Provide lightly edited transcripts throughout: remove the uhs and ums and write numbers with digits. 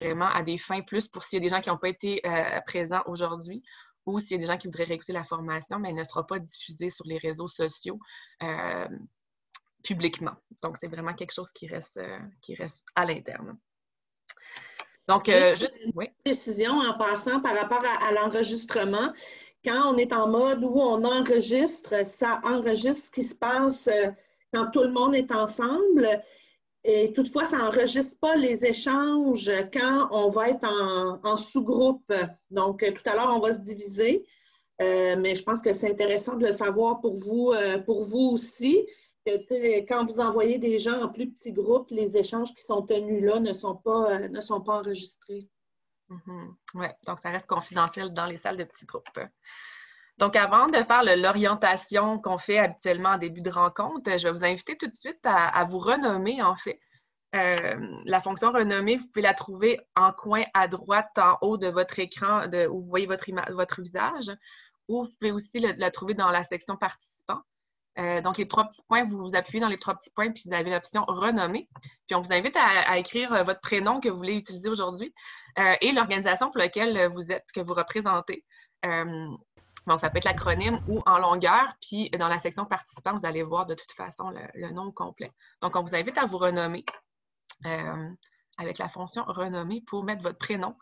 vraiment à des fins plus pour s'il y a des gens qui n'ont pas été présents aujourd'hui ou s'il y a des gens qui voudraient réécouter la formation, mais elle ne sera pas diffusée sur les réseaux sociaux publiquement. Donc, c'est vraiment quelque chose qui reste à l'interne. Donc, juste une oui. précision en passant par rapport à l'enregistrement. Quand on est en mode où on enregistre, ça enregistre ce qui se passe quand tout le monde est ensemble. Et toutefois, ça n'enregistre pas les échanges quand on va être en sous-groupe. Donc, tout à l'heure, on va se diviser. Mais je pense que c'est intéressant de le savoir pour vous aussi. Que, quand vous envoyez des gens en plus petits groupes, les échanges qui sont tenus là ne sont pas enregistrés. Oui, donc ça reste confidentiel dans les salles de petits groupes. Donc, avant de faire l'orientation qu'on fait habituellement en début de rencontre, je vais vous inviter tout de suite à vous renommer, en fait. La fonction renommer, vous pouvez la trouver en coin à droite, en haut de votre écran, où vous voyez votre visage, ou vous pouvez aussi la trouver dans la section participants. Donc, les 3 petits points, vous vous appuyez dans les 3 petits points, puis vous avez l'option renommer. Puis, on vous invite à écrire votre prénom que vous voulez utiliser aujourd'hui et l'organisation pour laquelle vous êtes, que vous représentez. Donc, ça peut être l'acronyme ou en longueur. Puis, dans la section participants, vous allez voir de toute façon le nom complet. Donc, on vous invite à vous renommer avec la fonction renommer pour mettre votre prénom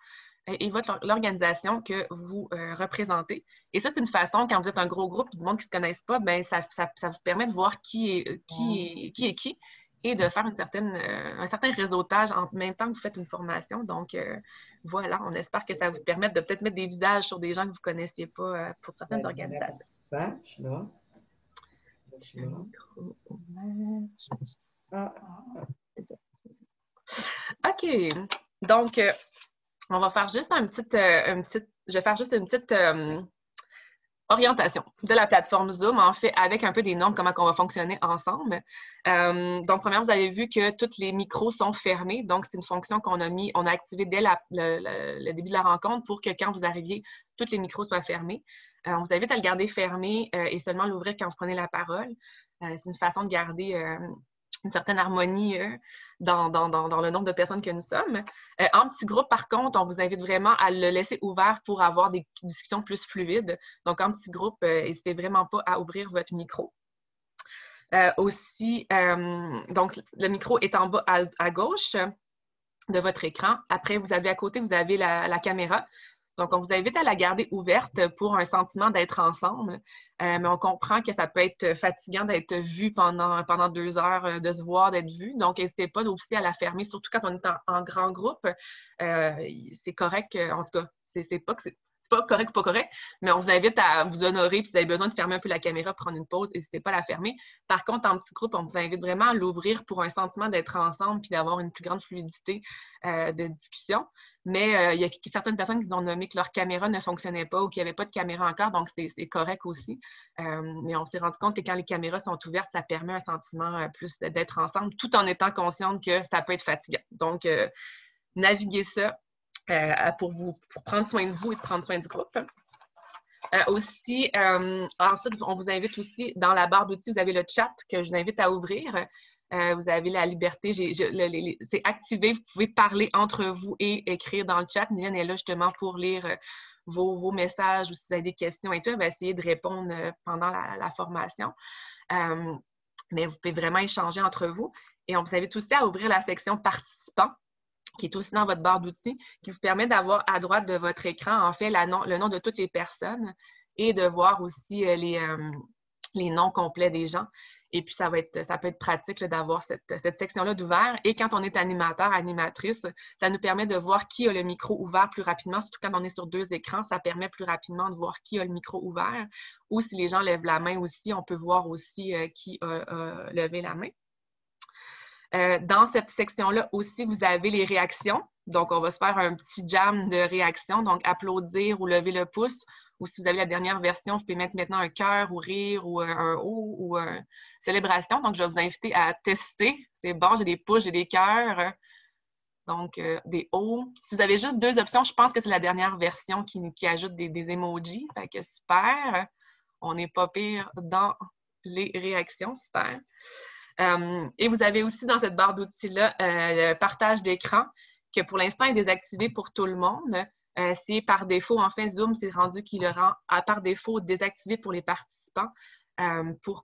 et l'organisation que vous représentez. Et ça, c'est une façon, quand vous êtes un gros groupe du monde qui ne se connaissent pas, bien, ça vous permet de voir qui est qui et de faire un certain réseautage en même temps que vous faites une formation. Donc, voilà, on espère que ça vous permet de peut-être mettre des visages sur des gens que vous ne connaissiez pas pour certaines organisations. OK. Donc, on va faire juste je vais faire juste une petite orientation de la plateforme Zoom, en fait, avec un peu des normes, comment on va fonctionner ensemble. Donc, premièrement, vous avez vu que tous les micros sont fermés. Donc, c'est une fonction qu'on a activée dès le début de la rencontre pour que quand vous arriviez, tous les micros soient fermés. On vous invite à le garder fermé et seulement l'ouvrir quand vous prenez la parole. C'est une façon de garder une certaine harmonie dans le nombre de personnes que nous sommes. En petit groupe, par contre, on vous invite vraiment à le laisser ouvert pour avoir des discussions plus fluides. Donc, en petit groupe, n'hésitez vraiment pas à ouvrir votre micro. Aussi, donc, le micro est en bas à gauche de votre écran. Après, à côté, vous avez la caméra. Donc, on vous invite à la garder ouverte pour un sentiment d'être ensemble. Mais on comprend que ça peut être fatigant d'être vu pendant 2 heures, de se voir, d'être vu. Donc, n'hésitez pas aussi à la fermer, surtout quand on est en grand groupe. C'est correct, en tout cas, c'est pas correct ou pas correct, mais on vous invite à vous honorer. Si vous avez besoin de fermer un peu la caméra, prendre une pause, n'hésitez pas à la fermer. Par contre, en petit groupe, on vous invite vraiment à l'ouvrir pour un sentiment d'être ensemble puis d'avoir une plus grande fluidité de discussion. Mais il y a certaines personnes qui ont nommé que leur caméra ne fonctionnait pas ou qu'il n'y avait pas de caméra encore, donc c'est correct aussi. Mais on s'est rendu compte que quand les caméras sont ouvertes, ça permet un sentiment plus d'être ensemble, tout en étant consciente que ça peut être fatigant. Donc, naviguez ça pour prendre soin de vous et de prendre soin du groupe. Ensuite, on vous invite aussi, dans la barre d'outils, vous avez le chat que je vous invite à ouvrir. Vous avez la liberté, c'est activé, vous pouvez parler entre vous et écrire dans le chat. Mylène est là justement pour lire vos messages ou si vous avez des questions et tout. Elle va essayer de répondre pendant la formation. Mais vous pouvez vraiment échanger entre vous. Et on vous invite aussi à ouvrir la section participants, qui est aussi dans votre barre d'outils, qui vous permet d'avoir à droite de votre écran, en fait, le nom de toutes les personnes et de voir aussi les noms complets des gens. Et puis, ça peut être pratique d'avoir cette section-là d'ouvert. Et quand on est animateur, animatrice, ça nous permet de voir qui a le micro ouvert plus rapidement. Surtout quand on est sur 2 écrans, ça permet plus rapidement de voir qui a le micro ouvert. Ou si les gens lèvent la main aussi, on peut voir aussi qui a levé la main. Dans cette section-là aussi, vous avez les réactions. Donc, on va se faire un petit jam de réactions. Donc, applaudir ou lever le pouce. Ou si vous avez la dernière version, vous pouvez mettre maintenant un cœur ou rire ou un O ou une célébration. Donc, je vais vous inviter à tester. C'est bon, j'ai des pouces, j'ai des cœurs. Donc, des O. Si vous avez juste 2 options, je pense que c'est la dernière version qui ajoute des emojis. Fait que super. On n'est pas pire dans les réactions. Super. Et vous avez aussi dans cette barre d'outils-là le partage d'écran que pour l'instant est désactivé pour tout le monde. C'est par défaut, en fait, Zoom s'est rendu qu'il le rend par défaut désactivé pour les participants pour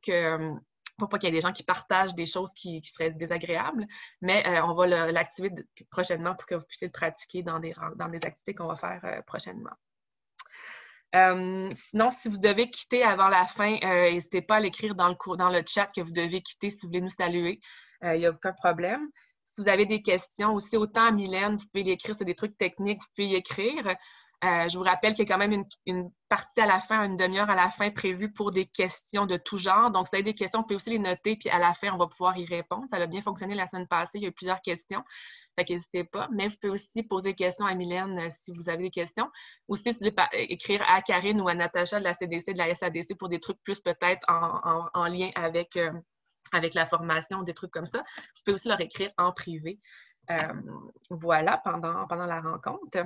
pas qu'il y ait des gens qui partagent des choses qui seraient désagréables, mais on va l'activer prochainement pour que vous puissiez le pratiquer dans des activités qu'on va faire prochainement. Sinon, si vous devez quitter avant la fin, n'hésitez pas à l'écrire dans le chat que vous devez quitter si vous voulez nous saluer. Il n'y a aucun problème. Si vous avez des questions, aussi autant à Mylène, vous pouvez l'écrire, c'est des trucs techniques, vous pouvez y écrire. Je vous rappelle qu'il y a quand même une partie à la fin, une demi-heure à la fin prévue pour des questions de tout genre. Donc, si vous avez des questions, vous pouvez aussi les noter, puis à la fin, on va pouvoir y répondre. Ça a bien fonctionné la semaine passée, il y a eu plusieurs questions. Fait qu'hésitez pas. Mais vous pouvez aussi poser des questions à Mylène si vous avez des questions. Aussi, si vous voulez écrire à Karine ou à Natacha de la CDC, de la SADC pour des trucs plus peut-être en lien avec la formation, des trucs comme ça. Vous pouvez aussi leur écrire en privé. Voilà, pendant la rencontre.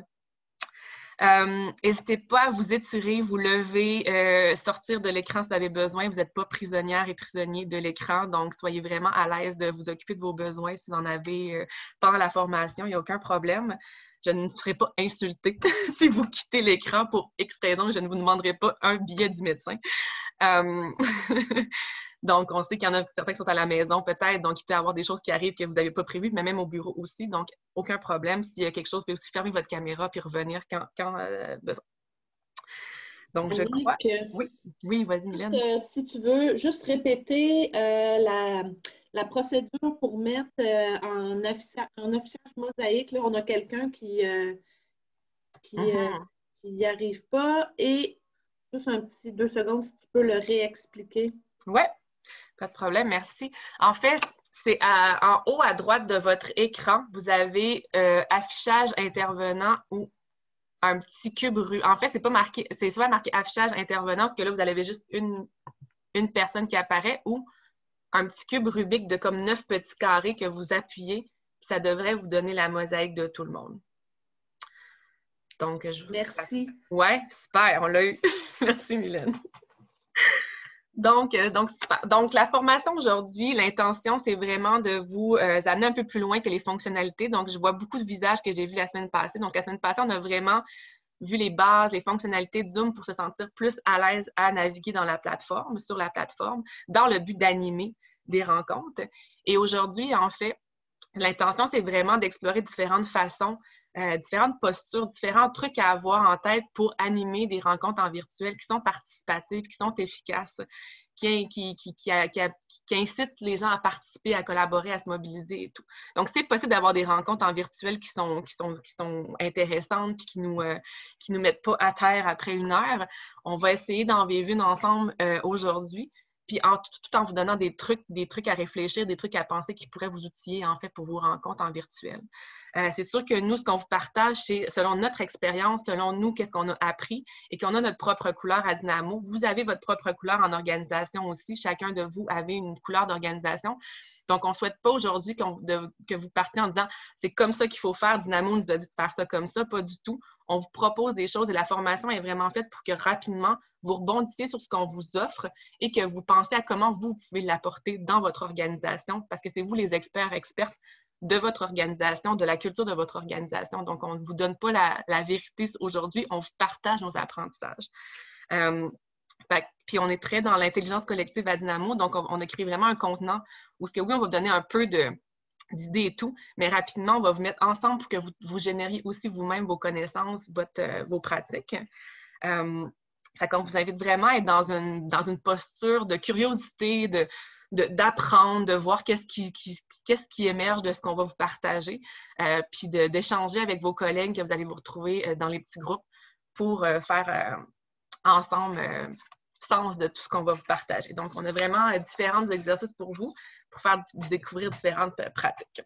N'hésitez pas à vous étirer, vous lever, sortir de l'écran si vous avez besoin. Vous n'êtes pas prisonnière et prisonnier de l'écran, donc soyez vraiment à l'aise de vous occuper de vos besoins si vous en avez pendant la formation, il n'y a aucun problème. Je ne serai pas insultée si vous quittez l'écran pour X raison, je ne vous demanderai pas un billet du médecin. Donc, on sait qu'il y en a certains qui sont à la maison peut-être, donc il peut y avoir des choses qui arrivent que vous n'avez pas prévues, mais même au bureau aussi, donc aucun problème. S'il y a quelque chose, vous pouvez aussi fermer votre caméra puis revenir quand besoin. Donc, je crois... Oui, vas-y, Mylène. Si tu veux, juste répéter la procédure pour mettre en affichage mosaïque. Là, on a quelqu'un qui n'y arrive pas. Et juste un petit 2 secondes, si tu peux le réexpliquer. Oui. Pas de problème, merci. En fait, c'est en haut à droite de votre écran, vous avez affichage intervenant ou un petit cube ruban. En fait, c'est pas marqué, c'est soit marqué affichage intervenant, parce que là, vous avez juste une personne qui apparaît, ou un petit cube Rubik de comme 9 petits carrés que vous appuyez, puis ça devrait vous donner la mosaïque de tout le monde. Donc, merci. Ouais, super, on l'a eu. Merci, Mylène. Donc, la formation aujourd'hui, l'intention, c'est vraiment de vous amener un peu plus loin que les fonctionnalités. Donc, je vois beaucoup de visages que j'ai vus la semaine passée. Donc, la semaine passée, on a vraiment vu les bases, les fonctionnalités de Zoom pour se sentir plus à l'aise à naviguer sur la plateforme, dans le but d'animer des rencontres. Et aujourd'hui, en fait, l'intention, c'est vraiment d'explorer différentes façons, différentes postures, différents trucs à avoir en tête pour animer des rencontres en virtuel qui sont participatives, qui sont efficaces, qui incitent les gens à participer, à collaborer, à se mobiliser et tout. Donc, c'est possible d'avoir des rencontres en virtuel qui sont intéressantes et qui nous mettent pas à terre après 1 heure. On va essayer d'en vivre une ensemble aujourd'hui. Puis tout en vous donnant des trucs à réfléchir, des trucs à penser qui pourraient vous outiller, en fait, pour vos rencontres en virtuel. C'est sûr que nous, ce qu'on vous partage, c'est selon notre expérience, selon nous, qu'est-ce qu'on a appris et qu'on a notre propre couleur à Dynamo. Vous avez votre propre couleur en organisation aussi. Chacun de vous avez une couleur d'organisation. Donc, on ne souhaite pas aujourd'hui que vous partiez en disant « c'est comme ça qu'il faut faire, Dynamo nous a dit de faire ça comme ça », pas du tout. On vous propose des choses et la formation est vraiment faite pour que rapidement, vous rebondissiez sur ce qu'on vous offre et que vous pensiez à comment vous pouvez l'apporter dans votre organisation parce que c'est vous les expertes de votre organisation, de la culture de votre organisation. Donc, on ne vous donne pas la vérité aujourd'hui, on vous partage nos apprentissages. Puis, on est très dans l'intelligence collective à Dynamo, donc on a créé vraiment un contenant où oui, on va vous donner un peu d'idées et tout, mais rapidement, on va vous mettre ensemble pour que vous génériez aussi vous-même vos connaissances, vos pratiques. On vous invite vraiment à être dans une posture de curiosité, d'apprendre, de voir qu'est-ce qui émerge de ce qu'on va vous partager, puis d'échanger avec vos collègues que vous allez vous retrouver dans les petits groupes pour faire ensemble sens de tout ce qu'on va vous partager. Donc, on a vraiment différents exercices pour vous, pour faire découvrir différentes pratiques.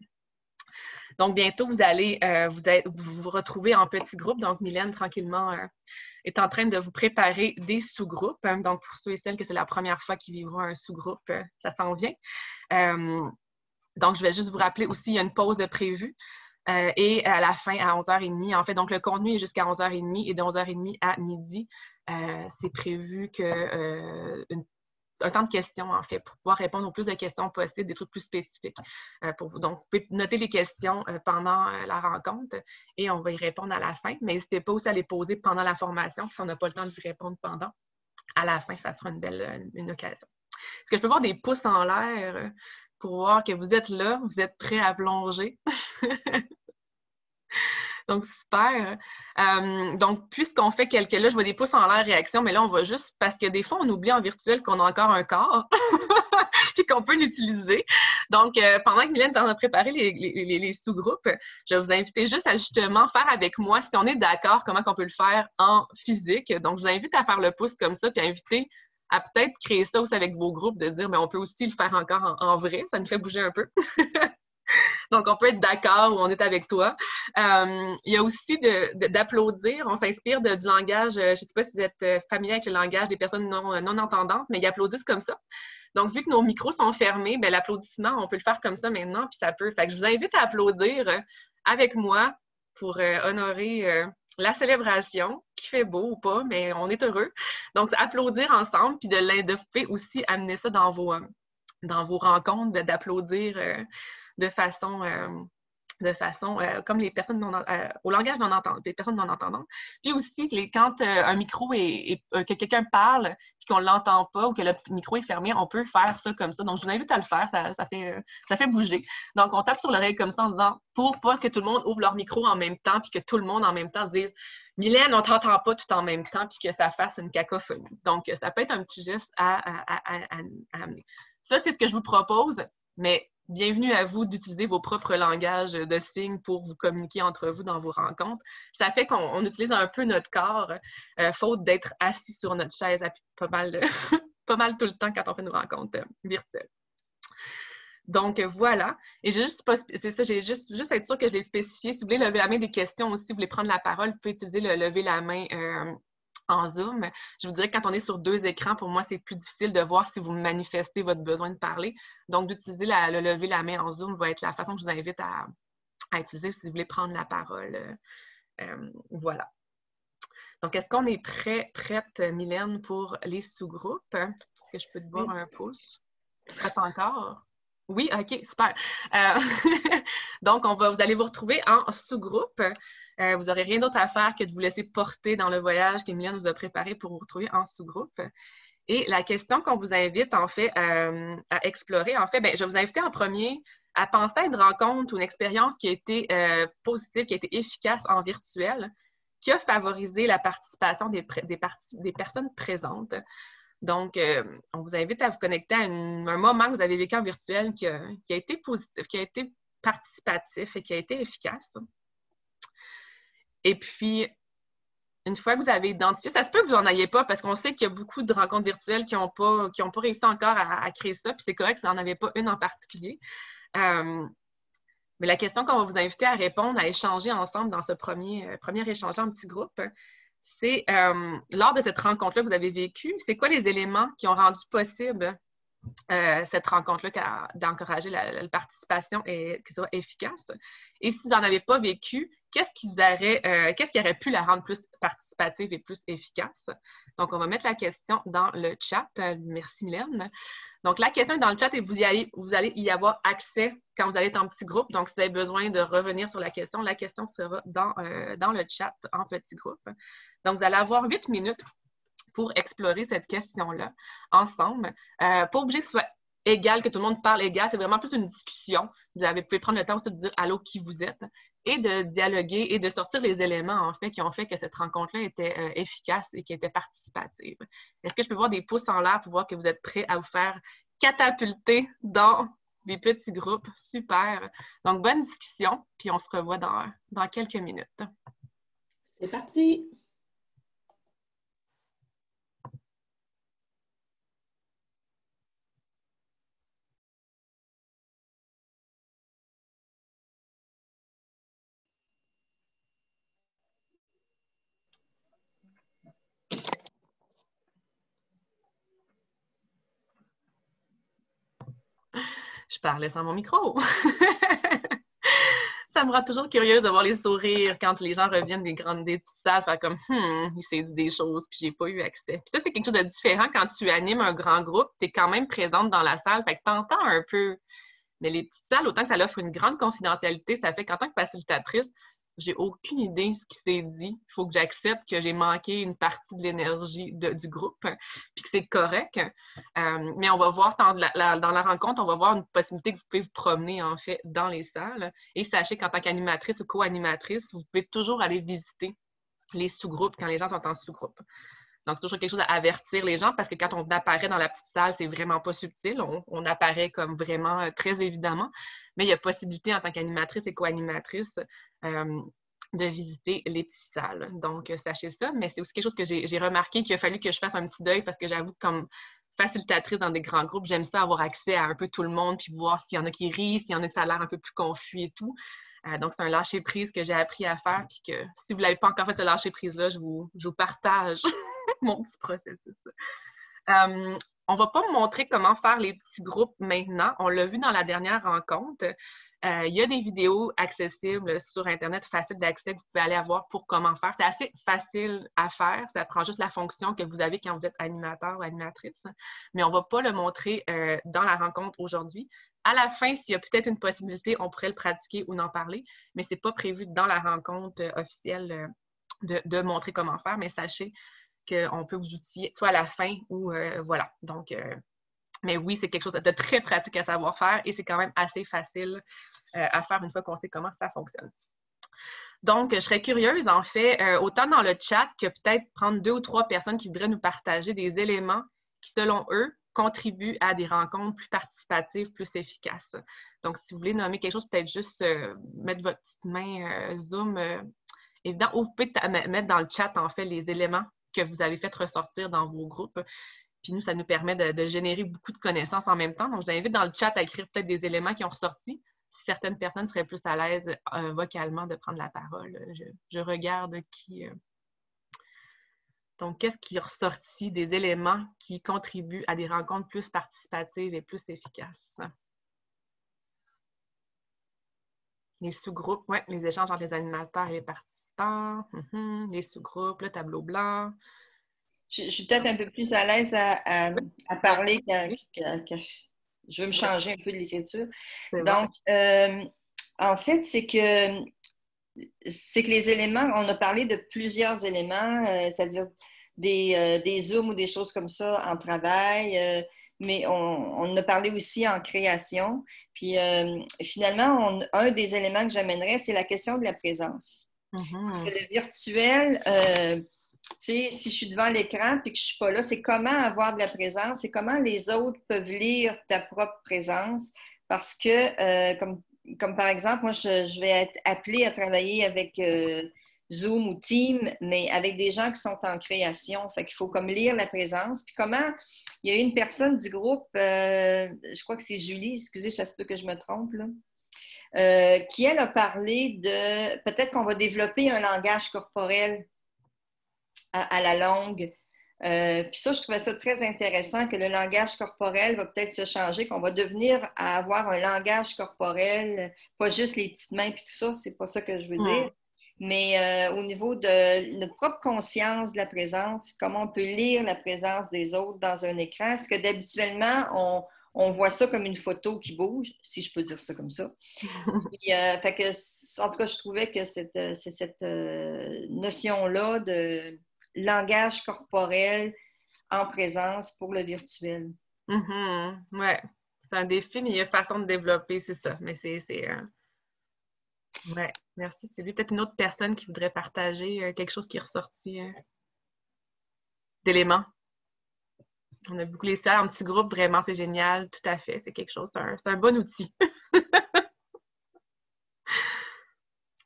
Donc, bientôt, vous allez vous retrouver en petits groupes. Donc, Mylène, tranquillement, est en train de vous préparer des sous-groupes. Donc, pour ceux et celles que c'est la première fois qu'ils vivront un sous-groupe, ça s'en vient. Donc, je vais juste vous rappeler aussi, il y a une pause de prévue. Et à la fin, à 11h30, en fait, donc le contenu est jusqu'à 11h30 et de 11h30 à midi, c'est prévu qu'une un temps de questions, en fait, pour pouvoir répondre au plus de questions possibles, des trucs plus spécifiques pour vous. Donc, vous pouvez noter les questions pendant la rencontre et on va y répondre à la fin. Mais n'hésitez pas aussi à les poser pendant la formation, puis si on n'a pas le temps de vous répondre pendant, à la fin, ça sera une belle occasion. Est-ce que je peux voir des pouces en l'air pour voir que vous êtes là, vous êtes prêts à plonger? Donc, super. Donc, puisqu'on fait quelques... Là, je vois des pouces en l'air réaction, mais là, on va juste... Parce que des fois, on oublie en virtuel qu'on a encore un corps puis qu'on peut l'utiliser. Donc, pendant que Mylène t'en a préparé les sous-groupes, je vais vous inviter juste à justement faire avec moi, si on est d'accord, comment on peut le faire en physique. Donc, je vous invite à faire le pouce comme ça, puis à inviter à peut-être créer ça aussi avec vos groupes, de dire, mais on peut aussi le faire encore en vrai. Ça nous fait bouger un peu. Donc, on peut être d'accord ou on est avec toi. Il y a aussi d'applaudir. On s'inspire du langage, je ne sais pas si vous êtes familier avec le langage des personnes non entendantes, mais ils applaudissent comme ça. Donc, vu que nos micros sont fermés, bien, l'applaudissement, on peut le faire comme ça maintenant, puis ça peut. Fait que je vous invite à applaudir avec moi pour honorer la célébration, qui fait beau ou pas, mais on est heureux. Donc, applaudir ensemble, puis vous pouvez aussi amener ça dans vos rencontres, d'applaudir de façon comme les personnes au langage non entendant, les personnes non entendantes. Puis aussi, quand un micro que quelqu'un parle puis qu'on ne l'entend pas ou que le micro est fermé, on peut faire ça comme ça. Donc, je vous invite à le faire, ça fait bouger. Donc, on tape sur l'oreille comme ça en disant, pour pas que tout le monde ouvre leur micro en même temps puis que tout le monde en même temps dise « Mylène, on ne t'entend pas tout en même temps » puis que ça fasse une cacophonie. Donc, ça peut être un petit geste à amener. Ça, c'est ce que je vous propose, mais bienvenue à vous d'utiliser vos propres langages de signes pour vous communiquer entre vous dans vos rencontres. Ça fait qu'on utilise un peu notre corps, faute d'être assis sur notre chaise pas mal, pas mal tout le temps quand on fait nos rencontres virtuelles. Donc, voilà. Et j'ai juste être sûre que je l'ai spécifié. Si vous voulez lever la main des questions aussi, si vous voulez prendre la parole, vous pouvez utiliser le lever la main en Zoom. Je vous dirais que quand on est sur 2 écrans, pour moi, c'est plus difficile de voir si vous manifestez votre besoin de parler. Donc, d'utiliser le lever la main en Zoom va être la façon que je vous invite à utiliser si vous voulez prendre la parole. Voilà. Donc, est-ce qu'on est prête, Mylène, pour les sous-groupes? Est-ce que je peux te voir un pouce? Prête encore? Oui, OK, super. Donc, vous allez vous retrouver en sous-groupe. Vous n'aurez rien d'autre à faire que de vous laisser porter dans le voyage qu'Emilienne vous a préparé pour vous retrouver en sous-groupe. Et la question qu'on vous invite, en fait, à explorer, en fait, bien, je vais vous inviter en premier à penser à une rencontre ou une expérience qui a été positive, qui a été efficace en virtuel, qui a favorisé la participation des personnes présentes. Donc, on vous invite à vous connecter à un moment que vous avez vécu en virtuel qui a été positif, qui a été participatif et qui a été efficace. Et puis, une fois que vous avez identifié, ça se peut que vous n'en ayez pas parce qu'on sait qu'il y a beaucoup de rencontres virtuelles qui n'ont pas réussi encore à créer ça, puis c'est correct si vous n'en avez pas une en particulier. Mais la question qu'on va vous inviter à répondre, à échanger ensemble dans ce premier échange en petit groupe, c'est lors de cette rencontre-là que vous avez vécue, c'est quoi les éléments qui ont rendu possible cette rencontre-là d'encourager la participation et qu'elle soit efficace? Et si vous n'en avez pas vécu, qu'est-ce qui aurait pu la rendre plus participative et plus efficace? Donc, on va mettre la question dans le chat. Merci, Mylène. Donc, la question est dans le chat et vous allez y avoir accès quand vous allez être en petit groupe. Donc, si vous avez besoin de revenir sur la question sera dans le chat en petit groupe. Donc, vous allez avoir 8 minutes pour explorer cette question-là ensemble. Pas obligé que ce soit égal, que tout le monde parle égal. C'est vraiment plus une discussion. Vous pouvez prendre le temps aussi de dire « Allô, qui vous êtes ?» et de dialoguer et de sortir les éléments, en fait, qui ont fait que cette rencontre-là était efficace et qui était participative. Est-ce que je peux voir des pouces en l'air pour voir que vous êtes prêts à vous faire catapulter dans des petits groupes? Super! Donc, bonne discussion, puis on se revoit dans quelques minutes. C'est parti! Je parlais sans mon micro. Ça me rend toujours curieuse de voir les sourires quand les gens reviennent des petites salles, faire comme il s'est dit des choses, puis j'ai pas eu accès. Puis ça, c'est quelque chose de différent quand tu animes un grand groupe, tu es quand même présente dans la salle, fait que t'entends un peu. Mais les petites salles, autant que ça offre une grande confidentialité, ça fait qu'en tant que facilitatrice, j'ai aucune idée de ce qui s'est dit. Il faut que j'accepte que j'ai manqué une partie de l'énergie du groupe, puis que c'est correct. Mais on va voir, dans la rencontre, on va voir une possibilité que vous pouvez vous promener, en fait, dans les salles. Et sachez qu'en tant qu'animatrice ou co-animatrice, vous pouvez toujours aller visiter les sous-groupes quand les gens sont en sous-groupe. Donc, c'est toujours quelque chose à avertir les gens parce que quand on apparaît dans la petite salle, c'est vraiment pas subtil. On apparaît comme vraiment très évidemment. Mais il y a possibilité en tant qu'animatrice et co-animatrice de visiter les petites salles. Donc, sachez ça. Mais c'est aussi quelque chose que j'ai remarqué qu'il a fallu que je fasse un petit deuil parce que j'avoue, comme facilitatrice dans des grands groupes, j'aime ça avoir accès à un peu tout le monde puis voir s'il y en a qui rient, s'il y en a qui ça a l'air un peu plus confus et tout. Donc, c'est un lâcher-prise que j'ai appris à faire puis que si vous ne l'avez pas encore fait, ce lâcher-prise-là, je vous partage mon petit processus. On ne va pas me montrer comment faire les petits groupes maintenant. On l'a vu dans la dernière rencontre. Il y a des vidéos accessibles sur Internet, faciles d'accès, que vous pouvez aller voir pour comment faire. C'est assez facile à faire. Ça prend juste la fonction que vous avez quand vous êtes animateur ou animatrice. Mais on ne va pas le montrer dans la rencontre aujourd'hui. À la fin, s'il y a peut-être une possibilité, on pourrait le pratiquer ou en parler, mais ce n'est pas prévu dans la rencontre officielle de montrer comment faire, mais sachez qu'on peut vous outiller soit à la fin ou voilà. Donc, mais oui, c'est quelque chose de très pratique à savoir faire et c'est quand même assez facile à faire une fois qu'on sait comment ça fonctionne. Donc, je serais curieuse, en fait, autant dans le chat que peut-être prendre 2 ou 3 personnes qui voudraient nous partager des éléments qui, selon eux, contribuent à des rencontres plus participatives, plus efficaces. Donc, si vous voulez nommer quelque chose, peut-être juste mettre votre petite main Zoom évident, ou vous pouvez mettre dans le chat, en fait, les éléments que vous avez fait ressortir dans vos groupes. Puis nous, ça nous permet de générer beaucoup de connaissances en même temps. Donc, je vous invite dans le chat à écrire peut-être des éléments qui ont ressorti. Si certaines personnes seraient plus à l'aise vocalement de prendre la parole, je regarde qui... Donc, qu'est-ce qui est ressorti des éléments qui contribuent à des rencontres plus participatives et plus efficaces? Les sous-groupes, oui, les échanges entre les animateurs et les participants, les sous-groupes, le tableau blanc. Je suis peut-être un peu plus à l'aise à parler que je veux me changer un peu de l'écriture. Donc, en fait, c'est que les éléments, on a parlé de plusieurs éléments, c'est-à-dire des zooms ou des choses comme ça en travail, mais on a parlé aussi en création. Puis finalement, un des éléments que j'amènerais, c'est la question de la présence. Parce que le virtuel, si je suis devant l'écran et que je ne suis pas là, c'est comment avoir de la présence, c'est comment les autres peuvent lire ta propre présence. Parce que, comme par exemple, moi, je vais être appelée à travailler avec Zoom ou Team, mais avec des gens qui sont en création. Fait qu'il faut comme lire la présence. Puis comment, il y a une personne du groupe, je crois que c'est Julie, excusez, ça se peut que je me trompe, là, qui, elle, a parlé de, peut-être qu'on va développer un langage corporel à la longue. Puis ça, je trouvais ça très intéressant que le langage corporel va peut-être se changer, qu'on va devenir à avoir un langage corporel, pas juste les petites mains puis tout ça, c'est pas ça que je veux dire, mais au niveau de notre propre conscience de la présence, comment on peut lire la présence des autres dans un écran. Est-ce que d'habituellement, on voit ça comme une photo qui bouge, si je peux dire ça comme ça. Puis, fait que, en tout cas, je trouvais que c'est cette notion-là de langage corporel en présence pour le virtuel. Oui, c'est un défi, mais il y a façon de développer, c'est ça. Mais c'est ouais, merci. C'est peut-être une autre personne qui voudrait partager quelque chose qui est ressorti d'éléments. On a beaucoup les salles en petits groupes, vraiment, c'est génial, tout à fait. C'est quelque chose, c'est un bon outil.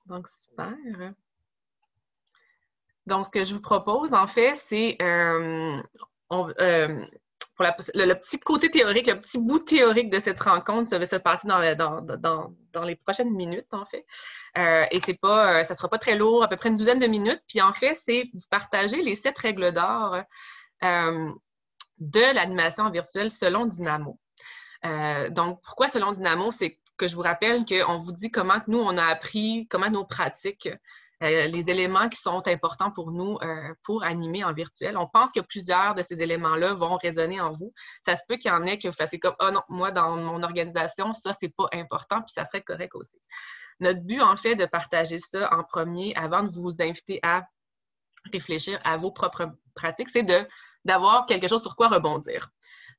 Donc, super. Donc, ce que je vous propose, en fait, c'est pour le petit côté théorique, le petit bout théorique de cette rencontre, ça va se passer dans les prochaines minutes, en fait. Et ça ne sera pas très lourd, à peu près une douzaine de minutes. Puis, en fait, c'est vous partager les 7 règles d'or de l'animation virtuelle selon Dynamo. Donc, pourquoi selon Dynamo? C'est que je vous rappelle qu'on vous dit comment nous, on a appris, comment nos pratiques, les éléments qui sont importants pour nous pour animer en virtuel. On pense que plusieurs de ces éléments-là vont résonner en vous. Ça se peut qu'il y en ait que vous fassiez comme « Ah non, moi, dans mon organisation, ça, c'est pas important, puis ça serait correct aussi. » Notre but, en fait, de partager ça en premier, avant de vous inviter à réfléchir à vos propres pratiques, c'est d'avoir quelque chose sur quoi rebondir.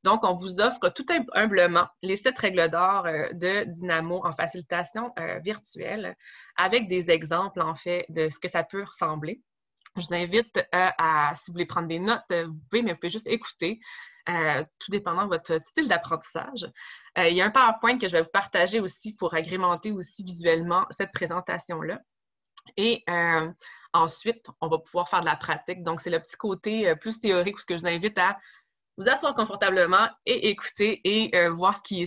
Donc, on vous offre tout humblement les 7 règles d'or de Dynamo en facilitation virtuelle avec des exemples, en fait, de ce que ça peut ressembler. Je vous invite si vous voulez prendre des notes, vous pouvez, mais vous pouvez juste écouter, tout dépendant de votre style d'apprentissage. Il y a un PowerPoint que je vais vous partager aussi pour agrémenter aussi visuellement cette présentation-là. Et ensuite, on va pouvoir faire de la pratique. Donc, c'est le petit côté plus théorique où ce que je vous invite à vous asseoir confortablement et écouter et voir ce qui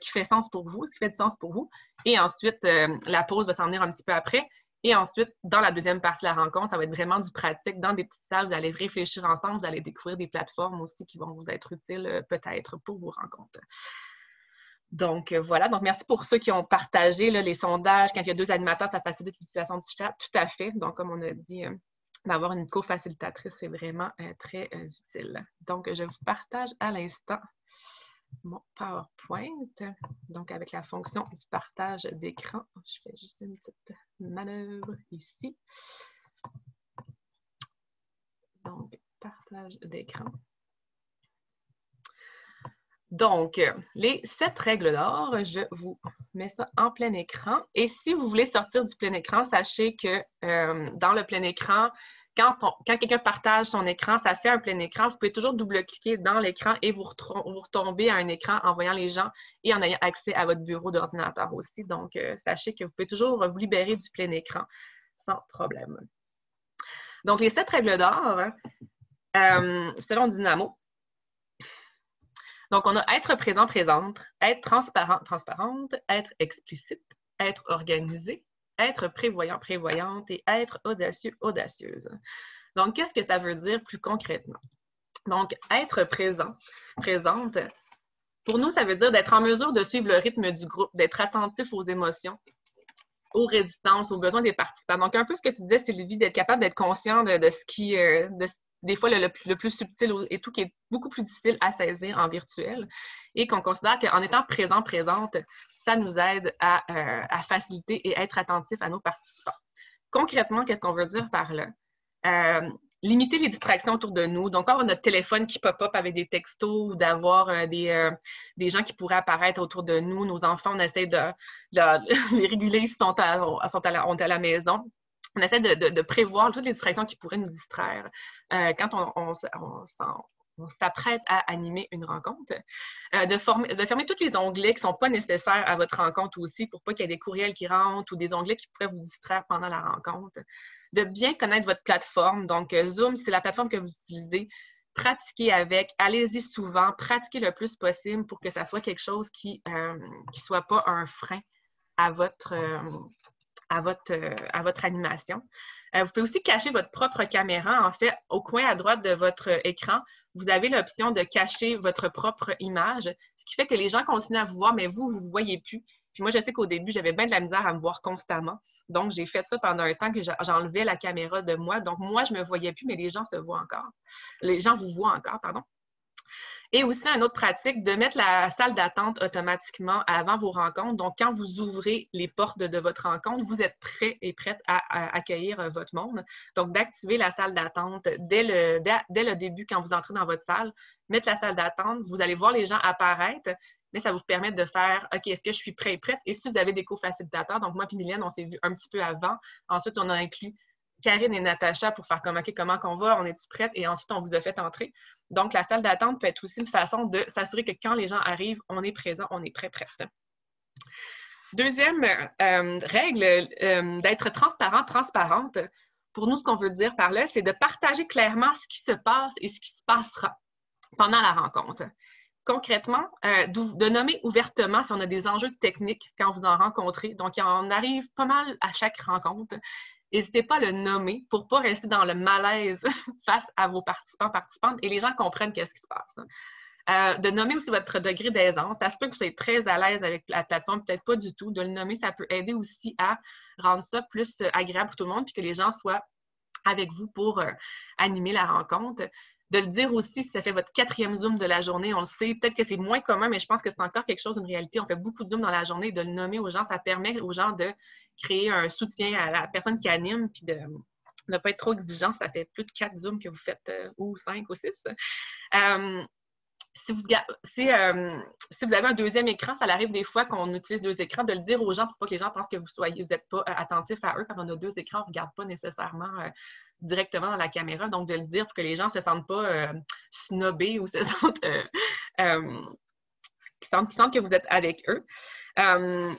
fait sens pour vous, ce qui fait du sens pour vous. Et ensuite, la pause va s'en venir un petit peu après. Et ensuite, dans la deuxième partie de la rencontre, ça va être vraiment du pratique. Dans des petites salles, vous allez réfléchir ensemble, vous allez découvrir des plateformes aussi qui vont vous être utiles peut-être pour vos rencontres. Donc, voilà. Donc, merci pour ceux qui ont partagé là, les sondages. Quand il y a 2 animateurs, ça facilite l'utilisation du chat. Tout à fait. Donc, comme on a dit, d'avoir une co-facilitatrice, c'est vraiment très utile. Donc, je vous partage à l'instant mon PowerPoint. Donc, avec la fonction du partage d'écran, je fais juste une petite manœuvre ici. Donc, partage d'écran. Donc, les 7 règles d'or, je vous mets ça en plein écran. Et si vous voulez sortir du plein écran, sachez que dans le plein écran, quand quelqu'un partage son écran, ça fait un plein écran. Vous pouvez toujours double-cliquer dans l'écran et vous retombez à un écran en voyant les gens et en ayant accès à votre bureau d'ordinateur aussi. Donc, sachez que vous pouvez toujours vous libérer du plein écran sans problème. Donc, les 7 règles d'or, selon Dynamo. Donc, on a être présent, présente, être transparent, transparente, être explicite, être organisé, être prévoyant, prévoyante et être audacieux, audacieuse. Donc, qu'est-ce que ça veut dire plus concrètement? Donc, être présent, présente, pour nous, ça veut dire d'être en mesure de suivre le rythme du groupe, d'être attentif aux émotions, aux résistances, aux besoins des participants. Donc, un peu ce que tu disais, Sylvie, d'être capable d'être conscient de ce qui, des fois, le plus subtil et tout qui est beaucoup plus difficile à saisir en virtuel et qu'on considère qu'en étant présent, présente, ça nous aide à faciliter et être attentif à nos participants. Concrètement, qu'est-ce qu'on veut dire par là? Limiter les distractions autour de nous. Donc, avoir notre téléphone qui pop-up avec des textos ou d'avoir des gens qui pourraient apparaître autour de nous. Nos enfants, on essaie de les réguler s'ils sont à la maison. On essaie de prévoir toutes les distractions qui pourraient nous distraire quand on s'apprête à animer une rencontre. De fermer tous les onglets qui ne sont pas nécessaires à votre rencontre aussi pour pas qu'il y ait des courriels qui rentrent ou des onglets qui pourraient vous distraire pendant la rencontre. De bien connaître votre plateforme. Donc, Zoom, c'est la plateforme que vous utilisez. Pratiquez avec, allez-y souvent, pratiquez le plus possible pour que ça soit quelque chose qui ne soit pas un frein à votre animation. Vous pouvez aussi cacher votre propre caméra. En fait, au coin à droite de votre écran, vous avez l'option de cacher votre propre image, ce qui fait que les gens continuent à vous voir, mais vous ne vous voyez plus. Puis moi, je sais qu'au début, j'avais bien de la misère à me voir constamment. Donc, j'ai fait ça pendant un temps que j'enlevais la caméra de moi. Donc, moi, je ne me voyais plus, mais les gens se voient encore. Les gens vous voient encore, pardon. Et aussi, une autre pratique, de mettre la salle d'attente automatiquement avant vos rencontres. Donc, quand vous ouvrez les portes de votre rencontre, vous êtes prêt et prête à accueillir votre monde. Donc, d'activer la salle d'attente dès le début quand vous entrez dans votre salle. Mettre la salle d'attente, vous allez voir les gens apparaître, mais ça vous permet de faire « OK, est-ce que je suis prêt et prête? » Et si vous avez des co-facilitateurs, donc moi et Mylène, on s'est vu un petit peu avant. Ensuite, on a inclus Karine et Natacha pour faire comme « OK, comment qu'on va? On est-tu prête? » Et ensuite, on vous a fait entrer. Donc, la salle d'attente peut être aussi une façon de s'assurer que quand les gens arrivent, on est présent, on est prêt, prête. Deuxième règle, d'être transparent, transparente. Pour nous, ce qu'on veut dire par là, c'est de partager clairement ce qui se passe et ce qui se passera pendant la rencontre. Concrètement, de nommer ouvertement si on a des enjeux techniques quand vous en rencontrez. Donc, il en arrive pas mal à chaque rencontre. N'hésitez pas à le nommer pour ne pas rester dans le malaise face à vos participants, participantes et les gens comprennent qu'est-ce qui se passe. De nommer aussi votre degré d'aisance. Ça se peut que vous soyez très à l'aise avec la plateforme, peut-être pas du tout. De le nommer, ça peut aider aussi à rendre ça plus agréable pour tout le monde puis que les gens soient avec vous pour animer la rencontre. De le dire aussi si ça fait votre 4e Zoom de la journée, on le sait. Peut-être que c'est moins commun, mais je pense que c'est encore quelque chose, une réalité. On fait beaucoup de Zoom dans la journée. De le nommer aux gens, ça permet aux gens de créer un soutien à la personne qui anime puis de ne pas être trop exigeant. Ça fait plus de 4 Zooms que vous faites, ou 5 ou 6. Si vous avez un 2e écran, ça arrive des fois qu'on utilise 2 écrans, de le dire aux gens pour pas que les gens pensent que vous n'êtes pas attentifs à eux. Quand on a 2 écrans, on ne regarde pas nécessairement directement dans la caméra. Donc, de le dire pour que les gens ne se sentent pas snobés ou se sentent, qui sentent que vous êtes avec eux.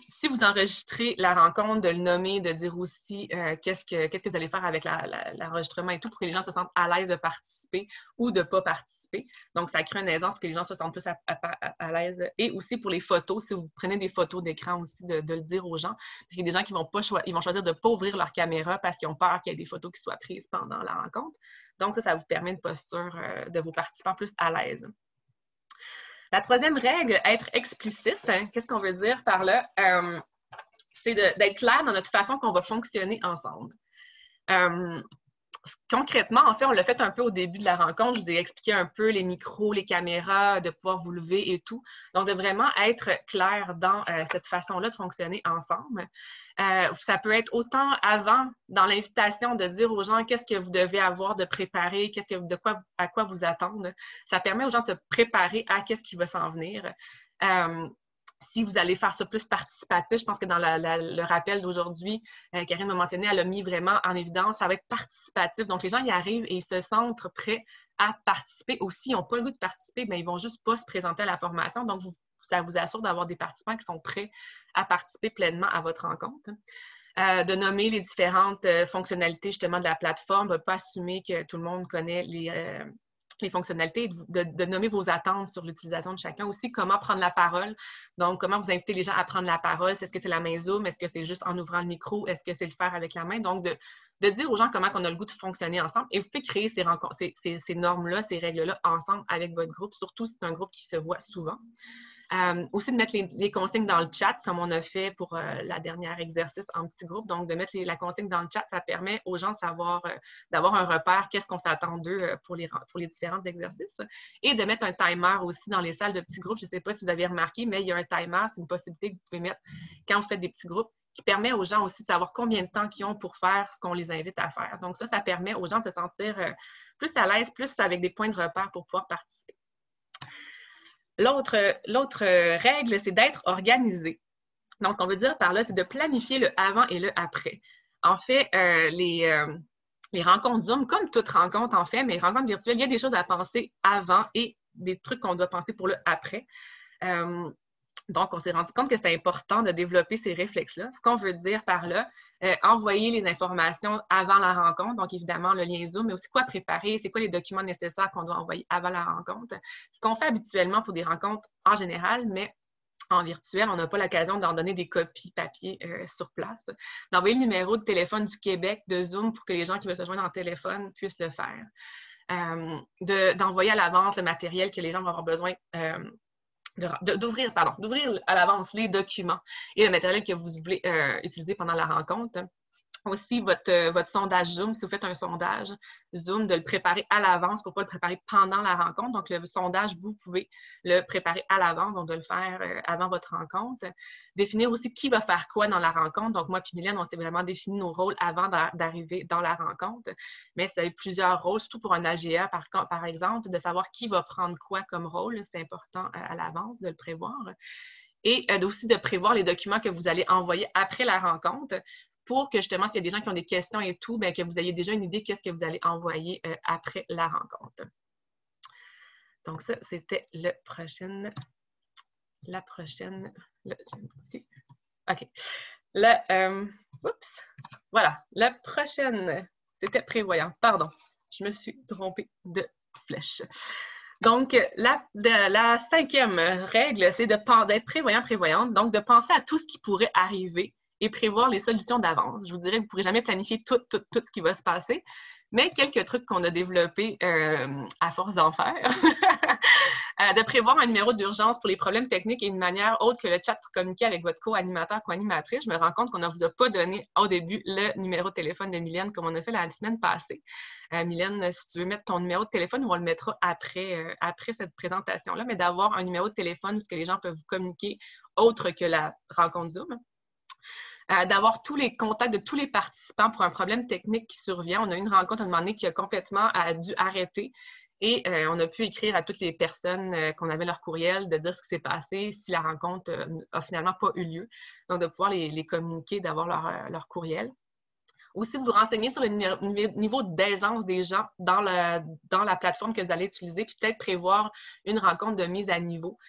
Si vous enregistrez la rencontre, de le nommer, de dire aussi qu'est-ce que vous allez faire avec l'enregistrement et tout pour que les gens se sentent à l'aise de participer ou de ne pas participer. Donc, ça crée une aisance pour que les gens se sentent plus à l'aise. Et aussi pour les photos, si vous prenez des photos d'écran aussi, de le dire aux gens. Parce qu'il y a des gens qui vont choisir de ne pas ouvrir leur caméra parce qu'ils ont peur qu'il y ait des photos qui soient prises pendant la rencontre. Donc, ça vous permet une posture de vos participants plus à l'aise. La 3e règle, être explicite. Qu'est-ce qu'on veut dire par là? C'est d'être clair dans notre façon qu'on va fonctionner ensemble. Concrètement, en fait, on l'a fait un peu au début de la rencontre. Je vous ai expliqué un peu les micros, les caméras, de pouvoir vous lever et tout. Donc, de vraiment être clair dans cette façon-là de fonctionner ensemble. Ça peut être autant avant, dans l'invitation, de dire aux gens qu'est-ce que vous devez avoir de préparé, à quoi vous attendre. Ça permet aux gens de se préparer à qu'est-ce qui va s'en venir. Si vous allez faire ça plus participatif, je pense que dans le rappel d'aujourd'hui, Karine m'a mentionné, elle a mis vraiment en évidence, ça va être participatif. Donc, les gens y arrivent et ils se sentent prêts à participer. Aussi, ils n'ont pas le goût de participer, mais ils ne vont juste pas se présenter à la formation. Donc, ça vous assure d'avoir des participants qui sont prêts à participer pleinement à votre rencontre. De nommer les différentes fonctionnalités justement de la plateforme, de ne pas assumer que tout le monde connaît les fonctionnalités, de nommer vos attentes sur l'utilisation de chacun. Aussi, comment prendre la parole. Donc, comment vous invitez les gens à prendre la parole. Est-ce que c'est la main Zoom? Est-ce que c'est juste en ouvrant le micro? Est-ce que c'est le faire avec la main? Donc, de dire aux gens comment on a le goût de fonctionner ensemble. Et vous pouvez créer ces normes-là, ces règles-là ensemble avec votre groupe, surtout si c'est un groupe qui se voit souvent. Aussi de mettre les consignes dans le chat, comme on a fait pour la dernière exercice en petit groupe. Donc, de mettre la consigne dans le chat, ça permet aux gens de savoir, d'avoir un repère, qu'est-ce qu'on s'attend d'eux pour les différents exercices. Et de mettre un timer aussi dans les salles de petits groupes. Je ne sais pas si vous avez remarqué, mais il y a un timer, c'est une possibilité que vous pouvez mettre quand vous faites des petits groupes, qui permet aux gens aussi de savoir combien de temps ils ont pour faire ce qu'on les invite à faire. Donc, ça permet aux gens de se sentir plus à l'aise, plus avec des points de repère pour pouvoir participer. L'autre règle, c'est d'être organisé. Donc, ce qu'on veut dire par là, c'est de planifier le avant et le après. En fait, les rencontres Zoom, comme toute rencontre en fait, mais les rencontres virtuelles, il y a des choses à penser avant et des trucs qu'on doit penser pour le après. Donc, on s'est rendu compte que c'était important de développer ces réflexes-là. Ce qu'on veut dire par là, envoyer les informations avant la rencontre, donc évidemment le lien Zoom, mais aussi quoi préparer, c'est quoi les documents nécessaires qu'on doit envoyer avant la rencontre. Ce qu'on fait habituellement pour des rencontres en général, mais en virtuel, on n'a pas l'occasion d'en donner des copies papier sur place. D'envoyer le numéro de téléphone du Québec de Zoom pour que les gens qui veulent se joindre en téléphone puissent le faire. D'envoyer à l'avance le matériel que les gens vont avoir besoin d'ouvrir à l'avance les documents et le matériel que vous voulez utiliser pendant la rencontre. Aussi, votre sondage Zoom, si vous faites un sondage Zoom, de le préparer à l'avance pour ne pas le préparer pendant la rencontre. Donc, le sondage, vous pouvez le préparer à l'avance, donc de le faire avant votre rencontre. Définir aussi qui va faire quoi dans la rencontre. Donc, moi et Mylène, on s'est vraiment défini nos rôles avant d'arriver dans la rencontre. Mais ça a plusieurs rôles, surtout pour un AGA, par exemple, de savoir qui va prendre quoi comme rôle. C'est important à l'avance de le prévoir. Et aussi de prévoir les documents que vous allez envoyer après la rencontre, pour que justement, s'il y a des gens qui ont des questions et tout, bien, que vous ayez déjà une idée de qu'est-ce que vous allez envoyer après la rencontre. Donc ça, c'était la prochaine. OK. Voilà. La prochaine, c'était prévoyant. Pardon, je me suis trompée de flèche. Donc, la 5e règle, c'est d'être prévoyante. Donc, de penser à tout ce qui pourrait arriver et prévoir les solutions d'avance. Je vous dirais que vous ne pourrez jamais planifier tout ce qui va se passer, mais quelques trucs qu'on a développés à force d'en faire. De prévoir un numéro d'urgence pour les problèmes techniques et une manière autre que le chat pour communiquer avec votre co-animateur, co-animatrice. Je me rends compte qu'on ne vous a pas donné au début le numéro de téléphone de Mylène comme on a fait la semaine passée. Mylène, si tu veux mettre ton numéro de téléphone, on le mettra après cette présentation-là, mais d'avoir un numéro de téléphone où les gens peuvent vous communiquer autre que la rencontre Zoom. D'avoir tous les contacts de tous les participants pour un problème technique qui survient. On a eu une rencontre à un moment donné qui a complètement dû arrêter et on a pu écrire à toutes les personnes qu'on avait leur courriel, de dire ce qui s'est passé, si la rencontre a finalement pas eu lieu. Donc, de pouvoir les communiquer, d'avoir leur courriel. Aussi, vous renseigner sur le niveau d'aisance des gens dans la plateforme que vous allez utiliser, puis peut-être prévoir une rencontre de mise à niveau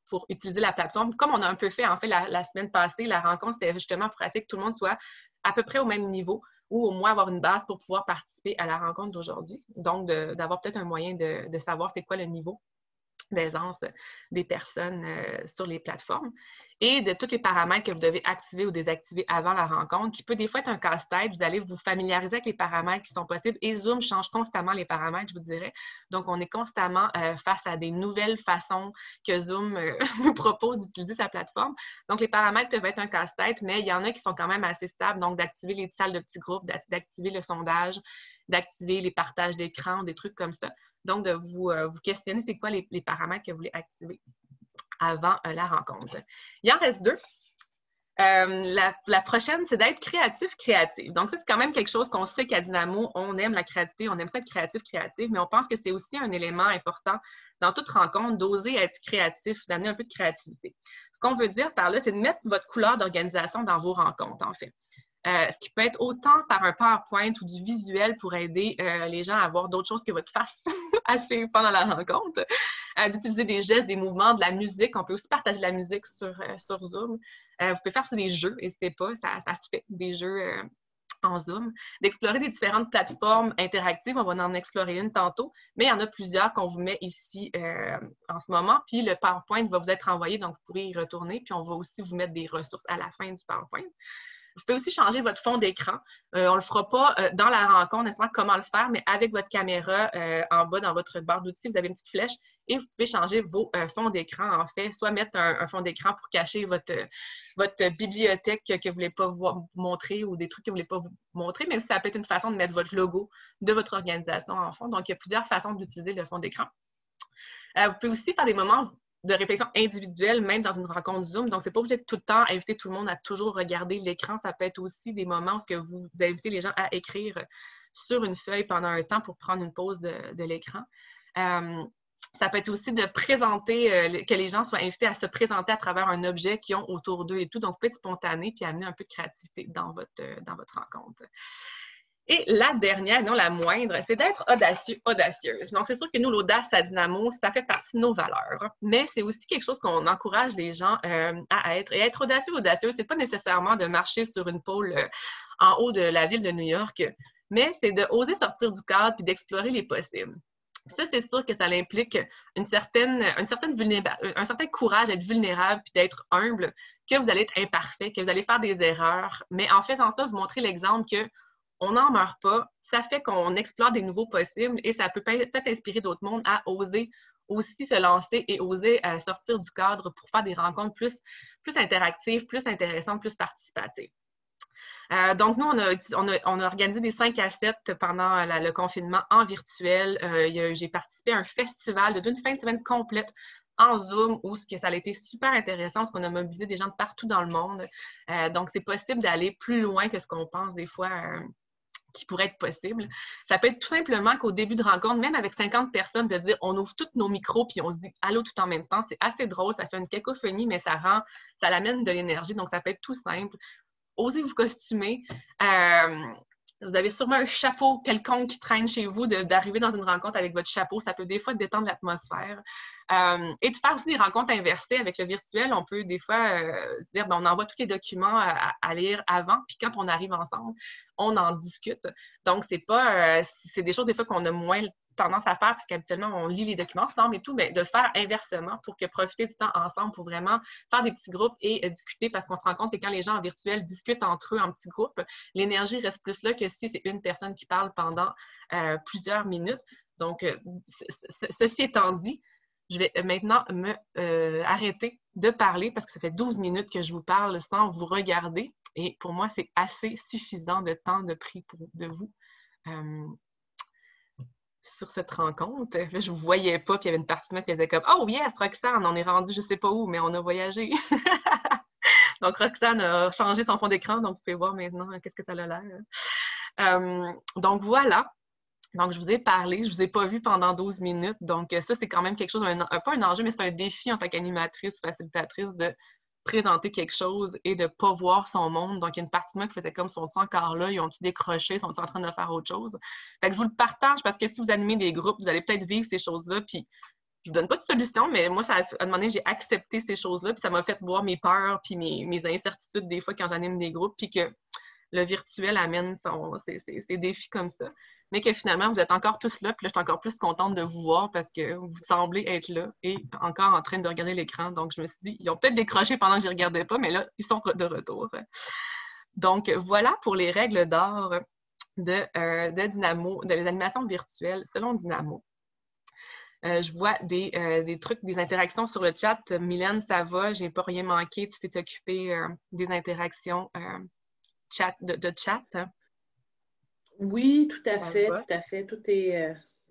pour utiliser la plateforme. Comme on a un peu fait, en fait, la semaine passée, la rencontre, c'était justement pour essayer que tout le monde soit à peu près au même niveau ou au moins avoir une base pour pouvoir participer à la rencontre d'aujourd'hui. Donc, d'avoir peut-être un moyen de savoir c'est quoi le niveau d'aisance des personnes sur les plateformes et de tous les paramètres que vous devez activer ou désactiver avant la rencontre, qui peut des fois être un casse-tête. Vous allez vous familiariser avec les paramètres qui sont possibles et Zoom change constamment les paramètres, je vous dirais. Donc, on est constamment face à des nouvelles façons que Zoom nous propose d'utiliser sa plateforme. Donc, les paramètres peuvent être un casse-tête, mais il y en a qui sont quand même assez stables. Donc, d'activer les salles de petits groupes, d'activer le sondage, d'activer les partages d'écran, des trucs comme ça. Donc, de vous questionner c'est quoi les paramètres que vous voulez activer avant la rencontre. Il en reste 2. La prochaine, c'est d'être créatif. Donc, ça, c'est quand même quelque chose qu'on sait qu'à Dynamo, on aime la créativité, on aime ça être créatif, mais on pense que c'est aussi un élément important dans toute rencontre d'oser être créatif, d'amener un peu de créativité. Ce qu'on veut dire par là, c'est de mettre votre couleur d'organisation dans vos rencontres, en fait. Ce qui peut être autant par un PowerPoint ou du visuel pour aider les gens à voir d'autres choses que votre face à suivre pendant la rencontre, d'utiliser des gestes, des mouvements, de la musique. On peut aussi partager de la musique sur Zoom. Vous pouvez faire aussi des jeux, n'hésitez pas, ça se fait, des jeux en Zoom. D'explorer des différentes plateformes interactives, on va en explorer une tantôt, mais il y en a plusieurs qu'on vous met ici en ce moment. Puis le PowerPoint va vous être envoyé, donc vous pourrez y retourner. Puis on va aussi vous mettre des ressources à la fin du PowerPoint. Vous pouvez aussi changer votre fond d'écran. On ne le fera pas dans la rencontre, nécessairement comment le faire, mais avec votre caméra en bas dans votre barre d'outils, vous avez une petite flèche et vous pouvez changer vos fonds d'écran, en fait. Soit mettre un fond d'écran pour cacher votre bibliothèque que vous ne voulez pas vous montrer ou des trucs que vous ne voulez pas vous montrer, mais ça peut être une façon de mettre votre logo de votre organisation en fond. Donc, il y a plusieurs façons d'utiliser le fond d'écran. Vous pouvez aussi faire des moments de réflexion individuelle, même dans une rencontre Zoom. Donc, ce n'est pas obligé de tout le temps inviter tout le monde à toujours regarder l'écran. Ça peut être aussi des moments où vous invitez les gens à écrire sur une feuille pendant un temps pour prendre une pause de l'écran. Ça peut être aussi de présenter, que les gens soient invités à se présenter à travers un objet qu'ils ont autour d'eux et tout. Donc, vous pouvez être spontané puis amener un peu de créativité dans votre rencontre. Et la dernière, non la moindre, c'est d'être audacieux, audacieuse. Donc, c'est sûr que nous, l'audace à Dynamo, ça fait partie de nos valeurs. Mais c'est aussi quelque chose qu'on encourage les gens à être. Et être audacieux, audacieuse, c'est pas nécessairement de marcher sur une pôle en haut de la ville de New York, mais c'est d'oser sortir du cadre puis d'explorer les possibles. Ça, c'est sûr que ça implique un certain courage d'être vulnérable puis d'être humble, que vous allez être imparfait, que vous allez faire des erreurs. Mais en faisant ça, vous montrez l'exemple que on n'en meurt pas, ça fait qu'on explore des nouveaux possibles et ça peut peut-être inspirer d'autres mondes à oser aussi se lancer et oser sortir du cadre pour faire des rencontres plus interactives, plus intéressantes, plus participatives. Donc, nous, on a organisé des 5 à 7 pendant le confinement en virtuel. J'ai participé à un festival d'une fin de semaine complète en Zoom où ça a été super intéressant parce qu'on a mobilisé des gens de partout dans le monde. Donc, c'est possible d'aller plus loin que ce qu'on pense des fois qui pourrait être possible. Ça peut être tout simplement qu'au début de rencontre, même avec 50 personnes, de dire on ouvre tous nos micros puis on se dit allô tout en même temps. C'est assez drôle, ça fait une cacophonie, mais ça l'amène de l'énergie. Donc, ça peut être tout simple. Osez vous costumer. Vous avez sûrement un chapeau quelconque qui traîne chez vous, d'arriver dans une rencontre avec votre chapeau. Ça peut des fois détendre l'atmosphère. Et de faire aussi des rencontres inversées avec le virtuel. On peut des fois se dire, on envoie tous les documents à lire avant, puis quand on arrive ensemble, on en discute. Donc, c'est des choses des fois qu'on a moins tendance à faire, parce qu'habituellement, on lit les documents ensemble et tout, mais de le faire inversement pour profiter du temps ensemble, pour vraiment faire des petits groupes et discuter, parce qu'on se rend compte que quand les gens en virtuel discutent entre eux en petits groupes, l'énergie reste plus là que si c'est une personne qui parle pendant plusieurs minutes. Donc, ceci étant dit, je vais maintenant me arrêter de parler parce que ça fait 12 minutes que je vous parle sans vous regarder. Et pour moi, c'est assez suffisant de temps de pris de vous sur cette rencontre. Là, je ne vous voyais pas, puis il y avait une partie de moi qui faisait comme « Oh yes, Roxane, on est rendu je ne sais pas où, mais on a voyagé. » Donc, Roxane a changé son fond d'écran, donc vous pouvez voir maintenant qu'est-ce que ça a l'air. Donc, voilà. Donc, je vous ai parlé, je ne vous ai pas vu pendant 12 minutes. Donc, ça, c'est quand même quelque chose, pas un enjeu, mais c'est un défi en tant qu'animatrice, facilitatrice, de présenter quelque chose et de ne pas voir son monde. Donc, il y a une partie de moi qui faisait comme, sont-ils encore là? Ils ont-ils décroché? Sont-ils en train de faire autre chose? Fait que je vous le partage parce que si vous animez des groupes, vous allez peut-être vivre ces choses-là. Puis, je ne vous donne pas de solution, mais moi, à un moment donné, j'ai accepté ces choses-là. Puis, ça m'a fait voir mes peurs puis mes incertitudes des fois quand j'anime des groupes. Puis que le virtuel amène ses défis comme ça. Mais que finalement, vous êtes encore tous là, puis là, je suis encore plus contente de vous voir parce que vous semblez être là et encore en train de regarder l'écran. Donc, je me suis dit, ils ont peut-être décroché pendant que je ne regardais pas, mais là, ils sont de retour. Donc, voilà pour les règles d'or de Dynamo, de l'animation virtuelle selon Dynamo. Je vois des trucs, des interactions sur le chat. Mylène, ça va? J'ai pas rien manqué. Tu t'es occupée des interactions de chat? Oui, tout à fait, tout à fait.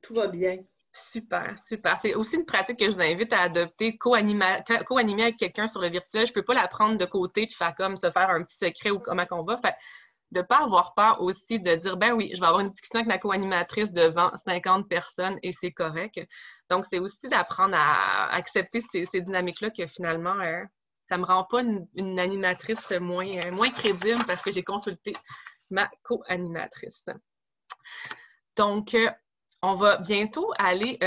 Tout va bien. Super, super. C'est aussi une pratique que je vous invite à adopter, co-animer avec quelqu'un sur le virtuel. Je ne peux pas la prendre de côté puis faire comme se faire un petit secret ou comment qu'on va. Fait de ne pas avoir peur aussi de dire, ben oui, je vais avoir une discussion avec ma co-animatrice devant 50 personnes et c'est correct. Donc, c'est aussi d'apprendre à accepter ces dynamiques-là que finalement, ça ne me rend pas une animatrice moins crédible parce que j'ai consulté ma co-animatrice. Donc, on va bientôt aller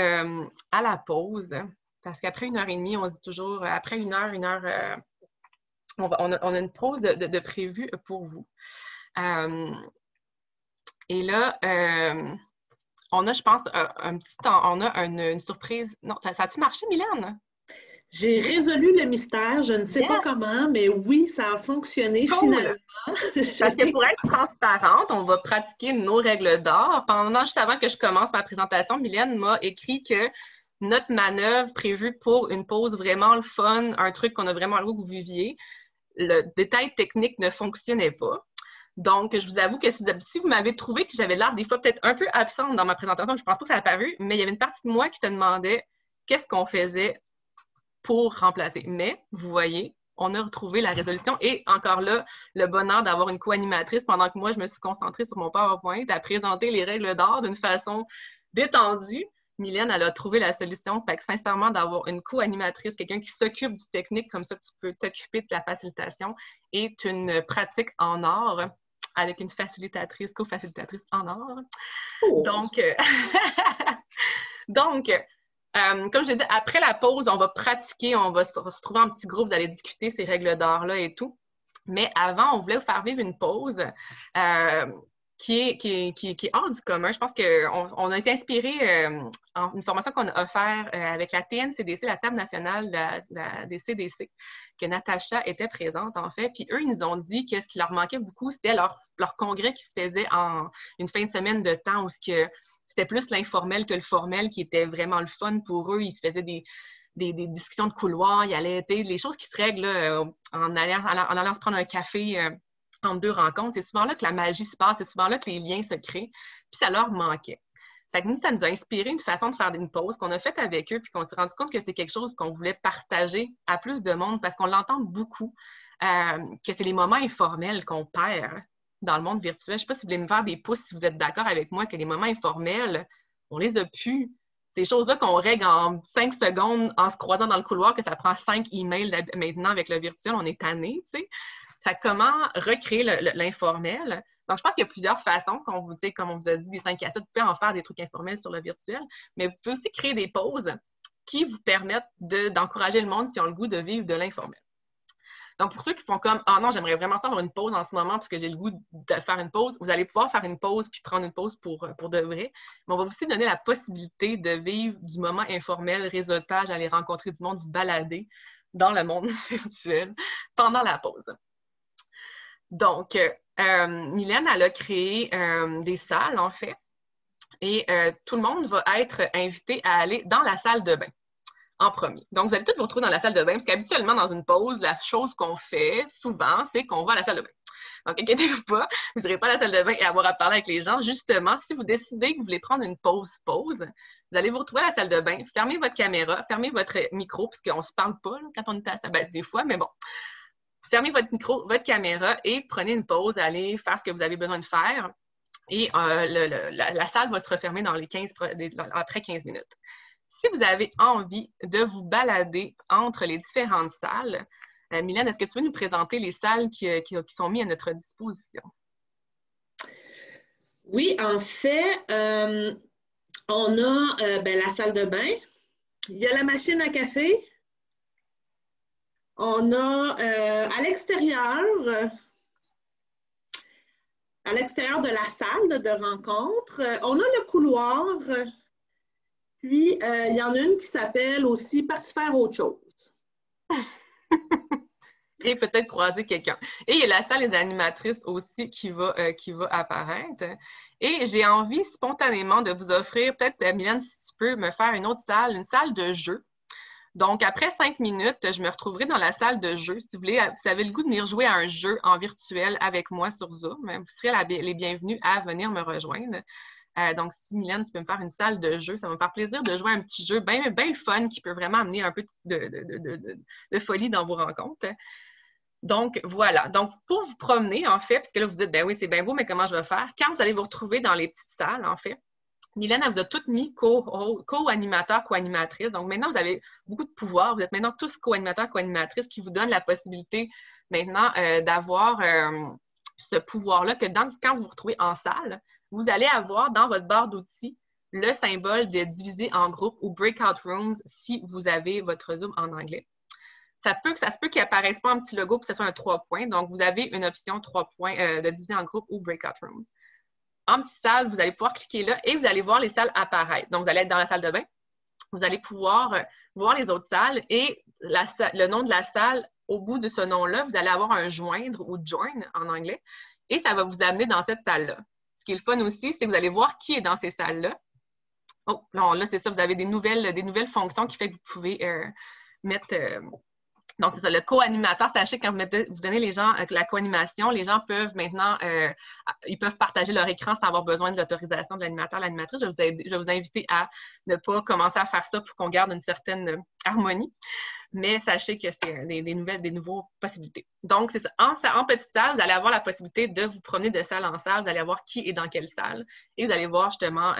à la pause parce qu'après 1h30, on se dit toujours, après 1 heure, on a une pause de prévue pour vous. Et là, on a, je pense, on a une surprise. Non, ça a-tu marché, Mylène? J'ai résolu le mystère, je ne sais pas comment, mais oui, ça a fonctionné finalement. Parce que pour être transparente, on va pratiquer nos règles d'or. Juste avant que je commence ma présentation, Mylène m'a écrit que notre manœuvre prévue pour une pause vraiment le fun, un truc qu'on a vraiment le goût que vous viviez, le détail technique ne fonctionnait pas. Donc, je vous avoue que si vous m'avez trouvé que j'avais l'air des fois peut-être un peu absente dans ma présentation, je ne pense pas que ça a apparu, mais il y avait une partie de moi qui se demandait qu'est-ce qu'on faisait pour remplacer. Mais, vous voyez, on a retrouvé la résolution et encore là, le bonheur d'avoir une co-animatrice pendant que moi, je me suis concentrée sur mon PowerPoint à présenter les règles d'or d'une façon détendue. Mylène, elle a trouvé la solution. Fait que sincèrement, d'avoir une co-animatrice, quelqu'un qui s'occupe du technique, comme ça, tu peux t'occuper de la facilitation, est une pratique en or avec une facilitatrice, co-facilitatrice en or. Oh. Donc, comme je l'ai dit, après la pause, on va pratiquer, on va se retrouver en petits groupes, vous allez discuter ces règles d'or-là et tout. Mais avant, on voulait vous faire vivre une pause qui est hors du commun. Je pense qu'on a été inspiré en une formation qu'on a offerte avec la TNCDC, la Table nationale des CDC, que Natacha était présente, en fait. Puis eux, ils nous ont dit que ce qui leur manquait beaucoup, c'était leur congrès qui se faisait en une fin de semaine de temps où c'était plus l'informel que le formel qui était vraiment le fun pour eux. Ils se faisaient des discussions de couloir, il y allait, les choses qui se règlent là, en allant se prendre un café entre deux rencontres. C'est souvent là que la magie se passe, c'est souvent là que les liens se créent. Puis ça leur manquait. Fait que nous, ça nous a inspiré une façon de faire une pause qu'on a faite avec eux, puis qu'on s'est rendu compte que c'est quelque chose qu'on voulait partager à plus de monde parce qu'on l'entend beaucoup, que c'est les moments informels qu'on perd dans le monde virtuel. Je ne sais pas si vous voulez me faire des pouces si vous êtes d'accord avec moi que les moments informels, on les a plus. Ces choses-là qu'on règle en 5 secondes en se croisant dans le couloir, que ça prend 5 emails maintenant avec le virtuel, on est tanné, tu sais. Fait que comment recréer l'informel? Donc, je pense qu'il y a plusieurs façons, comme on vous a dit, des 5 à 7, vous pouvez en faire des trucs informels sur le virtuel, mais vous pouvez aussi créer des pauses qui vous permettent d'encourager le monde, si on a le goût, de vivre de l'informel. Donc, pour ceux qui font comme « Ah non, j'aimerais vraiment faire une pause en ce moment parce que j'ai le goût de faire une pause », vous allez pouvoir faire une pause puis prendre une pause pour de vrai. Mais on va aussi donner la possibilité de vivre du moment informel, réseautage, aller rencontrer du monde, vous balader dans le monde virtuel pendant la pause. Donc, Mylène, elle a créé des salles, en fait. Et tout le monde va être invité à aller dans la salle de bain en premier. Donc, vous allez tous vous retrouver dans la salle de bain, parce qu'habituellement, dans une pause, la chose qu'on fait souvent, c'est qu'on va à la salle de bain. Donc, inquiétez-vous pas, vous n'irez pas à la salle de bain et avoir à parler avec les gens. Justement, si vous décidez que vous voulez prendre une pause, vous allez vous retrouver à la salle de bain, fermez votre caméra, fermez votre micro, parce qu'on ne se parle pas là, quand on est à la salle de bain, des fois, mais bon. Fermez votre micro, votre caméra et prenez une pause, allez faire ce que vous avez besoin de faire. Et la salle va se refermer dans après 15 minutes. Si vous avez envie de vous balader entre les différentes salles, Mylène, est-ce que tu veux nous présenter les salles qui sont mises à notre disposition? Oui, en fait, on a la salle de bain, il y a la machine à café, on a à l'extérieur de la salle de rencontre, on a le couloir, puis il y en a une qui s'appelle aussi « Parti faire autre chose ». Et peut-être croiser quelqu'un. Et il y a la salle des animatrices aussi qui va apparaître. Et j'ai envie spontanément de vous offrir, peut-être, Mylène, si tu peux me faire une autre salle, une salle de jeu. Donc, après 5 minutes, je me retrouverai dans la salle de jeu. Si vous avez le goût de venir jouer à un jeu en virtuel avec moi sur Zoom, vous serez les bienvenus à venir me rejoindre. Donc, si Mylène, tu peux me faire une salle de jeu, ça va me faire plaisir de jouer à un petit jeu bien fun qui peut vraiment amener un peu de folie dans vos rencontres. Donc, voilà. Donc, pour vous promener, en fait, parce que là, vous dites, ben oui, c'est bien beau, mais comment je vais faire? Quand vous allez vous retrouver dans les petites salles, en fait, Mylène, elle vous a toutes mis co-animateurs, co-animatrices. Donc, maintenant, vous avez beaucoup de pouvoir. Vous êtes maintenant tous co-animateurs, co-animatrices qui vous donnent la possibilité maintenant d'avoir ce pouvoir-là que quand vous vous retrouvez en salle, vous allez avoir dans votre barre d'outils le symbole de diviser en groupe ou breakout rooms si vous avez votre Zoom en anglais. Ça se peut qu'il n'apparaisse pas un petit logo que ce soit un 3 points. Donc, vous avez une option 3 points de diviser en groupe ou breakout rooms. En petite salle, vous allez pouvoir cliquer là et vous allez voir les salles apparaître. Donc, vous allez être dans la salle de bain. Vous allez pouvoir voir les autres salles et le nom de la salle, au bout de ce nom-là, vous allez avoir un joindre ou join en anglais et ça va vous amener dans cette salle-là. Ce qui est le fun aussi, c'est que vous allez voir qui est dans ces salles-là. Oh, là, c'est ça, vous avez des nouvelles fonctions qui fait que vous pouvez mettre... Donc, c'est ça, le co-animateur. Sachez que quand vous donnez les gens la co-animation, les gens peuvent maintenant, ils peuvent partager leur écran sans avoir besoin de l'autorisation de l'animateur, l'animatrice. Je vais vous inviter à ne pas commencer à faire ça pour qu'on garde une certaine harmonie. Mais sachez que c'est des nouvelles possibilités. Donc, c'est ça. En petite salle, vous allez avoir la possibilité de vous promener de salle en salle. Vous allez voir qui est dans quelle salle. Et vous allez voir justement...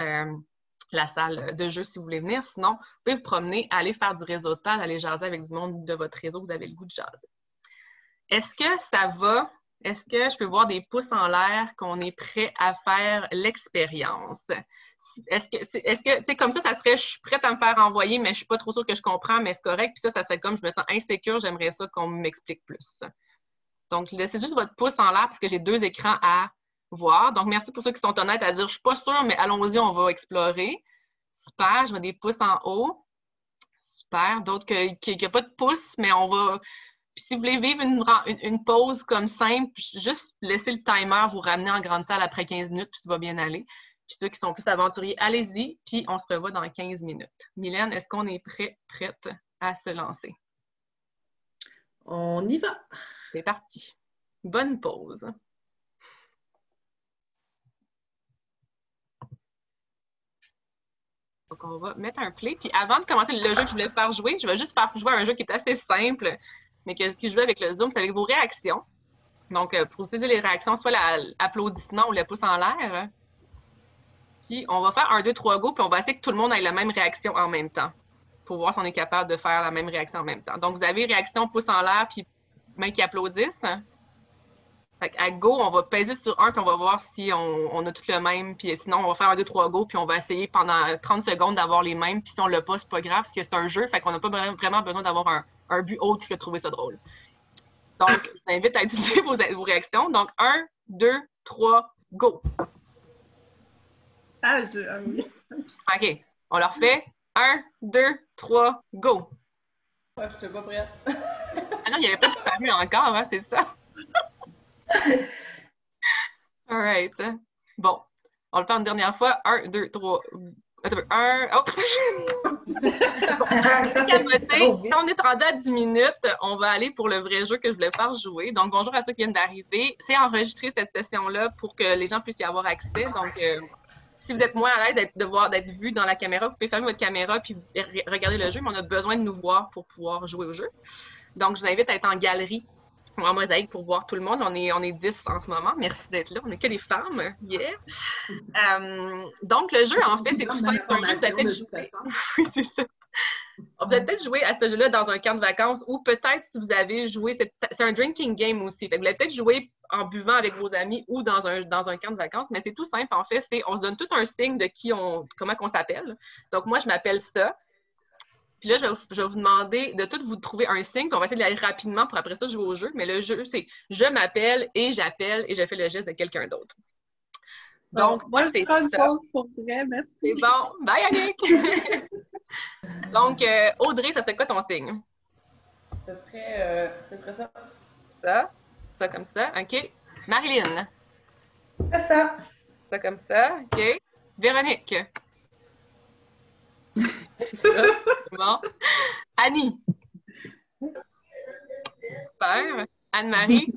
la salle de jeu si vous voulez venir. Sinon, vous pouvez vous promener, aller faire du réseautage, aller jaser avec du monde de votre réseau que vous avez le goût de jaser. Est-ce que ça va? Est-ce que je peux voir des pouces en l'air qu'on est prêt à faire l'expérience? Est-ce que tu sais, comme ça serait, je suis prête à me faire envoyer, mais je ne suis pas trop sûre que je comprends, mais c'est correct. Puis ça serait comme, je me sens insécure, j'aimerais ça qu'on m'explique plus. Donc, laissez juste votre pouce en l'air parce que j'ai 2 écrans à voir. Donc, merci pour ceux qui sont honnêtes à dire « Je ne suis pas sûre, mais allons-y, on va explorer. » Super, je mets des pouces en haut. Super. D'autres qui n'ont pas de pouces, mais on va... Puis si vous voulez vivre une pause comme simple, juste laissez le timer vous ramener en grande salle après 15 minutes, puis tout va bien aller. Puis ceux qui sont plus aventuriers, allez-y, puis on se revoit dans 15 minutes. Mylène, est-ce qu'on est prête à se lancer? On y va. C'est parti. Bonne pause. Donc, on va mettre un play. Puis avant de commencer le jeu que je voulais faire jouer, je vais juste faire jouer un jeu qui est assez simple, mais qui joue avec le Zoom, c'est avec vos réactions. Donc, pour utiliser les réactions, soit l'applaudissement ou le pouce en l'air. Puis, on va faire 1, 2, 3 go, puis on va essayer que tout le monde ait la même réaction en même temps, pour voir si on est capable de faire la même réaction en même temps. Donc, vous avez réaction pouce en l'air, puis main qui applaudissent. Fait à go, on va peser sur 1 puis on va voir si on a tout le même. Puis sinon, on va faire 1, 2, 3 go puis on va essayer pendant 30 secondes d'avoir les mêmes. Puis si on l'a pas, c'est pas grave parce que c'est un jeu. Fait qu'on n'a pas vraiment besoin d'avoir un but autre que de trouver ça drôle. Donc, je vous invite à utiliser vos réactions. Donc, 1, 2, 3, go! Oui. OK. On leur fait 1, 2, 3, go! Je n'étais pas prête. Ah non, il n'y avait pas disparu encore, c'est ça? All right. Bon. On le fait une dernière fois. 1, 2, 3. Attends, 1. Oh! Quand on est rendu à 10 minutes, on va aller pour le vrai jeu que je voulais faire jouer. Donc, bonjour à ceux qui viennent d'arriver. C'est enregistrer cette session-là pour que les gens puissent y avoir accès. Donc, si vous êtes moins à l'aise d'être vu dans la caméra, vous pouvez fermer votre caméra puis regarder le jeu, mais on a besoin de nous voir pour pouvoir jouer au jeu. Donc, je vous invite à être en galerie ou en mosaïque pour voir tout le monde. On est 10 en ce moment. Merci d'être là. On n'est que des femmes. Yeah! Donc, le jeu, en fait, c'est tout simple. C'est un jeu, vous allez peut-être jouer. Oui, c'est ça. Vous allez peut-être jouer à ce jeu-là dans un camp de vacances ou peut-être si vous avez joué, c'est un drinking game aussi. Fait que vous allez peut-être jouer en buvant avec vos amis ou dans un camp de vacances, mais c'est tout simple en fait. On se donne tout un signe de comment on s'appelle. Donc moi, je m'appelle ça. Puis là, je vais vous demander de tout vous trouver un signe, puis on va essayer d'y aller rapidement pour après ça jouer au jeu. Mais le jeu, c'est je m'appelle et j'appelle et je fais le geste de quelqu'un d'autre. Donc, moi, c'est ça. Pour vrai, merci. C'est bon. Bye, Yannick! Donc, Audrey, ça serait quoi ton signe? Ce serait ça. Ça. Ça comme ça. OK. Marilyn. C'est ça. Ça comme ça. OK. Véronique. Bon. Annie. Super. Anne-Marie.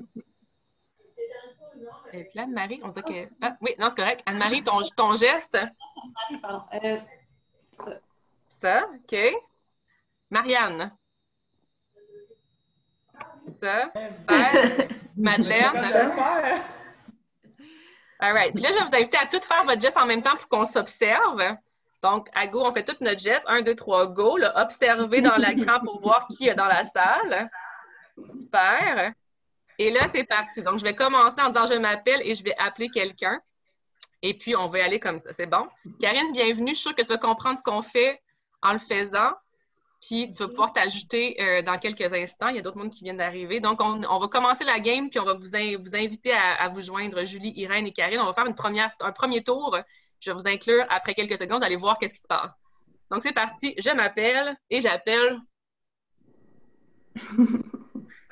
Es-tu là, Anne-Marie? On dit que... Ah, oui, non, c'est correct. Anne-Marie, ton geste. Pardon. Ça, OK. Marianne. Ça, super. Madeleine. All right. Puis là, je vais vous inviter à tous faire votre geste en même temps pour qu'on s'observe. Donc, à go, on fait tout notre geste. 1, 2, 3, go. Là, observez dans l'écran pour voir qui est dans la salle. Super. Et là, c'est parti. Donc, je vais commencer en disant « Je m'appelle » et je vais appeler quelqu'un. Et puis, on va y aller comme ça. C'est bon? Karine, bienvenue. Je suis sûre que tu vas comprendre ce qu'on fait en le faisant. Puis, tu vas pouvoir t'ajouter dans quelques instants. Il y a d'autres mondes qui viennent d'arriver. Donc, on va commencer la game, puis on va vous inviter à vous joindre, Julie, Irène et Karine. On va faire un premier tour. Je vais vous inclure après quelques secondes. Vous allez voir qu'est-ce qui se passe. Donc, c'est parti. Je m'appelle et j'appelle...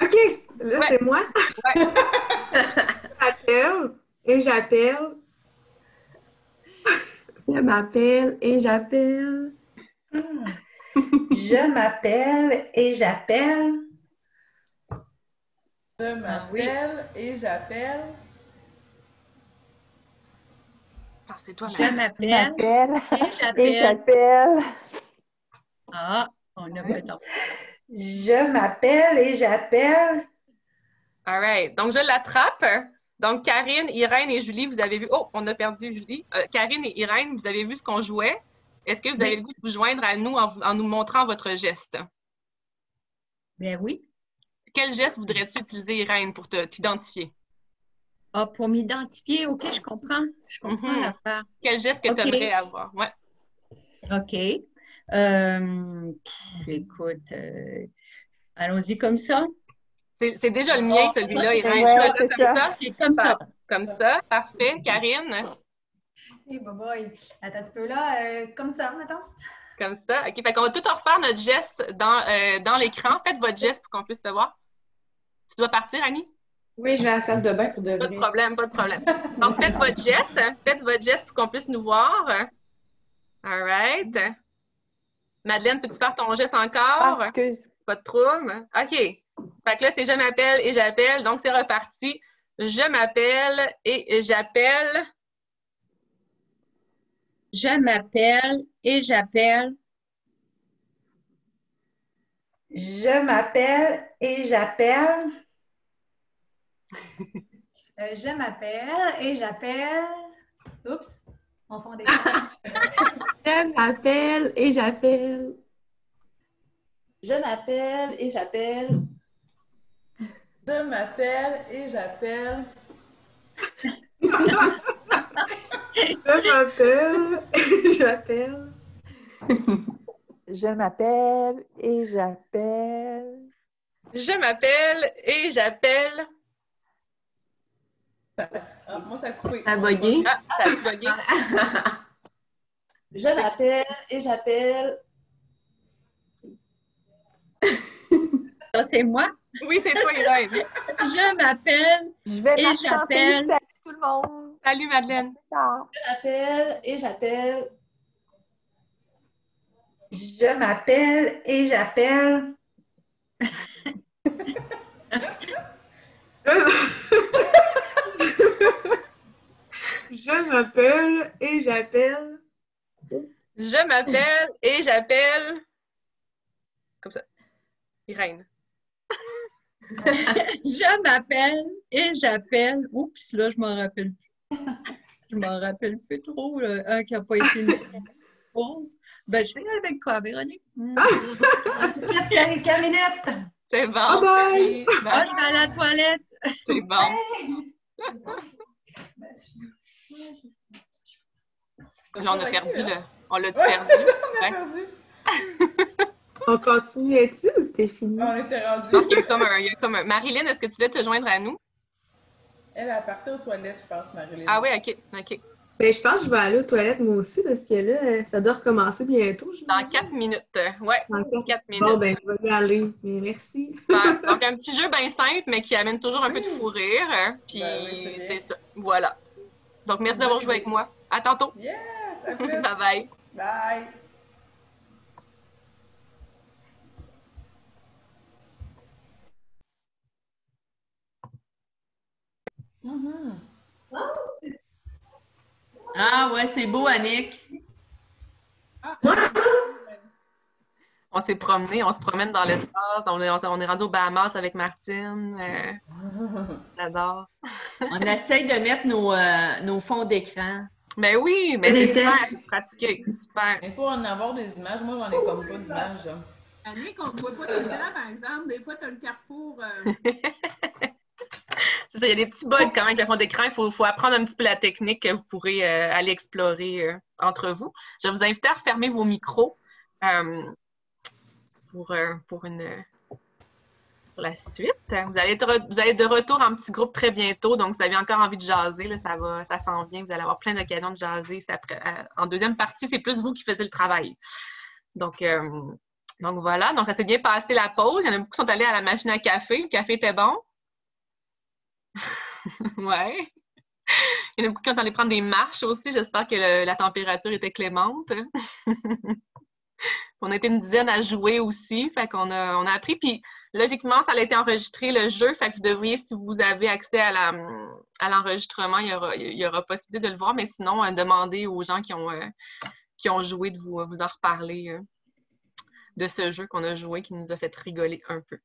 OK, là, ouais. C'est moi. Ouais. J'appelle et j'appelle. Je m'appelle et j'appelle. Je m'appelle et j'appelle. Je m'appelle et j'appelle. Ah, c'est toi, je m'appelle et j'appelle. Ah, on a peut-être. Je m'appelle et j'appelle. All right. Donc, je l'attrape. Donc, Karine, Irène et Julie, vous avez vu... Oh, on a perdu Julie. Karine et Irène, vous avez vu ce qu'on jouait. Est-ce que vous avez le goût de vous joindre à nous en nous montrant votre geste? Bien oui. Quel geste voudrais-tu utiliser, Irène, pour t'identifier? Ah, pour m'identifier, OK, je comprends. Je comprends l'affaire. Quel geste que tu aimerais avoir? Ouais. OK. Écoute, allons-y comme ça. C'est déjà le mien, celui-là, Irène. Ouais, comme ça? Comme ça. Comme ça, parfait. Karine? Hey, boy. Attends un petit peu là, comme ça, mettons. Comme ça. OK, fait qu'on va tout refaire notre geste dans l'écran. Faites votre geste pour qu'on puisse se voir. Tu dois partir, Annie? Oui, je vais à la salle de bain pour de vrai. Pas de problème, pas de problème. Donc, faites votre geste pour qu'on puisse nous voir. All right. Madeleine, peux-tu faire ton geste encore? Excuse. Pas de trouble. OK. Fait que là, c'est je m'appelle et j'appelle. Donc, c'est reparti. Je m'appelle et j'appelle. Je m'appelle et j'appelle. Je m'appelle et j'appelle. Je m'appelle et j'appelle. Oups, on fond des Je m'appelle et j'appelle. Je m'appelle et j'appelle. Je m'appelle et j'appelle. Je m'appelle et j'appelle. Je m'appelle et j'appelle. Je m'appelle et j'appelle. Ah, moi, ça a coupé. Ça a bugué. Ah, ça a bugué. Je m'appelle et j'appelle. Ça, c'est moi. Oui, c'est toi, Irène. Je m'appelle Je vais et j'appelle. tout le monde. Salut, Madeleine. J'appelle et j'appelle. Je m'appelle et j'appelle. Je m'appelle et j'appelle. Je m'appelle et j'appelle... Comme ça. Irène. Je m'appelle et j'appelle. Oups, là, je m'en rappelle plus. Je m'en rappelle plus trop. Là. Un qui n'a pas été mis. Oh. Ben, je vais aller avec toi, Véronique. Quelques minutes. C'est bon. Bye bye. Ah, je vais aller à la toilette. C'est bon. Là, on a perdu le... On l'a-tu perdu? On a Ouais. perdu. On continuait-tu ou c'était fini? On était rendu. Il y a comme un... Marilyn, est-ce que tu voulais te joindre à nous? Elle a parti aux toilettes, je pense, Marilyn. Ah oui, OK. Ben, je pense que je vais aller aux toilettes moi aussi parce que là, ça doit recommencer bientôt. Dans 4 minutes. Ouais, Dans 4 minutes. Bon, ben, je vais y aller. Mais merci. Super. Donc, un petit jeu bien simple, mais qui amène toujours un peu de fou rire. Puis, Ben oui, c'est c'est ça. Voilà. Donc, merci d'avoir joué avec moi. À tantôt. Yes! À plus. Bye-bye. Bye! Ah ouais, c'est beau, Annick. On s'est promené, on se promène dans l'espace. On est rendu aux Bahamas avec Martine. J'adore. On essaye de mettre nos fonds d'écran. Ben oui, mais Des c'est super tests. pratiqué. Super. Il faut en avoir des images. Moi, j'en ai comme pas d'images. là. Annick, on ne voit pas l'écran, par exemple. Des fois, tu as le carrefour. C'est ça, il y a des petits bugs quand même avec le fond d'écran. Il faut apprendre un petit peu la technique que vous pourrez aller explorer entre vous. Je vais vous inviter à refermer vos micros pour la suite. Vous allez être de retour en petit groupe très bientôt, donc vous avez encore envie de jaser, là, ça s'en vient. Vous allez avoir plein d'occasions de jaser. En deuxième partie, c'est plus vous qui faisiez le travail. Donc voilà, donc ça s'est bien passé la pause. Il y en a beaucoup qui sont allés à la machine à café. Le café était bon. Ouais. Il y en a beaucoup qui sont allés prendre des marches aussi. J'espère que la température était clémente. On a été une dizaine à jouer aussi. Fait qu'on a appris. Puis, logiquement, ça a été enregistré le jeu. Fait que vous devriez, si vous avez accès à l'enregistrement, il y aura possibilité de le voir. Mais sinon, demandez aux gens qui ont joué de vous en reparler de ce jeu qu'on a joué qui nous a fait rigoler un peu.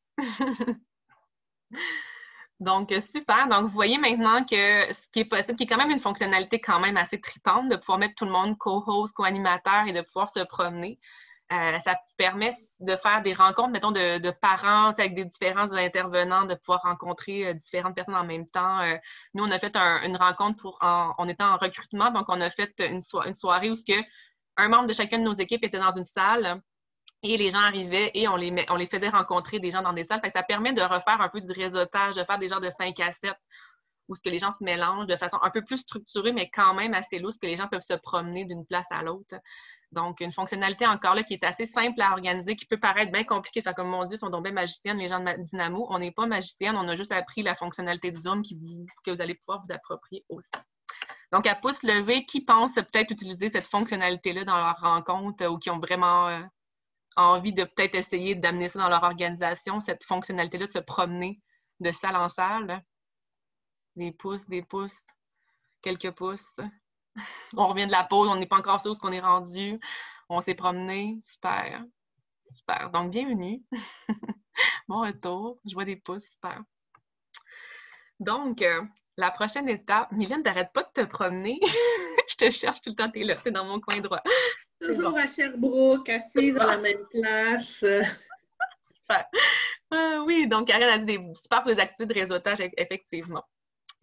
Donc, super. Donc, vous voyez maintenant que ce qui est possible, qui est quand même une fonctionnalité quand même assez tripante, de pouvoir mettre tout le monde co-host, co-animateur et de pouvoir se promener. Ça permet de faire des rencontres, mettons, de parents avec des différents intervenants, de pouvoir rencontrer différentes personnes en même temps. Nous, on a fait une rencontre on était en recrutement, donc on a fait une soirée où un membre de chacune de nos équipes était dans une salle. Et les gens arrivaient et on les faisait rencontrer des gens dans des salles. Fait que ça permet de refaire un peu du réseautage, de faire des genres de 5 à 7 où ce que les gens se mélangent de façon un peu plus structurée, mais quand même assez loose, que les gens peuvent se promener d'une place à l'autre. Donc, une fonctionnalité encore là qui est assez simple à organiser, qui peut paraître bien compliquée. Fait comme on dit, ils sont donc bien magiciennes, les gens de Dynamo. On n'est pas magiciennes, on a juste appris la fonctionnalité de Zoom que vous allez pouvoir vous approprier aussi. Donc, à pouce levé, qui pense peut-être utiliser cette fonctionnalité-là dans leur rencontre ou qui ont vraiment envie de peut-être essayer d'amener ça dans leur organisation, cette fonctionnalité-là de se promener de salle en salle? Des pouces, quelques pouces. On revient de la pause, on n'est pas encore sûr où on est rendu. On s'est promené. Super. Super. Donc, bienvenue. Bon retour. Je vois des pouces. Super. Donc, la prochaine étape, Mylène, t'arrêtes pas de te promener. Je te cherche tout le temps, t'es là, t'es dans mon coin droit. Toujours à Sherbrooke, assise à la même place. Super. Oui, donc Karine a dit des super des activités de réseautage, effectivement.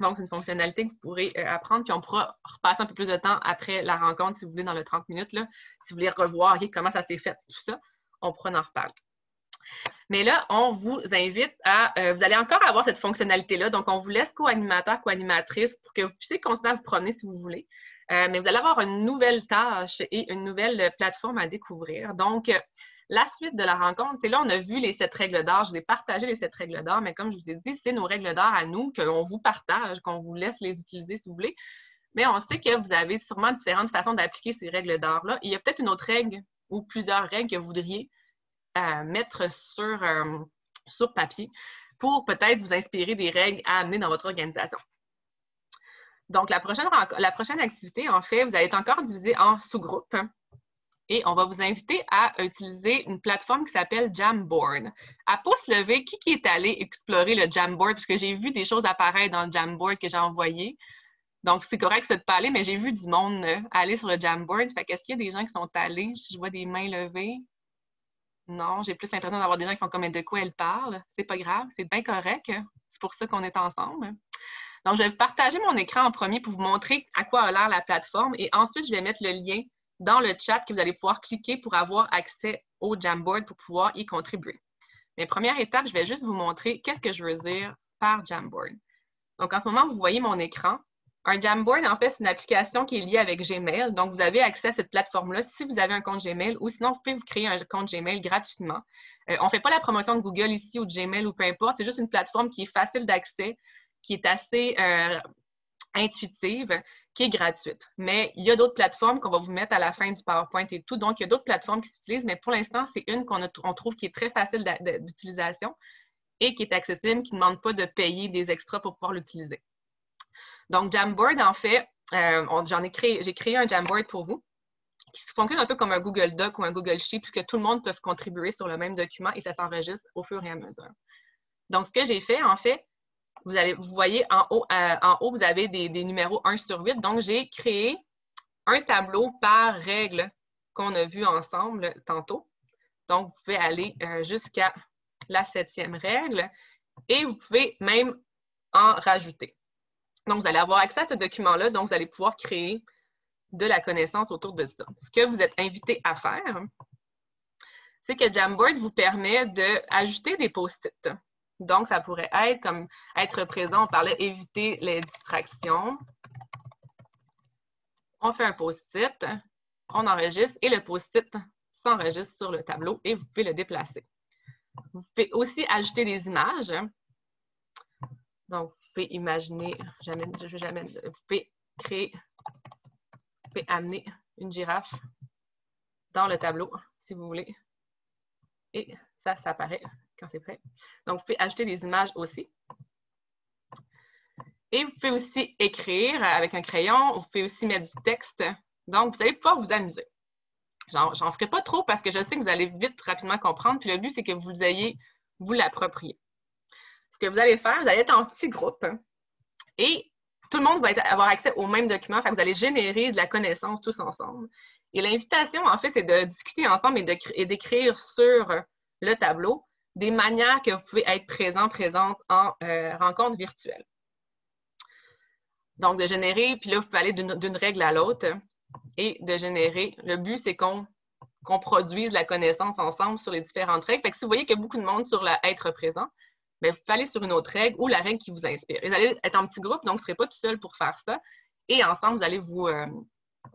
Donc, c'est une fonctionnalité que vous pourrez apprendre, puis on pourra repasser un peu plus de temps après la rencontre, si vous voulez, dans le 30 minutes. Là. Si vous voulez revoir comment ça s'est fait, tout ça, on pourra en reparler. Mais là, on vous invite vous allez encore avoir cette fonctionnalité-là. Donc, on vous laisse co-animateur, co-animatrice pour que vous puissiez continuer à vous promener si vous voulez. Mais vous allez avoir une nouvelle tâche et une nouvelle plateforme à découvrir. Donc, La suite de la rencontre, c'est là, on a vu les 7 règles d'or. Je vous ai partagé les 7 règles d'or, mais comme je vous ai dit, c'est nos règles d'or à nous, qu'on vous partage, qu'on vous laisse les utiliser si vous voulez. Mais on sait que vous avez sûrement différentes façons d'appliquer ces règles d'or-là. Il y a peut-être une autre règle ou plusieurs règles que vous voudriez mettre sur papier pour peut-être vous inspirer des règles à amener dans votre organisation. Donc, la prochaine activité, en fait, vous allez être encore divisé en sous-groupes et on va vous inviter à utiliser une plateforme qui s'appelle Jamboard. À pouce levé, qui est allé explorer le Jamboard? Parce que j'ai vu des choses apparaître dans le Jamboard que j'ai envoyé. Donc, c'est correct que de pas aller, mais j'ai vu du monde aller sur le Jamboard. Fait qu'est-ce qu'il y a des gens qui sont allés? Si je vois des mains levées. Non, j'ai plus l'impression d'avoir des gens qui font comme de quoi elle parle. C'est pas grave, c'est bien correct. C'est pour ça qu'on est ensemble. Donc, je vais vous partager mon écran en premier pour vous montrer à quoi a l'air la plateforme et ensuite, je vais mettre le lien dans le chat que vous allez pouvoir cliquer pour avoir accès au Jamboard pour pouvoir y contribuer. Mais première étape, je vais juste vous montrer qu'est-ce que je veux dire par Jamboard. Donc, en ce moment, vous voyez mon écran. Un Jamboard, en fait, c'est une application qui est liée avec Gmail. Donc, vous avez accès à cette plateforme-là si vous avez un compte Gmail ou sinon, vous pouvez vous créer un compte Gmail gratuitement. On ne fait pas la promotion de Google ici ou de Gmail ou peu importe. C'est juste une plateforme qui est facile d'accès, qui est assez intuitive, qui est gratuite. Mais il y a d'autres plateformes qu'on va vous mettre à la fin du PowerPoint et tout. Donc, il y a d'autres plateformes qui s'utilisent, mais pour l'instant, c'est une qu'on trouve qui est très facile d'utilisation et qui est accessible, qui ne demande pas de payer des extras pour pouvoir l'utiliser. Donc, Jamboard, en fait, j'ai créé un Jamboard pour vous qui fonctionne un peu comme un Google Doc ou un Google Sheet puisque tout le monde peut se contribuer sur le même document et ça s'enregistre au fur et à mesure. Donc, ce que j'ai fait, en fait, vous voyez en haut, vous avez des numéros 1 sur 8. Donc, j'ai créé un tableau par règle qu'on a vu ensemble tantôt. Donc, vous pouvez aller jusqu'à la 7e règle et vous pouvez même en rajouter. Donc, vous allez avoir accès à ce document-là, donc vous allez pouvoir créer de la connaissance autour de ça. Ce que vous êtes invité à faire, c'est que Jamboard vous permet d'ajouter des post-it. Donc, ça pourrait être comme être présent, on parlait éviter les distractions. On fait un post-it, on enregistre et le post-it s'enregistre sur le tableau et vous pouvez le déplacer. Vous pouvez aussi ajouter des images. Donc, vous pouvez imaginer, vous pouvez amener une girafe dans le tableau, si vous voulez. Et ça apparaît quand c'est prêt. Donc, vous pouvez ajouter des images aussi. Et vous pouvez aussi écrire avec un crayon. Vous pouvez aussi mettre du texte. Donc, vous allez pouvoir vous amuser. J'en ferai pas trop parce que je sais que vous allez vite, rapidement comprendre. Puis le but, c'est que vous ayez, vous l'approprier. Ce que vous allez faire, vous allez être en petits groupes et tout le monde va avoir accès au même document. Fait que vous allez générer de la connaissance tous ensemble. Et l'invitation, en fait, c'est de discuter ensemble et d'écrire sur le tableau des manières que vous pouvez être présente en rencontre virtuelle. Donc, de générer, puis là, vous pouvez aller d'une règle à l'autre et de générer. Le but, c'est qu'on produise la connaissance ensemble sur les différentes règles. Fait que si vous voyez qu'il y a beaucoup de monde sur la être présent, bien, vous pouvez aller sur une autre règle ou la règle qui vous inspire. Vous allez être en petit groupe, donc vous ne serez pas tout seul pour faire ça. Et ensemble, vous allez vous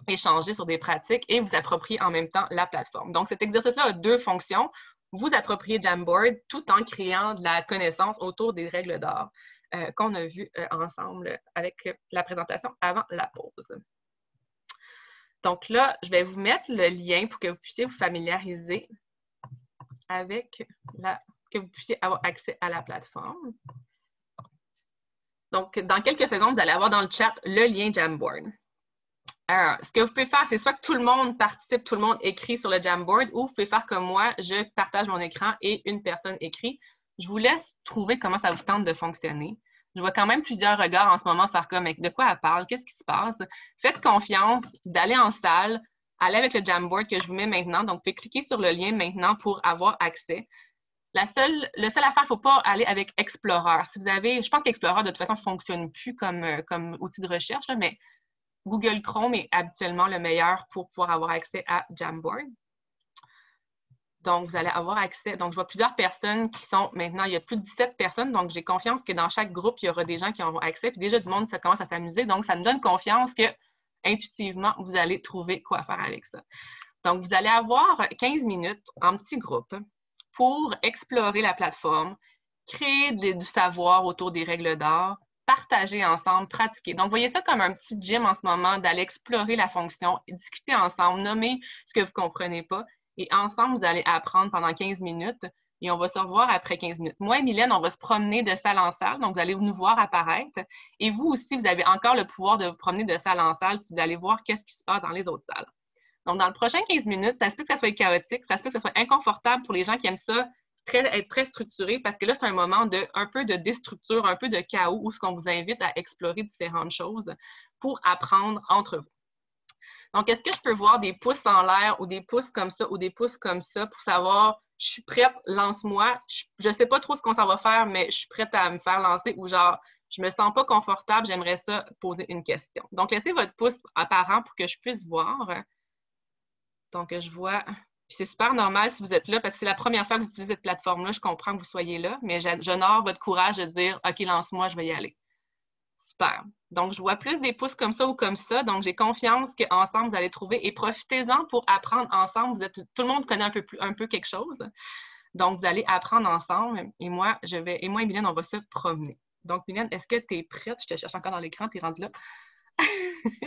échanger sur des pratiques et vous approprier en même temps la plateforme. Donc, cet exercice-là a 2 fonctions. Vous appropriez Jamboard tout en créant de la connaissance autour des règles d'or qu'on a vues ensemble avec la présentation avant la pause. Donc là, je vais vous mettre le lien pour que vous puissiez vous familiariser avec que vous puissiez avoir accès à la plateforme. Donc, dans quelques secondes, vous allez avoir dans le chat le lien Jamboard. Ce que vous pouvez faire, c'est soit que tout le monde participe, tout le monde écrit sur le Jamboard, ou vous pouvez faire comme moi, je partage mon écran et une personne écrit. Je vous laisse trouver comment ça vous tente de fonctionner. Je vois quand même plusieurs regards en ce moment faire comme de quoi elle parle, qu'est-ce qui se passe. Faites confiance d'aller en salle, aller avec le Jamboard que je vous mets maintenant. Donc, vous pouvez cliquer sur le lien maintenant pour avoir accès. Le seul affaire, il ne faut pas aller avec Explorer. Si vous avez, je pense qu'Explorer, de toute façon, ne fonctionne plus comme outil de recherche, là, mais Google Chrome est habituellement le meilleur pour pouvoir avoir accès à Jamboard. Donc, vous allez avoir accès. Donc, je vois plusieurs personnes qui sont maintenant, il y a plus de 17 personnes, donc j'ai confiance que dans chaque groupe, il y aura des gens qui auront accès. Puis déjà, du monde, ça commence à s'amuser. Donc, ça me donne confiance que, intuitivement, vous allez trouver quoi faire avec ça. Donc, vous allez avoir 15 minutes en petit groupe pour explorer la plateforme, créer du savoir autour des règles d'art, partager ensemble, pratiquer. Donc, voyez ça comme un petit gym en ce moment, d'aller explorer la fonction, discuter ensemble, nommer ce que vous ne comprenez pas. Et ensemble, vous allez apprendre pendant 15 minutes et on va se revoir après 15 minutes. Moi et Mylène, on va se promener de salle en salle, donc vous allez nous voir apparaître. Et vous aussi, vous avez encore le pouvoir de vous promener de salle en salle si vous allez voir qu'est-ce qui se passe dans les autres salles. Donc, dans le prochain 15 minutes, ça se peut que ça soit chaotique, ça se peut que ça soit inconfortable pour les gens qui aiment ça, être très structuré, parce que là, c'est un moment un peu de déstructure, un peu de chaos, où ce qu'on vous invite à explorer différentes choses pour apprendre entre vous. Donc, est-ce que je peux voir des pouces en l'air ou des pouces comme ça ou des pouces comme ça pour savoir, je suis prête, lance-moi. Je ne sais pas trop ce qu'on s'en va faire, mais je suis prête à me faire lancer ou genre, je me sens pas confortable, j'aimerais ça poser une question. Donc, laissez votre pouce apparent pour que je puisse voir. Donc, je vois... Puis c'est super normal si vous êtes là, parce que c'est la première fois que vous utilisez cette plateforme-là, je comprends que vous soyez là, mais j'honore votre courage de dire « OK, lance-moi, je vais y aller ». Super. Donc, je vois plus des pouces comme ça ou comme ça, donc j'ai confiance qu'ensemble, vous allez trouver et profitez-en pour apprendre ensemble. Tout le monde connaît un peu quelque chose, donc vous allez apprendre ensemble et moi et Mylène, on va se promener. Donc, Mylène, est-ce que tu es prête? Je te cherche encore dans l'écran, tu es rendue là?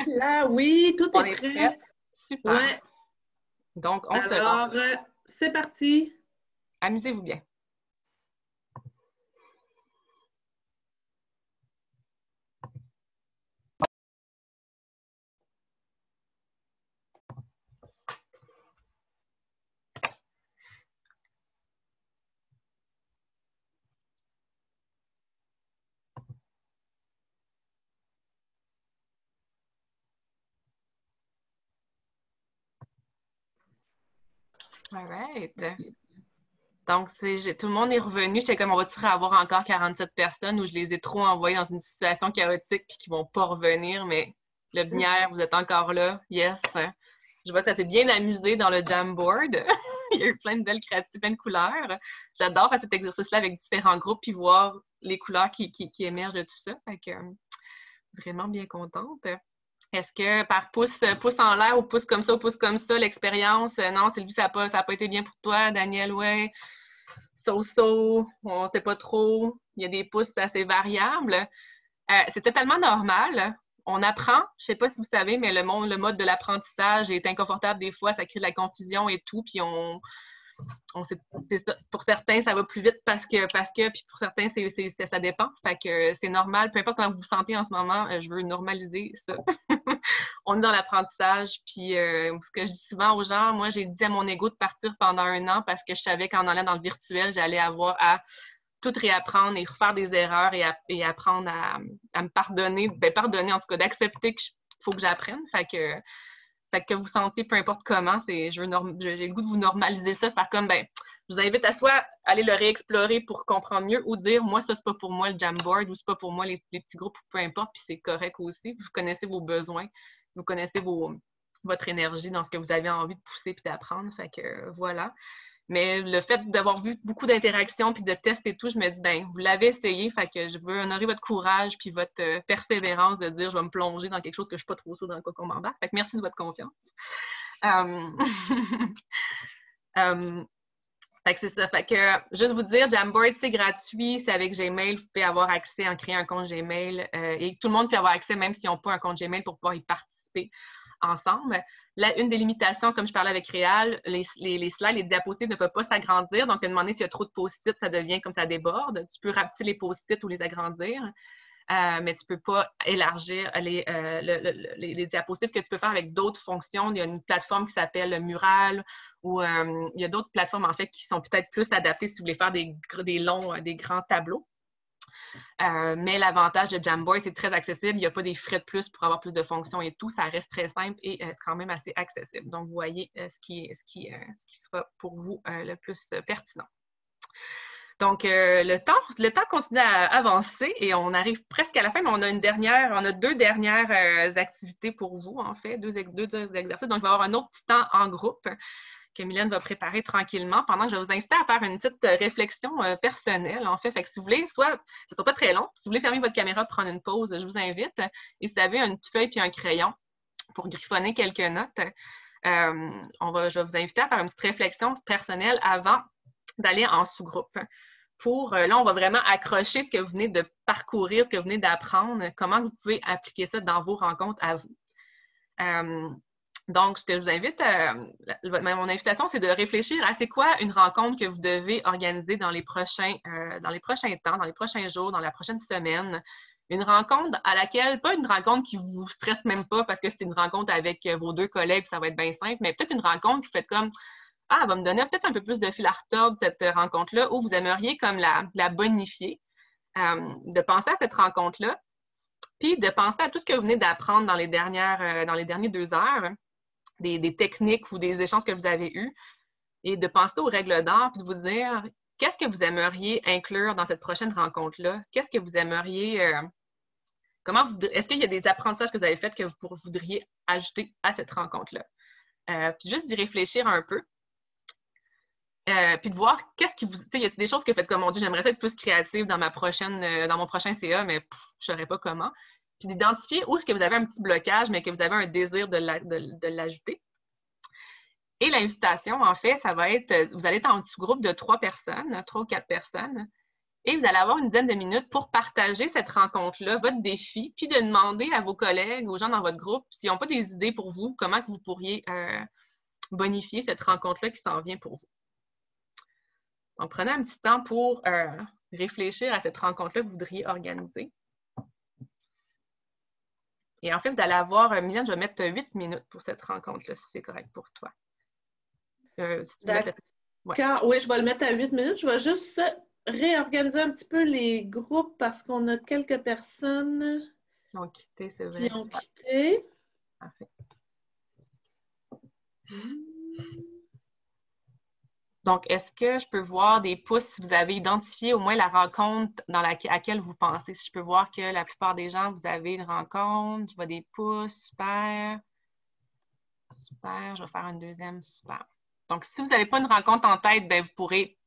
Là, oui, tout On est prêt. Prête? Super. Ouais. Donc, on se Alors, c'est parti. Amusez-vous bien. All right. Donc, tout le monde est revenu. J'étais comme, on va-tu avoir encore 47 personnes ou je les ai trop envoyés dans une situation chaotique et qu'ils ne vont pas revenir, mais le binière, vous êtes encore là. Yes. Je vois que ça s'est bien amusé dans le Jamboard. Il y a eu plein de belles créativités, plein de couleurs. J'adore faire cet exercice-là avec différents groupes puis voir les couleurs qui émergent de tout ça. Fait que, vraiment bien contente. Est-ce que par pouce en l'air ou pouce comme ça ou pouce comme ça, l'expérience, non, Sylvie, ça n'a pas été bien pour toi, Daniel, ouais, so, on ne sait pas trop, il y a des pouces assez variables. C'est totalement normal. On apprend, je ne sais pas si vous savez, mais le mode de l'apprentissage est inconfortable des fois, ça crée de la confusion et tout, puis c'est ça. Pour certains, ça va plus vite parce que puis pour certains, ça dépend. Fait que c'est normal. Peu importe comment vous vous sentez en ce moment, je veux normaliser ça. On est dans l'apprentissage. Puis ce que je dis souvent aux gens, moi, j'ai dit à mon ego de partir pendant 1 an parce que je savais qu'en allant dans le virtuel, j'allais avoir à tout réapprendre et refaire des erreurs et apprendre à me pardonner. Ben, pardonner, en tout cas, d'accepter qu'il faut que j'apprenne. Fait que vous sentiez, peu importe comment, j'ai le goût de vous normaliser ça, faire comme, ben, je vous invite à soit aller le réexplorer pour comprendre mieux ou dire, moi, ça, c'est pas pour moi le Jamboard ou c'est pas pour moi les petits groupes, peu importe, puis c'est correct aussi. Vous connaissez vos besoins, vous connaissez votre énergie dans ce que vous avez envie de pousser puis d'apprendre. Fait que voilà. Mais le fait d'avoir vu beaucoup d'interactions puis de tests et tout, je me dis, ben, vous l'avez essayé, fait que je veux honorer votre courage puis votre persévérance de dire, je vais me plonger dans quelque chose que je ne suis pas trop sûre dans quoi qu'on m'embarque. Fait que merci de votre confiance. Fait que c'est ça. Fait que, juste vous dire, Jamboard, c'est gratuit, c'est avec Gmail. Vous pouvez avoir accès en créant un compte Gmail et tout le monde peut avoir accès, même s'ils n'ont pas un compte Gmail, pour pouvoir y participer ensemble. Là, une des limitations, comme je parlais avec Réal, les slides, les diapositives ne peuvent pas s'agrandir. Donc, à demander s'il y a trop de post-it, ça devient comme ça déborde. Tu peux rapetisser les post-it ou les agrandir, mais tu ne peux pas élargir les diapositives que tu peux faire avec d'autres fonctions. Il y a une plateforme qui s'appelle Mural ou il y a d'autres plateformes, en fait, qui sont peut-être plus adaptées si vous voulez faire des grands tableaux. Mais l'avantage de Jamboard, c'est très accessible. Il n'y a pas des frais de plus pour avoir plus de fonctions et tout. Ça reste très simple et quand même assez accessible. Donc, vous voyez ce qui sera pour vous le plus pertinent. Donc, le temps continue à avancer et on arrive presque à la fin, mais on a 2 dernières activités pour vous, en fait, 2 exercices. Donc, il va y avoir un autre petit temps en groupe que Mylène va préparer tranquillement pendant que je vais vous inviter à faire une petite réflexion personnelle, en fait. Fait que si vous voulez, ce ne sera pas très long. Si vous voulez fermer votre caméra, prendre une pause, je vous invite. Et si vous avez une feuille puis un crayon pour griffonner quelques notes, je vais vous inviter à faire une petite réflexion personnelle avant d'aller en sous-groupe. Là, on va vraiment accrocher ce que vous venez de parcourir, ce que vous venez d'apprendre, comment vous pouvez appliquer ça dans vos rencontres à vous. Donc, ce que je vous invite, mon invitation, c'est de réfléchir à c'est quoi une rencontre que vous devez organiser dans les prochains temps, dans les prochains jours, dans la prochaine semaine. Une rencontre à laquelle, pas une rencontre qui vous stresse même pas parce que c'est une rencontre avec vos 2 collègues, ça va être bien simple, mais peut-être une rencontre qui vous faites comme elle va me donner peut-être un peu plus de fil à retordre, cette rencontre-là, où vous aimeriez comme la bonifier, de penser à cette rencontre-là, puis de penser à tout ce que vous venez d'apprendre dans les derniers 2 heures, des techniques ou des échanges que vous avez eus, et de penser aux règles d'or, puis de vous dire qu'est-ce que vous aimeriez inclure dans cette prochaine rencontre-là? Qu'est-ce que vous aimeriez... est-ce qu'il y a des apprentissages que vous avez faits que vous voudriez ajouter à cette rencontre-là? Puis juste d'y réfléchir un peu. Puis de voir qu'est-ce qui vous... Tu sais, il y a des choses que vous faites comme, mon Dieu, j'aimerais ça être plus créative dans mon prochain CA, mais je ne saurais pas comment. Puis d'identifier où est-ce que vous avez un petit blocage, mais que vous avez un désir de l'ajouter. Et l'invitation, en fait, ça va être, vous allez être en petit groupe de 3 ou 4 personnes, et vous allez avoir une dizaine de minutes pour partager cette rencontre-là, votre défi, puis de demander à vos collègues, aux gens dans votre groupe, s'ils n'ont pas des idées pour vous, comment que vous pourriez bonifier cette rencontre-là qui s'en vient pour vous. Donc, prenez un petit temps pour réfléchir à cette rencontre-là que vous voudriez organiser. Et en fait, vous allez avoir, Mylène, je vais mettre 8 minutes pour cette rencontre-là, si c'est correct pour toi. Si tu Oui, je vais le mettre à 8 minutes. Je vais juste réorganiser un petit peu les groupes parce qu'on a quelques personnes qui ont quitté, c'est vrai. Qui ont quitté. Parfait. Donc, est-ce que je peux voir des pouces si vous avez identifié au moins la rencontre à laquelle vous pensez? Si je peux voir que la plupart des gens, vous avez une rencontre, je vois des pouces, super. Super, je vais faire une deuxième, super. Donc, si vous n'avez pas une rencontre en tête, bien, vous pourrez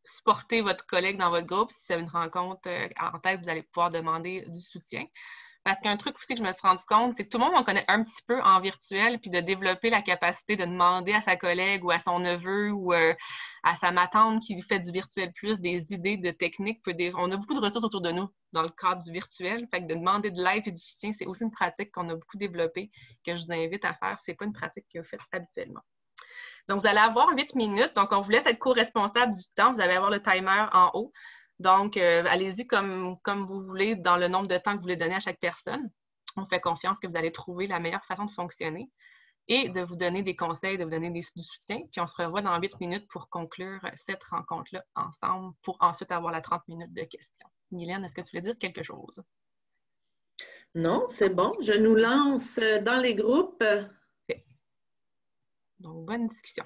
supporter votre collègue dans votre groupe. Si vous avez une rencontre en tête, vous allez pouvoir demander du soutien. Parce qu'un truc aussi que je me suis rendu compte, c'est que tout le monde en connaît un petit peu en virtuel, puis de développer la capacité de demander à sa collègue ou à son neveu ou à sa ma-tante qui fait du virtuel plus des idées de techniques. On a beaucoup de ressources autour de nous dans le cadre du virtuel. Fait que de demander de l'aide et du soutien, c'est aussi une pratique qu'on a beaucoup développée, que je vous invite à faire. Ce n'est pas une pratique que vous faites habituellement. Donc, vous allez avoir 8 minutes. Donc, on vous laisse être co-responsable du temps. Vous allez avoir le timer en haut. Donc, allez-y comme vous voulez dans le nombre de temps que vous voulez donner à chaque personne. On fait confiance que vous allez trouver la meilleure façon de fonctionner et de vous donner des conseils, de vous donner du soutien. Puis, on se revoit dans 8 minutes pour conclure cette rencontre-là ensemble pour ensuite avoir la 30 minutes de questions. Mylène, est-ce que tu voulais dire quelque chose? Non, c'est bon. Je nous lance dans les groupes. Okay. Donc, bonne discussion.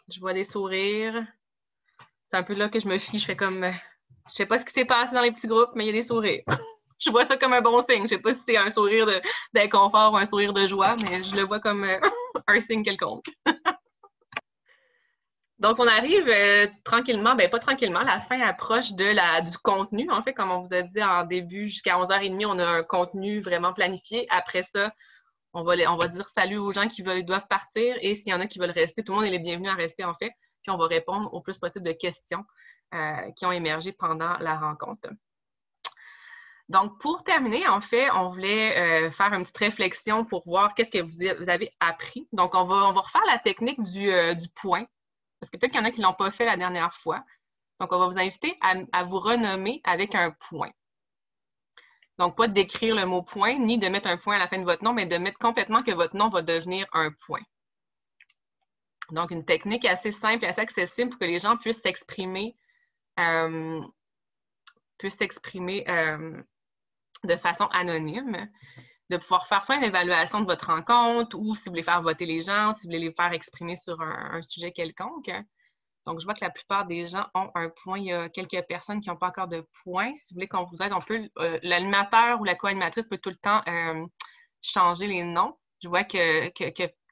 Je vois des sourires. C'est un peu là que je me fie. Je fais comme... je sais pas ce qui s'est passé dans les petits groupes, mais il y a des sourires. Je vois ça comme un bon signe. Je sais pas si c'est un sourire d'inconfort ou un sourire de joie, mais je le vois comme un signe quelconque. Donc, on arrive tranquillement, bien pas tranquillement, la fin approche du contenu. En fait, comme on vous a dit en début, jusqu'à 11h30, on a un contenu vraiment planifié. Après ça, on va dire salut aux gens qui doivent partir et s'il y en a qui veulent rester, tout le monde est les bienvenus à rester en fait. Puis on va répondre au plus possible de questions qui ont émergé pendant la rencontre. Donc, pour terminer, en fait, on voulait faire une petite réflexion pour voir qu'est-ce que vous avez appris. Donc, on va refaire la technique du point, parce que peut-être qu'il y en a qui ne l'ont pas fait la dernière fois. Donc, on va vous inviter à vous renommer avec un point. Donc, pas d'écrire le mot point, ni de mettre un point à la fin de votre nom, mais de mettre complètement que votre nom va devenir un point. Donc, une technique assez simple et assez accessible pour que les gens puissent s'exprimer de façon anonyme, de pouvoir faire soit une évaluation de votre rencontre ou si vous voulez faire voter les gens, si vous voulez les faire exprimer sur un sujet quelconque. Donc, je vois que la plupart des gens ont un point. Il y a quelques personnes qui n'ont pas encore de point. Si vous voulez qu'on vous aide, l'animateur ou la co-animatrice peut tout le temps changer les noms. Je vois que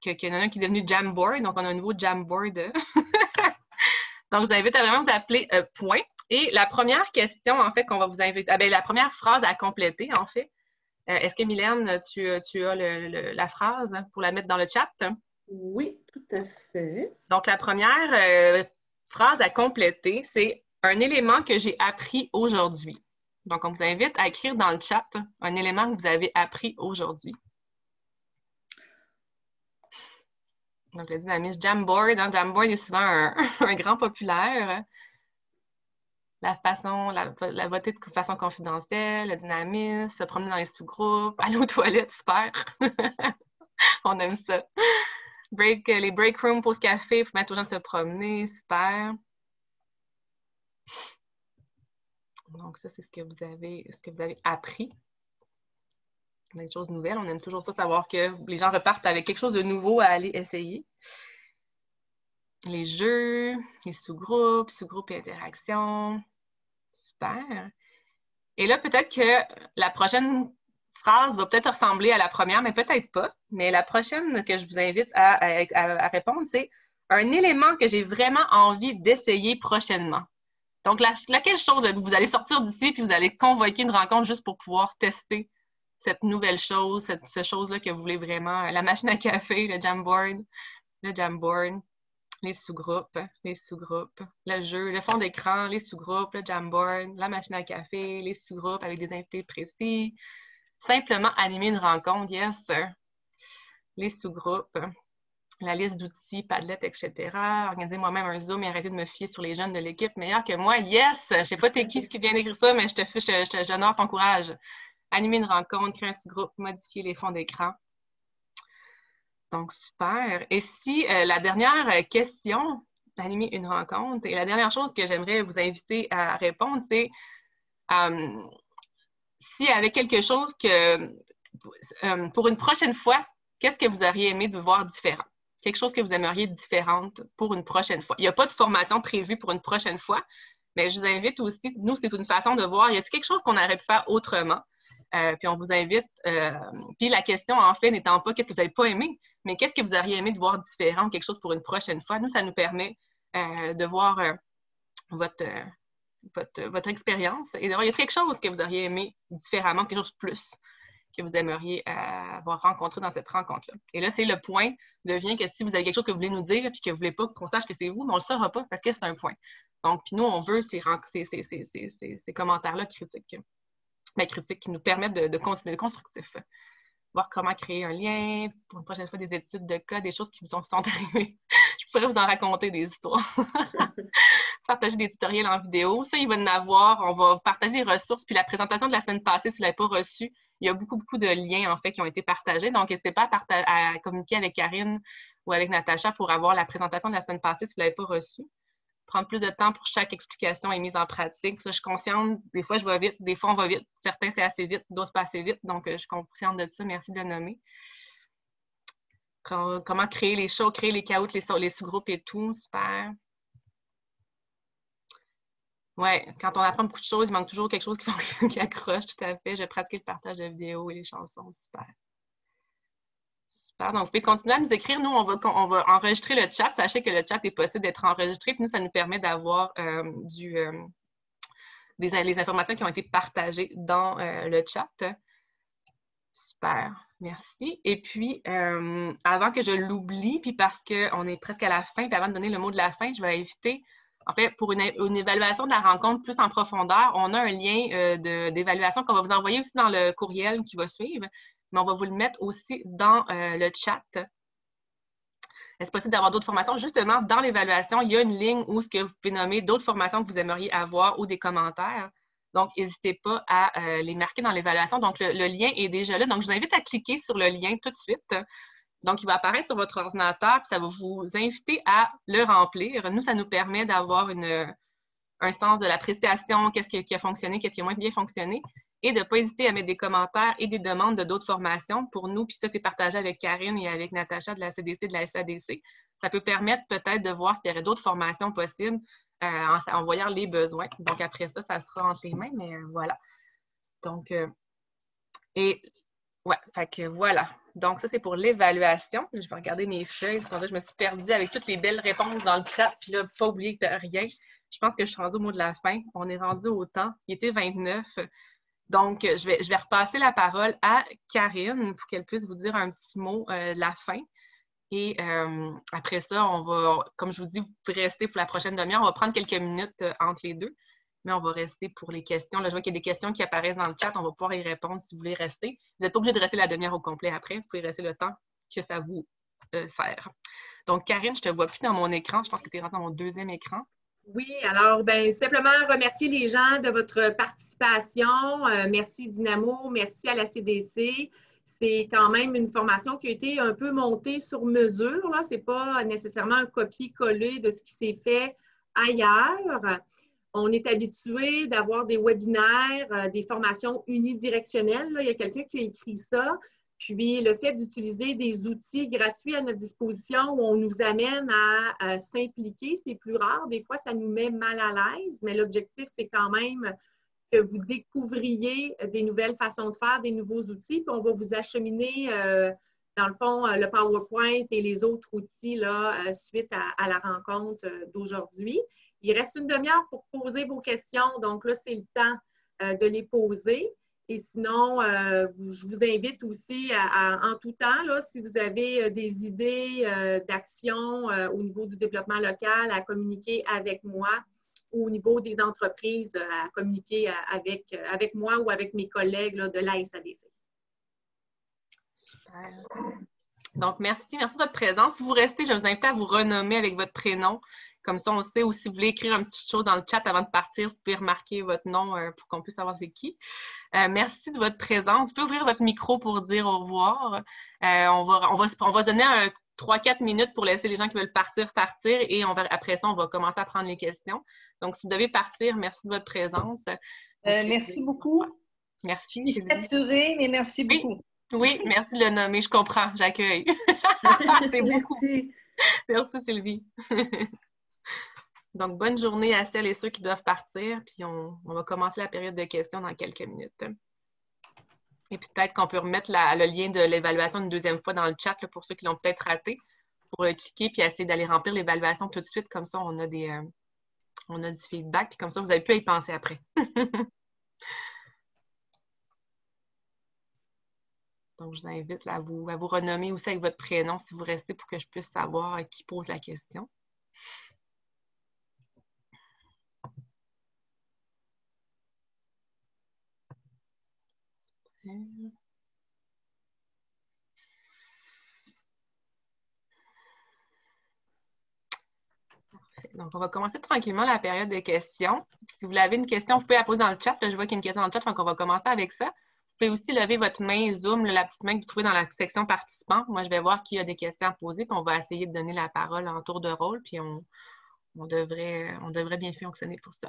qu'il y en a un qui est devenu Jamboard. Donc, on a un nouveau Jamboard. Donc, je vous invite à vraiment vous appeler point. Et la première question, en fait, qu'on va vous inviter, la première phrase à compléter, en fait. Est-ce que, Mylène, tu as la phrase pour la mettre dans le chat? Oui, tout à fait. Donc, la première phrase à compléter, c'est « un élément que j'ai appris aujourd'hui ». Donc, on vous invite à écrire dans le chat un élément que vous avez appris aujourd'hui. Donc, le dynamisme Jamboard. Hein, Jamboard est souvent un grand populaire. La voter de façon confidentielle, le dynamisme, se promener dans les sous-groupes, aller aux toilettes, super. On aime ça. Les break rooms, pause café, pour mettre aux gens de se promener, super. Donc, ça, c'est ce que vous avez appris. Des choses nouvelles. On aime toujours ça, savoir que les gens repartent avec quelque chose de nouveau à aller essayer. Les jeux, les sous-groupes et interactions. Super. Et là, peut-être que la prochaine phrase va peut-être ressembler à la première, mais peut-être pas. Mais la prochaine que je vous invite à répondre, c'est un élément que j'ai vraiment envie d'essayer prochainement. Donc, laquelle chose vous allez sortir d'ici puis vous allez convoquer une rencontre juste pour pouvoir tester cette nouvelle chose, cette chose-là que vous voulez vraiment, la machine à café, le Jamboard, les sous-groupes, le jeu, le fond d'écran, les sous-groupes, le Jamboard, la machine à café, les sous-groupes avec des invités précis. Simplement animer une rencontre, yes, les sous-groupes, la liste d'outils, Padlet, etc. Organiser moi-même un Zoom et arrêter de me fier sur les jeunes de l'équipe meilleurs que moi, yes! Je ne sais pas t'es qui vient d'écrire ça, mais j'honore ton courage. Animer une rencontre, créer un sous-groupe, modifier les fonds d'écran. Donc, super. Et si la dernière question, animer une rencontre, et la dernière chose que j'aimerais vous inviter à répondre, c'est s'il y avait quelque chose que, pour une prochaine fois, qu'est-ce que vous auriez aimé de voir différent? Quelque chose que vous aimeriez différente pour une prochaine fois. Il n'y a pas de formation prévue pour une prochaine fois, mais je vous invite aussi, nous, c'est une façon de voir, y a-t-il quelque chose qu'on aurait pu faire autrement? Puis on vous invite, puis la question, en fait, n'étant pas qu'est-ce que vous n'avez pas aimé, mais qu'est-ce que vous auriez aimé de voir différent, quelque chose pour une prochaine fois. Nous, ça nous permet de voir votre expérience et de voir, y a quelque chose que vous auriez aimé différemment, quelque chose de plus que vous aimeriez avoir rencontré dans cette rencontre-là. Et là, c'est le point devient que si vous avez quelque chose que vous voulez nous dire et que vous ne voulez pas qu'on sache que c'est vous, mais on ne le saura pas parce que c'est un point. Donc, puis nous, on veut ces commentaires-là critiques. Critiques qui nous permettent de continuer le constructif. Voir comment créer un lien, pour une prochaine fois des études de cas, des choses qui vous sont arrivées. Je pourrais vous en raconter des histoires. Partager des tutoriels en vidéo. Ça, il va en avoir. On va partager des ressources. Puis la présentation de la semaine passée, si vous ne l'avez pas reçue, il y a beaucoup de liens, en fait, qui ont été partagés. Donc, n'hésitez pas à communiquer avec Karine ou avec Natacha pour avoir la présentation de la semaine passée si vous ne l'avez pas reçue. Prendre plus de temps pour chaque explication et mise en pratique. Ça, je suis consciente. Des fois, je vais vite. Des fois, on va vite. Certains, c'est assez vite. D'autres, pas assez vite. Donc, je suis consciente de ça. Merci de le nommer. Comment créer les shows, créer les caouts, les sous-groupes et tout. Super. Oui, quand on apprend beaucoup de choses, il manque toujours quelque chose qui fonctionne, qui accroche, tout à fait. J'ai pratiqué le partage de vidéos et les chansons. Super. Donc, vous pouvez continuer à nous écrire. Nous, on va enregistrer le chat. Sachez que le chat est possible d'être enregistré. Puis nous, ça nous permet d'avoir les informations qui ont été partagées dans le chat. Super. Merci. Et puis, avant que je l'oublie, puis parce qu'on est presque à la fin, puis avant de donner le mot de la fin, je vais inviter, en fait, pour une évaluation de la rencontre plus en profondeur, on a un lien d'évaluation qu'on va vous envoyer aussi dans le courriel qui va suivre. Mais on va vous le mettre aussi dans le chat. Est-ce possible d'avoir d'autres formations? Justement, dans l'évaluation, il y a une ligne où ce que vous pouvez nommer d'autres formations que vous aimeriez avoir ou des commentaires. Donc, n'hésitez pas à les marquer dans l'évaluation. Donc, le lien est déjà là. Donc, je vous invite à cliquer sur le lien tout de suite. Donc, il va apparaître sur votre ordinateur, puis ça va vous inviter à le remplir. Nous, ça nous permet d'avoir un sens de l'appréciation, qu'est-ce qui a fonctionné, qu'est-ce qui a moins bien fonctionné. Et de ne pas hésiter à mettre des commentaires et des demandes de d'autres formations pour nous. Puis ça, c'est partagé avec Karine et avec Natacha de la CDC, de la SADC. Ça peut permettre peut-être de voir s'il y aurait d'autres formations possibles en voyant les besoins. Donc, après ça, ça sera entre les mains, mais voilà. Donc, ouais, fait que voilà. Donc, ça, c'est pour l'évaluation. Je vais regarder mes feuilles. Parce que je me suis perdue avec toutes les belles réponses dans le chat. Puis là, pas oublier que rien. Je pense que je suis rendue au mot de la fin. On est rendu au temps. Il était 29. Donc, je vais repasser la parole à Karine pour qu'elle puisse vous dire un petit mot de la fin. Et après ça, on va, comme je vous dis, vous pouvez rester pour la prochaine demi-heure. On va prendre quelques minutes entre les deux, mais on va rester pour les questions. Là, je vois qu'il y a des questions qui apparaissent dans le chat. On va pouvoir y répondre si vous voulez rester. Vous n'êtes pas obligé de rester la demi-heure au complet après. Vous pouvez rester le temps que ça vous sert. Donc, Karine, je ne te vois plus dans mon écran. Je pense que tu es rentrée dans mon deuxième écran. Oui, alors, simplement remercier les gens de votre participation. Merci Dynamo, merci à la CDC. C'est quand même une formation qui a été un peu montée sur mesure. Ce n'est pas nécessairement un copier-coller de ce qui s'est fait ailleurs. On est habitué d'avoir des webinaires, des formations unidirectionnelles. Là. Il y a quelqu'un qui a écrit ça. Puis, le fait d'utiliser des outils gratuits à notre disposition où on nous amène à s'impliquer, c'est plus rare. Des fois, ça nous met mal à l'aise, mais l'objectif, c'est quand même que vous découvriez des nouvelles façons de faire, des nouveaux outils, puis on va vous acheminer, dans le fond, le PowerPoint et les autres outils là, suite à la rencontre d'aujourd'hui. Il reste une demi-heure pour poser vos questions, donc là, c'est le temps de les poser. Et sinon, je vous invite aussi en tout temps, là, si vous avez des idées d'action au niveau du développement local, à communiquer avec moi, ou au niveau des entreprises, à communiquer avec moi ou avec mes collègues là, de la SADC. Super. Donc, merci. Merci de votre présence. Si vous restez, je vous invite à vous renommer avec votre prénom. Comme ça, on sait. Ou si vous voulez écrire un petit chose dans le chat avant de partir, vous pouvez remarquer votre nom pour qu'on puisse savoir c'est qui. Merci de votre présence. Vous pouvez ouvrir votre micro pour dire au revoir. On va donner 3-4 minutes pour laisser les gens qui veulent partir. Et après ça, on va commencer à prendre les questions. Donc, si vous devez partir, merci de votre présence. Merci beaucoup. Merci. Je suis saturée, mais merci beaucoup. Oui, merci de le nommer. Je comprends. J'accueille. C'est beaucoup. Merci, Sylvie. Donc, bonne journée à celles et ceux qui doivent partir. Puis, on va commencer la période de questions dans quelques minutes. Et puis, peut-être qu'on peut remettre le lien de l'évaluation une deuxième fois dans le chat là, pour ceux qui l'ont peut-être raté, pour cliquer puis essayer d'aller remplir l'évaluation tout de suite. Comme ça, on a du feedback. Puis comme ça, vous avez pu y penser après. Donc, je vous invite là, à vous renommer aussi avec votre prénom si vous restez pour que je puisse savoir qui pose la question. Donc, on va commencer tranquillement la période de questions. Si vous avez une question, vous pouvez la poser dans le chat. Là, je vois qu'il y a une question dans le chat, donc on va commencer avec ça. Vous pouvez aussi lever votre main Zoom, la petite main que vous trouvez dans la section participants. Moi, je vais voir qui a des questions à poser, puis on va essayer de donner la parole en tour de rôle, puis on devrait bien fonctionner pour ça.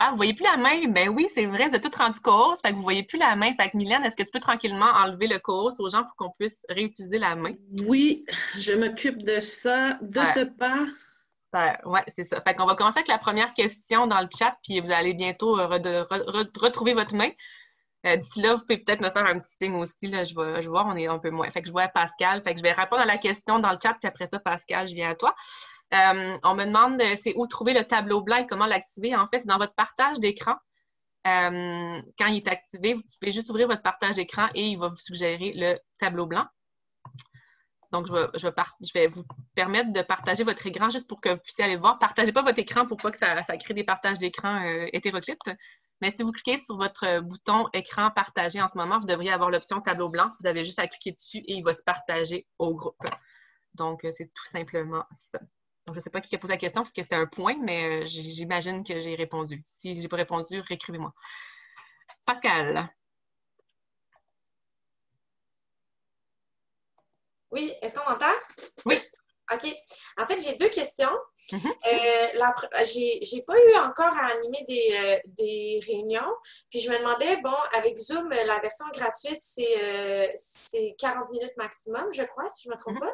Ah, vous voyez plus la main? Ben oui, c'est vrai, vous êtes toutes rendues co-host, fait que vous voyez plus la main. Fait que Mylène, est-ce que tu peux tranquillement enlever le co-host aux gens pour qu'on puisse réutiliser la main? Oui, je m'occupe de ça, ce pas. Oui, c'est ça. Fait qu'on va commencer avec la première question dans le chat, puis vous allez bientôt retrouver votre main. D'ici là, vous pouvez peut-être me faire un petit signe aussi. Là, je vais voir, on est un peu moins. Fait que je vois Pascal. Fait que je vais répondre à la question dans le chat, puis après ça, Pascal, je viens à toi. On me demande c'est où trouver le tableau blanc et comment l'activer. En fait, c'est dans votre partage d'écran. Quand il est activé, vous pouvez juste ouvrir votre partage d'écran et il va vous suggérer le tableau blanc. Donc, je vais vous permettre de partager votre écran juste pour que vous puissiez aller voir. Partagez pas votre écran pour pas que ça crée des partages d'écran hétéroclites. Mais si vous cliquez sur votre bouton écran partagé en ce moment, vous devriez avoir l'option tableau blanc. Vous avez juste à cliquer dessus et il va se partager au groupe. Donc, c'est tout simplement ça. Donc, je ne sais pas qui a posé la question parce que c'était un point, mais j'imagine que j'ai répondu. Si je n'ai pas répondu, réécrivez-moi. Pascal. Oui, est-ce qu'on m'entend? Oui. OK. En fait, j'ai deux questions. J'ai pas eu encore à animer des réunions. Puis je me demandais, bon, avec Zoom, la version gratuite, c'est 40 minutes maximum, je crois, si je ne me trompe pas.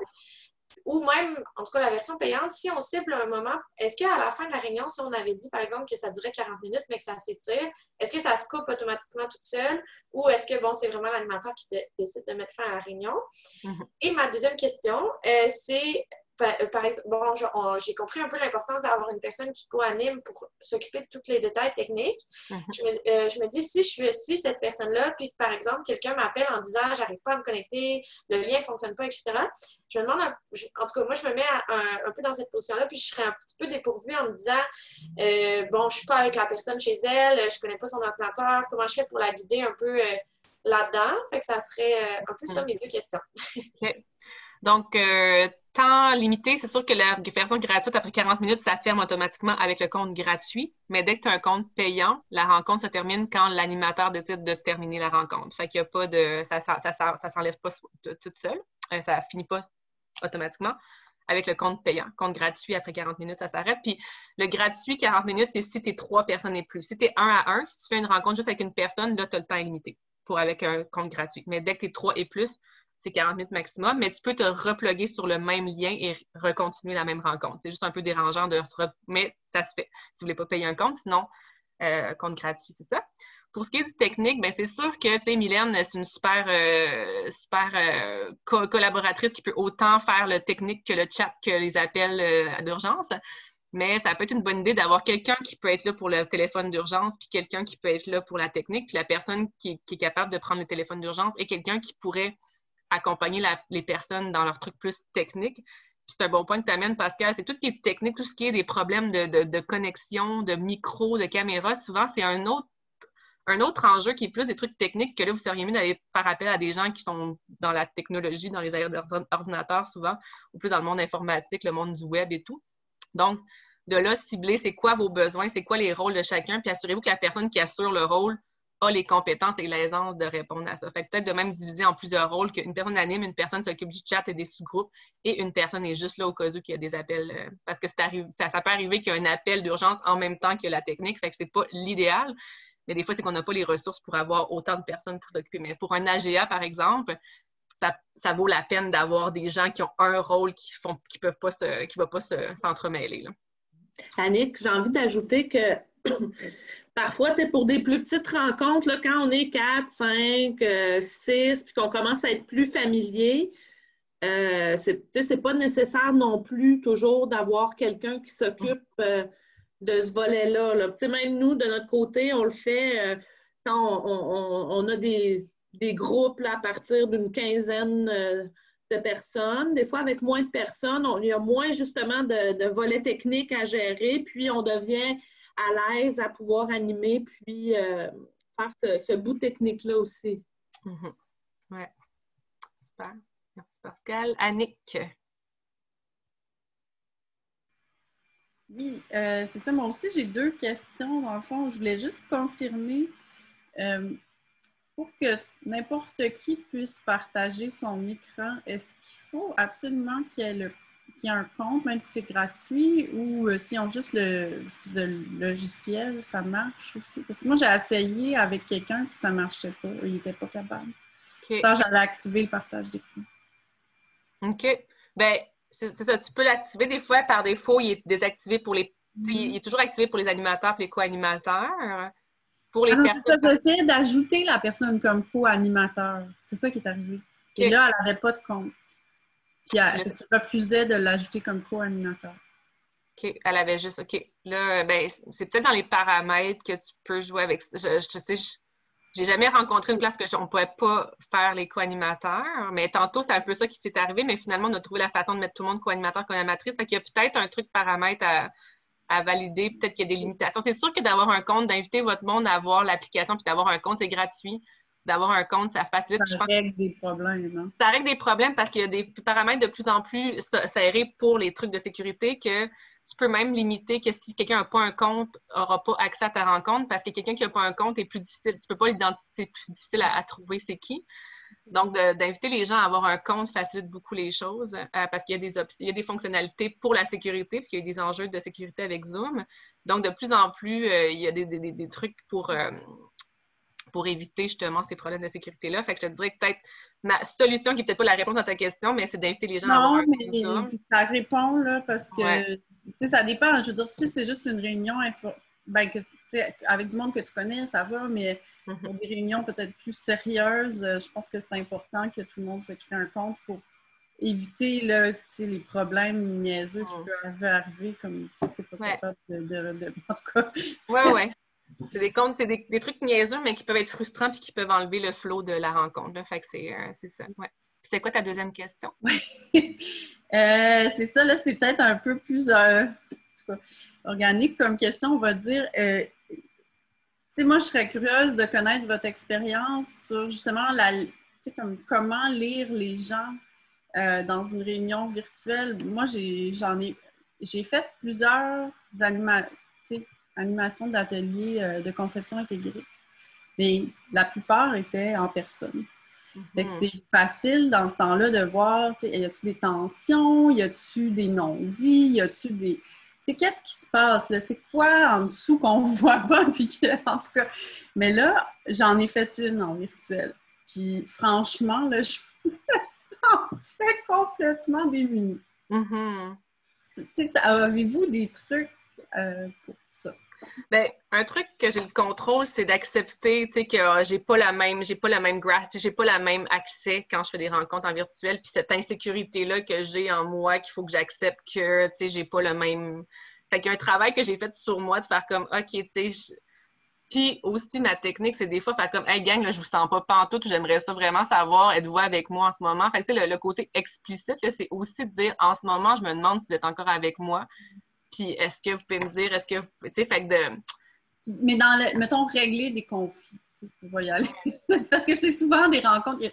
ou même, en tout cas, la version payante, si on cible un moment, est-ce qu'à la fin de la réunion, si on avait dit, par exemple, que ça durait 40 minutes, mais que ça s'étire, est-ce que ça se coupe automatiquement toute seule ou est-ce que, bon, c'est vraiment l'animateur qui décide de mettre fin à la réunion? Et ma deuxième question, c'est, par exemple, bon, j'ai compris un peu l'importance d'avoir une personne qui co-anime pour s'occuper de tous les détails techniques. Je me dis, si je suis cette personne-là, puis que, par exemple, quelqu'un m'appelle en disant « j'arrive pas à me connecter, le lien ne fonctionne pas, etc. », je me demande, en tout cas, moi, je me mets un peu dans cette position-là, puis je serais un petit peu dépourvue en me disant bon, je suis pas avec la personne chez elle, je connais pas son ordinateur, comment je fais pour la guider un peu là-dedans? Fait que ça serait un peu ça mes deux questions. OK. Donc, temps limité, c'est sûr que la version gratuite, après 40 minutes, ça ferme automatiquement avec le compte gratuit. Mais dès que tu as un compte payant, la rencontre se termine quand l'animateur décide de terminer la rencontre. Fait qu'il n'y a pas de... Ça s'enlève pas toute seule. Ça finit pas automatiquement avec le compte payant. Compte gratuit, après 40 minutes, ça s'arrête. Puis le gratuit, 40 minutes, c'est si tu es 3 personnes et plus. Si tu es 1 à 1, si tu fais une rencontre juste avec une personne, là, tu as le temps illimité avec un compte gratuit. Mais dès que tu es 3 et plus, c'est 40 minutes maximum, mais tu peux te reploguer sur le même lien et recontinuer la même rencontre. C'est juste un peu dérangeant mais ça se fait. Si vous ne voulez pas payer un compte, sinon, compte gratuit, c'est ça. Pour ce qui est du technique, bien, c'est sûr que, tu sais, Mylène, c'est une super collaboratrice qui peut autant faire le technique que le chat que les appels d'urgence. Mais ça peut être une bonne idée d'avoir quelqu'un qui peut être là pour le téléphone d'urgence, puis quelqu'un qui peut être là pour la technique, puis la personne qui est capable de prendre le téléphone d'urgence et quelqu'un qui pourrait accompagner les personnes dans leurs trucs plus techniques. Puis c'est un bon point que tu amènes, Pascal. C'est tout ce qui est technique, tout ce qui est des problèmes de connexion, de micro, de caméra. Souvent, c'est un autre enjeu qui est plus des trucs techniques que là, vous seriez mieux d'aller faire appel à des gens qui sont dans la technologie, dans les ordinateurs souvent, ou plus dans le monde informatique, le monde du web et tout. Donc, de là, cibler c'est quoi vos besoins, c'est quoi les rôles de chacun, puis assurez-vous que la personne qui assure le rôle a les compétences et l'aisance de répondre à ça. Fait que peut-être de même diviser en plusieurs rôles, qu'une personne anime, une personne s'occupe du chat et des sous-groupes, et une personne est juste là au cas où il y a des appels. Parce que ça peut arriver qu'il y a un appel d'urgence en même temps que la technique, fait que c'est pas l'idéal. Mais des fois, c'est qu'on n'a pas les ressources pour avoir autant de personnes pour s'occuper. Mais pour un AGA, par exemple, ça vaut la peine d'avoir des gens qui ont un rôle qui ne va pas s'entremêler. Annick, j'ai envie d'ajouter que parfois, pour des plus petites rencontres, là, quand on est 4, 5, 6, puis qu'on commence à être plus familier, c'est pas nécessaire non plus toujours d'avoir quelqu'un qui s'occupe de ce volet-là. Là. Même nous, de notre côté, on le fait quand on a des groupes là, à partir d'une quinzaine de personnes. Des fois, avec moins de personnes, il y a moins justement de volets techniques à gérer, puis on devient à l'aise à pouvoir animer, puis faire ce bout technique-là aussi. Oui. Super. Merci, Pascal. Annick? Oui, c'est ça. Moi aussi, j'ai 2 questions. Dans le fond, je voulais juste confirmer pour que n'importe qui puisse partager son écran, est-ce qu'il faut absolument qu'il y ait un compte, même si c'est gratuit, ou s'ils ont juste l'espèce de logiciel, ça marche aussi? Parce que moi, j'ai essayé avec quelqu'un puis ça ne marchait pas. Il n'était pas capable. Okay. Pourtant, j'avais activé le partage d'écran. OK. Bien, c'est ça. Tu peux l'activer des fois. Par défaut, il est désactivé pour les... Il est toujours activé pour les animateurs et les co-animateurs. Pour les personnes... J'essayais d'ajouter la personne comme co-animateur. C'est ça qui est arrivé. Okay. Et là, elle n'avait pas de compte. Puis elle refusait de l'ajouter comme co-animateur. OK. Elle avait juste... OK. Là, ben, c'est peut-être dans les paramètres que tu peux jouer avec... J'ai jamais rencontré une place que on ne pouvait pas faire les co-animateurs, mais tantôt, c'est un peu ça qui s'est arrivé, mais finalement, on a trouvé la façon de mettre tout le monde co-animateur, co-animatrice. Fait qu'il y a peut-être un truc paramètre à valider, peut-être qu'il y a des limitations. C'est sûr que d'avoir un compte, d'inviter votre monde à avoir l'application puis d'avoir un compte, c'est gratuit. D'avoir un compte, ça facilite. Ça règle des problèmes, non? Ça règle des problèmes parce qu'il y a des paramètres de plus en plus serrés pour les trucs de sécurité que tu peux même limiter que si quelqu'un n'a pas un compte, n'aura pas accès à ta rencontre parce que quelqu'un qui n'a pas un compte est plus difficile. Tu ne peux pas l'identifier, c'est plus difficile à trouver c'est qui. Donc, d'inviter les gens à avoir un compte facilite beaucoup les choses parce qu'il y a des fonctionnalités pour la sécurité, parce qu'il y a des enjeux de sécurité avec Zoom. Donc, de plus en plus, il y a des trucs pour éviter justement ces problèmes de sécurité-là. Fait que je te dirais que peut-être ma solution, qui n'est peut-être pas la réponse à ta question, mais c'est d'inviter les gens à avoir Non, un mais Zoom. ça répond, là, parce que, Ouais. tu sais, ça dépend. Je veux dire, si c'est juste une réunion, ben, que, tu sais, avec du monde que tu connais, ça va, mais pour des réunions peut-être plus sérieuses, je pense que c'est important que tout le monde se crée un compte pour éviter, là, tu sais, les problèmes niaiseux qui peuvent arriver, comme si tu n'es pas capable de... En tout cas... Ouais. C'est des comptes, c'est des trucs niaiseux, mais qui peuvent être frustrants puis qui peuvent enlever le flow de la rencontre. Là. Fait que c'est ça. Ouais. C'est quoi ta deuxième question? C'est ça, là, c'est peut-être un peu plus en tout cas, organique comme question, on va dire. Tu sais, moi, je serais curieuse de connaître votre expérience sur justement tu sais, comme comment lire les gens dans une réunion virtuelle. Moi, j'ai fait plusieurs animations d'ateliers de conception intégrée, mais la plupart étaient en personne. Fait que c'est facile dans ce temps-là de voir, y a-tu des tensions, y a-tu des non-dits, y a-tu des... Tu sais, qu'est-ce qui se passe, là? C'est quoi en dessous qu'on voit pas? Puis en tout cas... Mais là, j'en ai fait une en virtuel. Puis franchement, là, je me sentais complètement démunie. Avez-vous des trucs pour ça? Bien, un truc que j'ai le contrôle, c'est d'accepter, tu sais, que j'ai pas le même grasp, j'ai pas le même accès quand je fais des rencontres en virtuel, puis cette insécurité-là que j'ai en moi, qu'il faut que j'accepte que, tu sais, j'ai pas le même... Fait qu'il y a un travail que j'ai fait sur moi de faire comme, OK, tu sais, Puis aussi, ma technique, c'est des fois faire comme, hey gang, là, je vous sens pas pantoute, j'aimerais ça vraiment savoir, êtes-vous avec moi en ce moment? Fait que, tu sais, le côté explicite, là, c'est aussi de dire, en ce moment, je me demande si vous êtes encore avec moi. Puis est-ce que vous pouvez me dire, est-ce que vous... Tu sais, fait que de... Mais mettons, régler des conflits. On va y aller. Parce que c'est souvent des rencontres.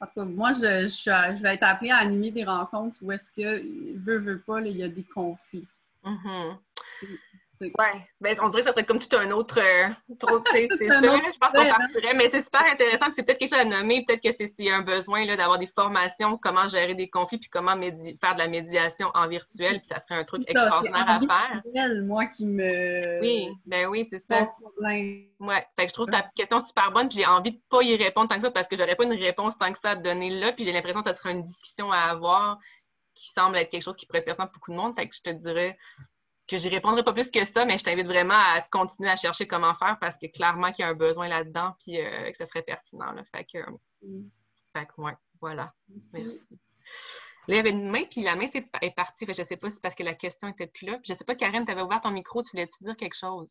En tout cas, moi, je vais être appelée à animer des rencontres où est-ce que, veut pas, là, il y a des conflits. Ouais, ben, on dirait que ça serait comme tout un autre... c'est ça, je pense qu'on partirait, mais c'est super intéressant. C'est peut-être quelque chose à nommer, peut-être que s'il y a un besoin là, d'avoir des formations, comment gérer des conflits, puis comment faire de la médiation en virtuel, puis ça serait un truc extraordinaire à faire. C'est moi qui me... Oui, c'est ça. Ouais, fait que je trouve ta question super bonne, puis j'ai envie de pas y répondre tant que ça, parce que j'aurais pas une réponse tant que ça à te donner là, puis j'ai l'impression que ça serait une discussion à avoir qui semble être quelque chose qui pourrait être pertinent pour beaucoup de monde, fait que je te dirais... que j'y répondrai pas plus que ça, mais je t'invite vraiment à continuer à chercher comment faire parce que clairement qu'il y a un besoin là-dedans puis que ce serait pertinent. Là. Fait que ouais, voilà. Merci. Là, il y avait une main, puis la main est partie. Fait que je sais pas si c'est parce que la question était plus là. Puis je sais pas, Karine, tu avais ouvert ton micro, tu voulais-tu dire quelque chose?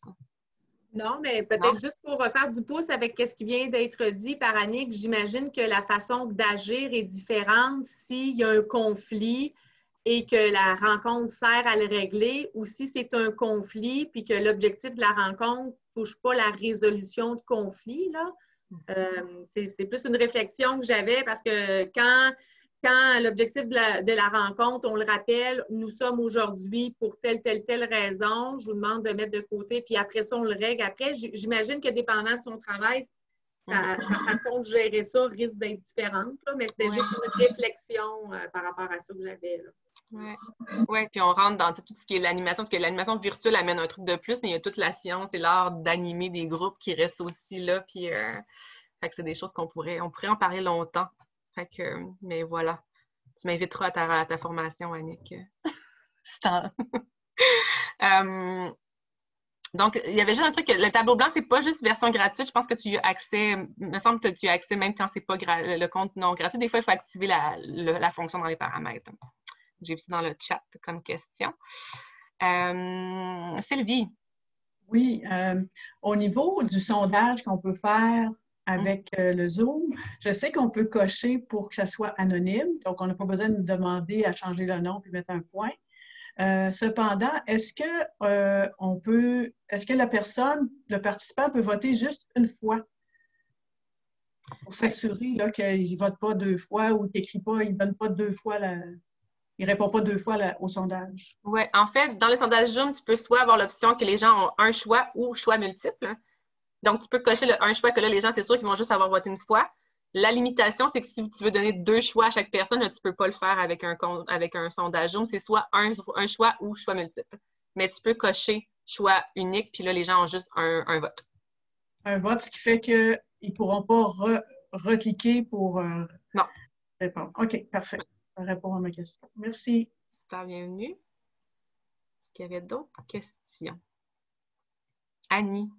Non, mais peut-être juste pour faire du pouce avec ce qui vient d'être dit par Annick, j'imagine que la façon d'agir est différente s'il y a un conflit et que la rencontre sert à le régler, ou si c'est un conflit, puis que l'objectif de la rencontre ne touche pas la résolution de conflit, là. C'est plus une réflexion que j'avais, parce que quand l'objectif de la rencontre, on le rappelle, nous sommes aujourd'hui pour telle raison, je vous demande de mettre de côté, puis après ça, on le règle. Après, j'imagine que dépendant de son travail, sa façon de gérer ça risque d'être différente, là, mais c'était juste une réflexion par rapport à ça que j'avais, là. Oui, puis on rentre dans tout ce qui est l'animation, parce que l'animation virtuelle amène un truc de plus, mais il y a toute la science et l'art d'animer des groupes qui restent aussi là, puis fait que c'est des choses on pourrait en parler longtemps. Fait que, mais voilà, tu m'inviteras à ta formation, Annick. Donc, il y avait juste un truc, le tableau blanc, c'est pas juste version gratuite. Je pense que tu y as accès, il me semble que tu y as accès même quand c'est pas le compte non gratuit. Des fois, il faut activer la fonction dans les paramètres. J'ai vu ça dans le chat comme question. Sylvie. Oui, au niveau du sondage qu'on peut faire avec le Zoom, je sais qu'on peut cocher pour que ça soit anonyme. Donc, on n'a pas besoin de nous demander à changer le nom puis mettre un point. Cependant, est-ce que le participant peut voter juste une fois pour s'assurer qu'il ne vote pas deux fois ou qu'il n'écrit pas, il ne donne pas deux fois il ne répond pas deux fois au sondage? Oui, en fait, dans le sondage Zoom, tu peux soit avoir l'option que les gens ont un choix ou choix multiple. Donc, tu peux cocher le un choix que là, les gens, c'est sûr qu'ils vont juste avoir voté une fois. La limitation, c'est que si tu veux donner deux choix à chaque personne, là, tu ne peux pas le faire avec un sondage Zoom. C'est soit un choix ou choix multiple. Mais tu peux cocher choix unique, puis là, les gens ont juste un vote. Un vote, ce qui fait qu'ils ne pourront pas recliquer pour... Non. répondre. OK, parfait. Ça répond à ma question. Merci. Super, bienvenue. Est-ce qu'il y avait d'autres questions? Annie.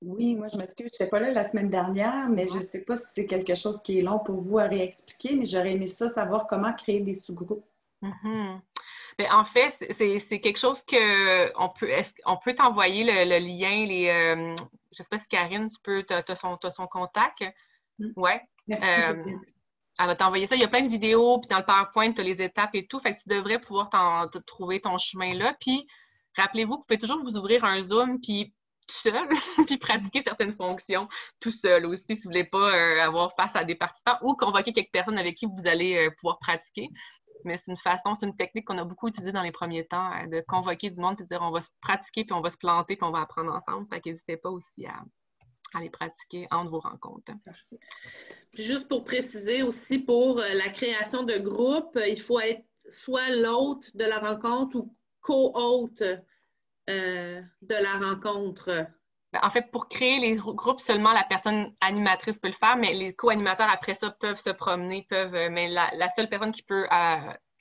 Oui, moi, je m'excuse, je n'étais pas là la semaine dernière, mais je ne sais pas si c'est quelque chose qui est long pour vous à réexpliquer, mais j'aurais aimé ça, savoir comment créer des sous-groupes. Bien, en fait, c'est quelque chose qu'on peut t'envoyer le lien, je ne sais pas si Karine, tu as son contact. Oui. Merci. Elle va t'envoyer ça. Il y a plein de vidéos, puis dans le PowerPoint, tu as les étapes et tout. Fait que tu devrais pouvoir trouver ton chemin là. Puis, rappelez-vous, vous pouvez toujours vous ouvrir un Zoom, puis tout seul, puis pratiquer certaines fonctions tout seul aussi, si vous ne voulez pas avoir face à des participants ou convoquer quelques personnes avec qui vous allez pouvoir pratiquer. Mais c'est une technique qu'on a beaucoup utilisée dans les premiers temps, de convoquer du monde, puis de dire on va se pratiquer, puis on va se planter, puis on va apprendre ensemble. Fait qu'hésitez pas aussi à les pratiquer entre vos rencontres. Puis juste pour préciser aussi, pour la création de groupe, il faut être soit l'hôte de la rencontre ou co-hôte de la rencontre. En fait, pour créer les groupes, seulement la personne animatrice peut le faire, mais les co-animateurs, après ça, peuvent se promener, mais la seule personne qui peut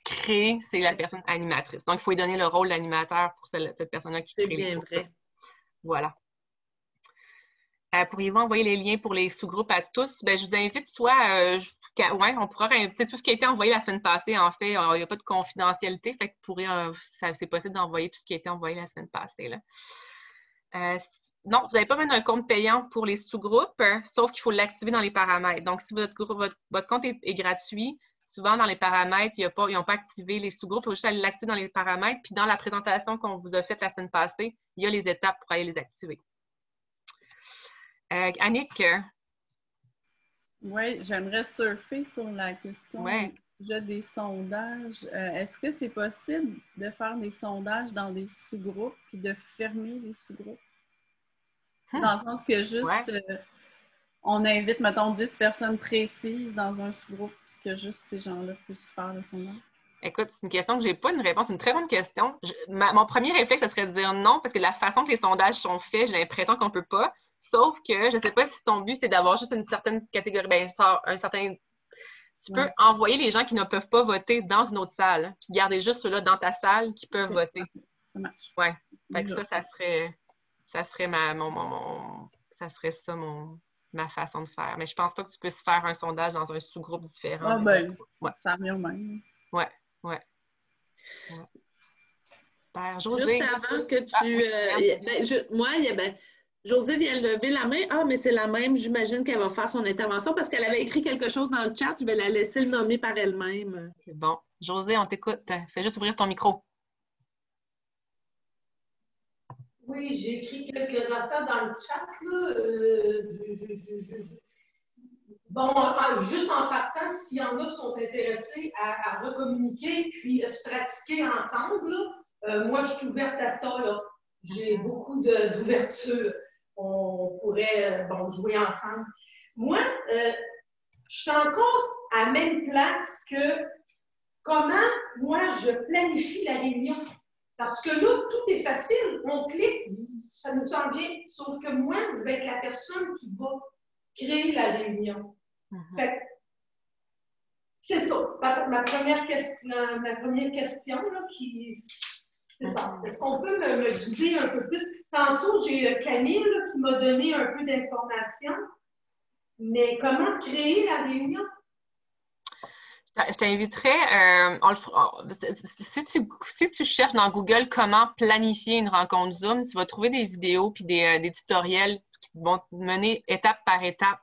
créer, c'est la personne animatrice. Donc, il faut lui donner le rôle d'animateur pour cette personne-là qui crée. C'est bien vrai. Voilà. Pourriez-vous envoyer les liens pour les sous-groupes à tous? Bien, je vous invite soit... on pourra inviter tout ce qui a été envoyé la semaine passée. En fait, il n'y a pas de confidentialité, fait que c'est possible d'envoyer tout ce qui a été envoyé la semaine passée. Là. Non, vous n'avez pas besoin d'un compte payant pour les sous-groupes, sauf qu'il faut l'activer dans les paramètres. Donc, si votre compte est gratuit, souvent dans les paramètres, ils n'ont pas activé les sous-groupes. Il faut juste aller l'activer dans les paramètres. Puis dans la présentation qu'on vous a faite la semaine passée, il y a les étapes pour aller les activer. Annick? Oui, j'aimerais surfer sur la question des sondages. Est-ce que c'est possible de faire des sondages dans des sous-groupes puis de fermer les sous-groupes? Dans le sens que juste, on invite, mettons, 10 personnes précises dans un sous-groupe puis que juste ces gens-là puissent faire le sondage? Écoute, c'est une question que je n'ai pas une réponse. C'est une très bonne question. Mon premier réflexe, ce serait de dire non, parce que la façon que les sondages sont faits, j'ai l'impression qu'on ne peut pas. Sauf que je ne sais pas si ton but, c'est d'avoir juste une certaine catégorie, tu peux envoyer les gens qui ne peuvent pas voter dans une autre salle, puis garder juste ceux-là dans ta salle qui peuvent voter. Ça marche. Oui. Fait que ça serait ma façon de faire. Mais je pense pas que tu puisses faire un sondage dans un sous-groupe différent. Ça revient au même. Oui. Super. Josée. Juste avant que tu... Josée vient de lever la main. Ah, mais c'est la même. J'imagine qu'elle va faire son intervention parce qu'elle avait écrit quelque chose dans le chat. Je vais la laisser le nommer par elle-même. C'est bon. Josée, on t'écoute. Fais juste ouvrir ton micro. Oui, j'ai écrit quelques affaires dans le chat. Là. Juste en partant, s'il y en a qui sont intéressés à recommuniquer puis se pratiquer ensemble, moi, je suis ouverte à ça. J'ai beaucoup d'ouverture. On pourrait jouer ensemble. Moi, je suis encore à la même place que comment moi je planifie la réunion. Parce que là, tout est facile. On clique, ça nous semble bien. Sauf que moi, je vais être la personne qui va créer la réunion. Fait que, c'est ça. Ma première question, là, c'est ça. Est-ce qu'on peut me guider un peu plus? Tantôt, j'ai Camille qui m'a donné un peu d'informations. Mais comment créer la réunion? Je t'inviterais, si tu cherches dans Google comment planifier une rencontre Zoom, tu vas trouver des vidéos puis des tutoriels qui vont te mener étape par étape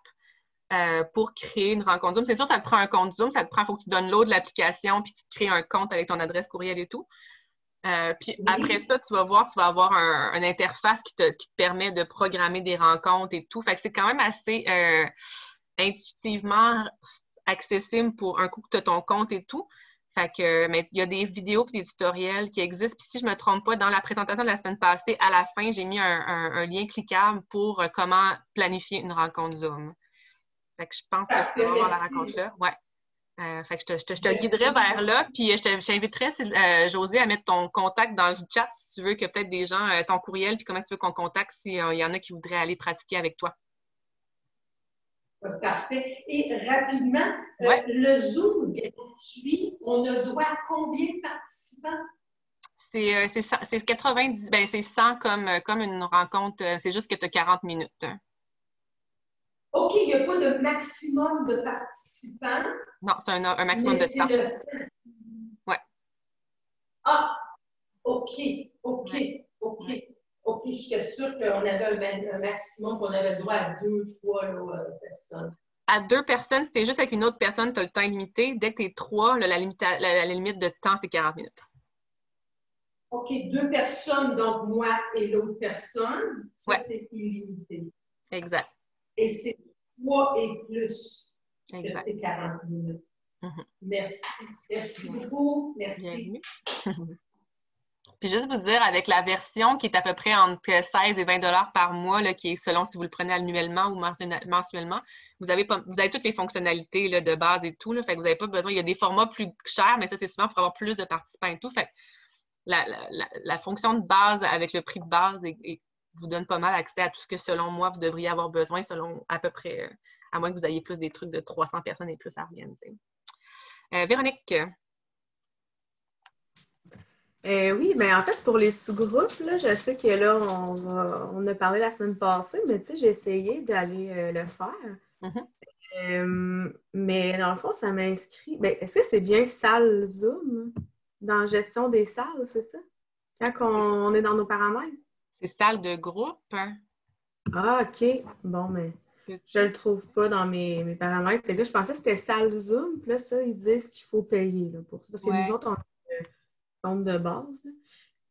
pour créer une rencontre Zoom. C'est sûr, ça te prend un compte Zoom, il faut que tu downloads l'application puis tu te crées un compte avec ton adresse courriel et tout. Puis après ça, tu vas avoir une interface qui te permet de programmer des rencontres et tout. Fait que c'est quand même assez intuitivement accessible pour un coup que tu as ton compte et tout. Fait que, mais il y a des vidéos et des tutoriels qui existent. Puis si je ne me trompe pas, dans la présentation de la semaine passée, à la fin, j'ai mis un lien cliquable pour comment planifier une rencontre Zoom. Fait que je pense que tu vas avoir la rencontre-là. Ouais. Fait que je te guiderai vers là. Puis je t'inviterais, Josée, à mettre ton contact dans le chat si tu veux que peut-être des gens, ton courriel, puis comment tu veux qu'on contacte s'il y en a qui voudraient aller pratiquer avec toi. Parfait. Et rapidement, le Zoom gratuit, on a droit à combien de participants? C'est 90, ben c'est 100 comme une rencontre, c'est juste que tu as 40 minutes. OK, il n'y a pas de maximum de participants. Non, c'est un maximum de temps. Ouais. Ah, OK. J'étais sûre qu'on avait un maximum, qu'on avait le droit à 2, 3 personnes. À 2 personnes, si tu es juste avec une autre personne, tu as le temps illimité. Dès que tu es 3, la limite de temps, c'est 40 minutes. OK, 2 personnes, donc moi et l'autre personne, ça c'est illimité. Exact. Et c'est 3 et plus que c'est 40 minutes. Merci. Merci beaucoup. Merci. Puis juste vous dire, avec la version qui est à peu près entre 16 et 20 $ par mois, là, qui est selon si vous le prenez annuellement ou mensuellement, vous avez toutes les fonctionnalités là, de base et tout. Là, fait que vous n'avez pas besoin. Il y a des formats plus chers, mais ça, c'est souvent pour avoir plus de participants et tout. Fait que la fonction de base avec le prix de base vous donne pas mal accès à tout ce que, selon moi, vous devriez avoir besoin, selon à peu près, à moins que vous ayez plus des trucs de 300 personnes et plus à organiser. Véronique? Oui, mais en fait, pour les sous-groupes, là, je sais que là, on a parlé la semaine passée, mais tu sais, j'ai essayé d'aller le faire. Mais dans le fond, ça m'inscrit. Ben, est-ce que c'est bien salle Zoom dans gestion des salles, c'est ça? Quand on est dans nos paramètres? C'est salle de groupe. Ah, OK. Bon, mais je le trouve pas dans mes paramètres. Fait que là, je pensais que c'était salle Zoom. Puis là, ça, ils disent qu'il faut payer là, pour ça. Parce que nous autres, on a un compte de base.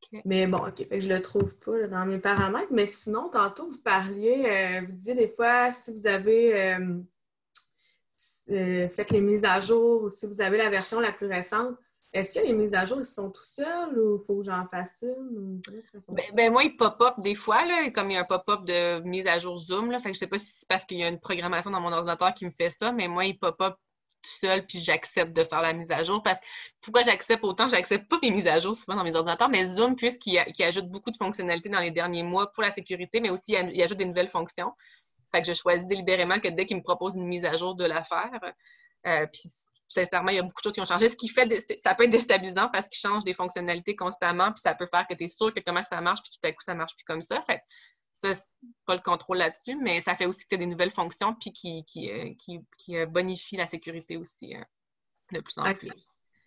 Okay. Mais bon, OK. Fait que je le trouve pas là, dans mes paramètres. Mais sinon, tantôt, vous parliez, vous disiez des fois, si vous avez fait les mises à jour ou si vous avez la version la plus récente, est-ce que les mises à jour, ils se font tout seuls ou il faut que j'en fasse une? Ben, moi, il pop-up des fois, là, comme il y a un pop-up de mise à jour Zoom. Là, fait que je ne sais pas si c'est parce qu'il y a une programmation dans mon ordinateur qui me fait ça, mais moi, il pop-up tout seul, puis j'accepte de faire la mise à jour. Parce que pourquoi j'accepte autant? J'accepte pas mes mises à jour souvent dans mes ordinateurs, mais Zoom, puisqu'il ajoute beaucoup de fonctionnalités dans les derniers mois pour la sécurité, mais aussi il ajoute des nouvelles fonctions. Fait que je choisis délibérément que dès qu'il me propose une mise à jour, de la faire. Puis sincèrement, il y a beaucoup de choses qui ont changé. Ce qui fait, ça peut être déstabilisant parce qu'il change des fonctionnalités constamment, puis ça peut faire que tu es sûr que comment ça marche, puis tout à coup, ça marche plus comme ça. Fait ça, c'est pas le contrôle là-dessus, mais ça fait aussi que tu as des nouvelles fonctions, puis qui bonifient la sécurité aussi de plus en plus.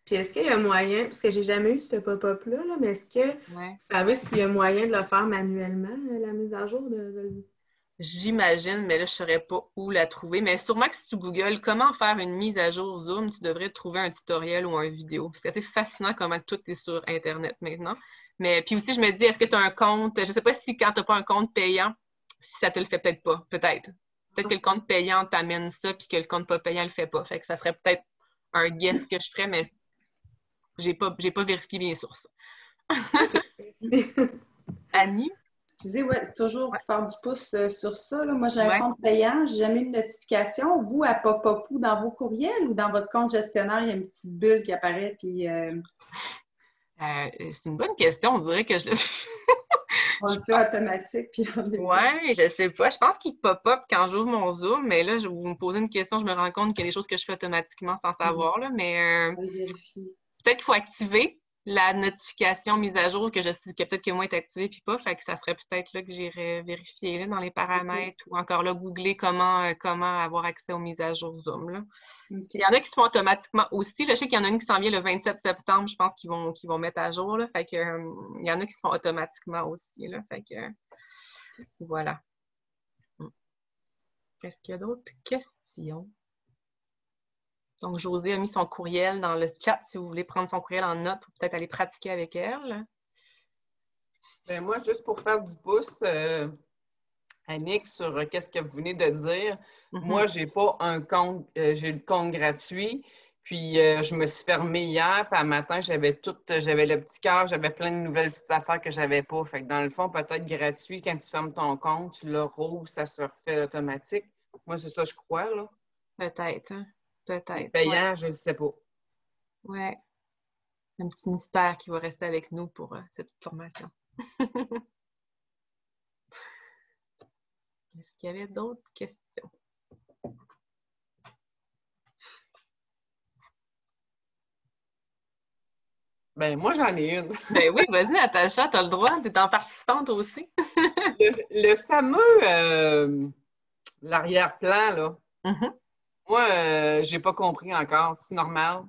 Puis est-ce qu'il y a moyen, parce que j'ai jamais eu ce pop-up-là, là, mais est-ce que vous savez s'il y a moyen de le faire manuellement, la mise à jour de... J'imagine, mais là, je ne saurais pas où la trouver. Mais sûrement que si tu googles comment faire une mise à jour Zoom, tu devrais trouver un tutoriel ou une vidéo. C'est assez fascinant comment tout est sur Internet maintenant. Mais puis aussi, je me dis, est-ce que tu as un compte? Je ne sais pas si quand tu n'as pas un compte payant, si ça te le fait peut-être pas. Peut-être. Peut-être que le compte payant t'amène ça, puis que le compte pas payant ne le fait pas. Fait que ça serait peut-être un guess que je ferais, mais j'ai pas vérifié les sources. Annie? Excusez, toujours pour faire du pouce sur ça. Là. Moi, j'ai un compte payant, j'ai jamais eu de notification. Vous, à Popopou, dans vos courriels ou dans votre compte gestionnaire, il y a une petite bulle qui apparaît, puis... c'est une bonne question. On dirait que je le... On le fait automatique, puis on est... Oui, je sais pas. Je pense qu'il pop-up quand j'ouvre mon Zoom, mais là, vous me posez une question, je me rends compte qu'il y a des choses que je fais automatiquement sans savoir, là, mais peut-être qu'il faut activer la notification mise à jour que je sais que peut-être que moi est activée puis pas, fait que ça serait peut-être là que j'irais vérifier là, dans les paramètres ou encore là googler comment avoir accès aux mises à jour Zoom. Là. Il y en a qui se font automatiquement aussi. Là, je sais qu'il y en a une qui s'en vient le 27 septembre, je pense qu'ils vont mettre à jour. Là, fait que, il y en a qui se font automatiquement aussi. Là, fait que voilà. Est-ce qu'il y a d'autres questions? Donc, Josée a mis son courriel dans le chat si vous voulez prendre son courriel en note pour peut-être aller pratiquer avec elle. Bien, moi, juste pour faire du pouce, Annick, sur qu'est-ce que vous venez de dire, moi, j'ai pas un compte, j'ai le compte gratuit, puis je me suis fermée hier, puis à matin, j'avais le petit cœur, j'avais plein de nouvelles petites affaires que j'avais pas. Fait que dans le fond, peut-être gratuit, quand tu fermes ton compte, tu le rouvres, ça se refait automatique. Moi, c'est ça, je crois, là. Peut-être, hein? Peut-être. Payant, je ne sais pas. Oui. Un petit mystère qui va rester avec nous pour cette formation. Est-ce qu'il y avait d'autres questions? Ben, moi, j'en ai une. Ben oui, vas-y, Natacha, t'as le droit. T'es en participante aussi. Le fameux l'arrière-plan, là. Moi, j'ai pas compris encore. C'est normal.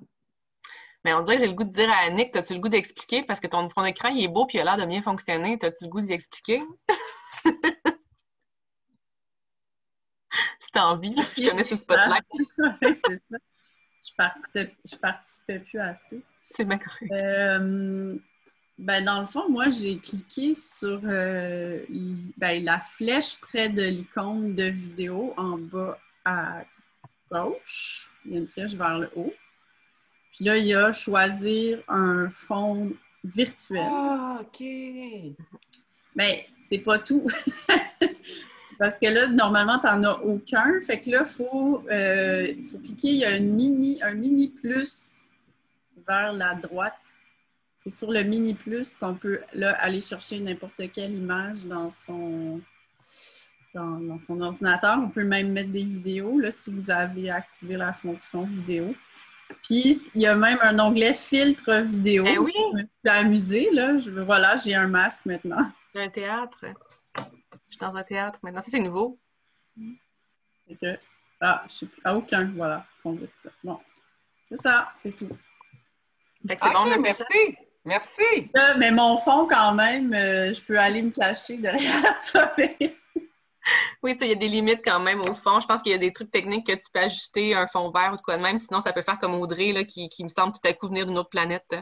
Mais on dirait que j'ai le goût de dire à Annick, t'as-tu le goût d'expliquer? Parce que ton écran, il est beau puis il a l'air de bien fonctionner. T'as-tu le goût d'y expliquer? Si t'as envie, je te mets sur le spotlight. Oui, c'est ça. Je participais plus assez. C'est bien correct. Ben, dans le fond, moi, j'ai cliqué sur la flèche près de l'icône de vidéo en bas à gauche. Il y a une flèche vers le haut. Puis là, il y a choisir un fond virtuel. Ah, OK! Mais c'est pas tout. Parce que là, normalement, tu n'en as aucun. Fait que là, il faut cliquer. Il y a un mini plus vers la droite. C'est sur le mini plus qu'on peut là, aller chercher n'importe quelle image dans son ordinateur. On peut même mettre des vidéos là, si vous avez activé la fonction vidéo. Puis, il y a même un onglet filtre vidéo. Ben oui! Je me suis amusée, là. Voilà, j'ai un masque maintenant. C'est un théâtre. Je suis dans un théâtre maintenant. Ça, c'est nouveau. Je sais plus. Ah, aucun, voilà. Bon, c'est ça, c'est tout. Fait que c'est bon, merci! Merci! Là, mais mon fond, quand même, je peux aller me cacher derrière ce papier. Oui, il y a des limites quand même au fond. Je pense qu'il y a des trucs techniques que tu peux ajuster, un fond vert ou de quoi de même. Sinon, ça peut faire comme Audrey, là, qui me semble tout à coup venir d'une autre planète.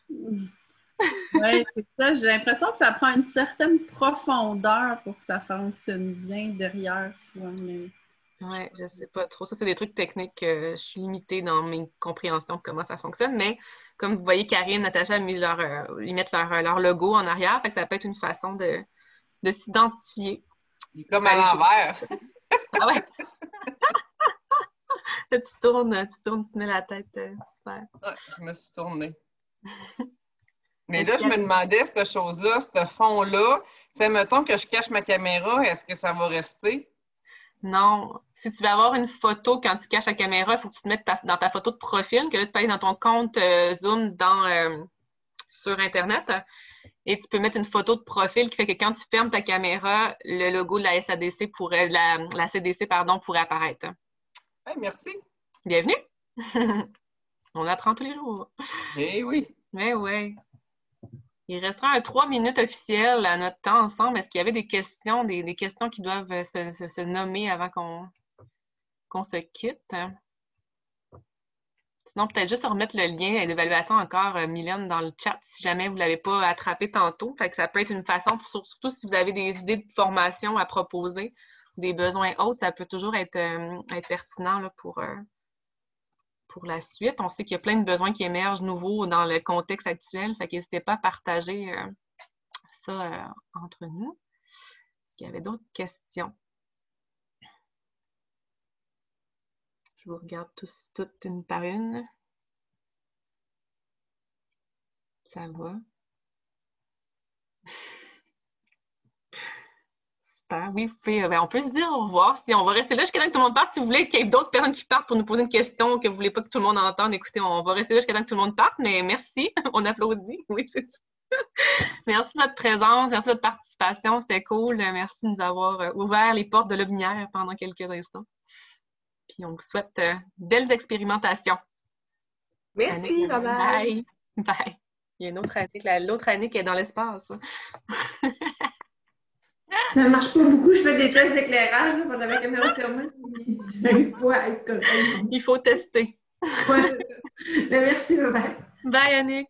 Oui, c'est ça. J'ai l'impression que ça prend une certaine profondeur pour que ça fonctionne bien derrière soi-même. Oui, je sais pas trop. Ça, c'est des trucs techniques que je suis limitée dans mes compréhensions de comment ça fonctionne. Mais comme vous voyez, Karine, Natacha ils mettent leur logo en arrière. Fait que ça peut être une façon de s'identifier. Comme à l'envers. Ah ouais? Là, tu tournes, tu te mets la tête. Super. Ouais, je me suis tournée. Mais là, je me demandais, cette chose-là, ce fond-là, tu sais, mettons que je cache ma caméra, est-ce que ça va rester? Non. Si tu veux avoir une photo quand tu caches la caméra, il faut que tu te mettes dans ta photo de profil, que là, tu peux aller dans ton compte Zoom sur Internet. Et tu peux mettre une photo de profil qui fait que quand tu fermes ta caméra, le logo de la SADC la CDC, pourrait apparaître. Hey, merci. Bienvenue. On apprend tous les jours. Eh oui. Eh oui. Il restera 3 minutes officielles à notre temps ensemble. Est-ce qu'il y avait des questions, des questions qui doivent se nommer avant qu'on se quitte? Sinon, peut-être juste remettre le lien d'évaluation encore, Mylène, dans le chat, si jamais vous ne l'avez pas attrapé tantôt. Fait que ça peut être une façon, surtout si vous avez des idées de formation à proposer, des besoins autres, ça peut toujours être pertinent là, pour la suite. On sait qu'il y a plein de besoins qui émergent nouveaux dans le contexte actuel. Fait qu'n'hésitez pas à partager ça entre nous. Est-ce qu'il y avait d'autres questions? Je vous regarde toutes une par une. Ça va. Super. Oui, on peut se dire au revoir. On va rester là jusqu'à temps que tout le monde parte. Si vous voulez qu'il y ait d'autres personnes qui partent pour nous poser une question que vous ne voulez pas que tout le monde entende, écoutez, on va rester là jusqu'à temps que tout le monde parte. Mais merci. On applaudit. Oui, c'est ça. Merci de votre présence. Merci de votre participation. C'était cool. Merci de nous avoir ouvert les portes de l'Aubinière pendant quelques instants. Puis on vous souhaite belles expérimentations. Merci, bye bye. Bye. Il y a une autre Annick, l'autre Annick est dans l'espace. Ça ne marche pas beaucoup, je fais des tests d'éclairage, quand j'avais la caméra fermée. Il faut tester. Oui, c'est ça. Mais merci, bye bye. Bye, Annick.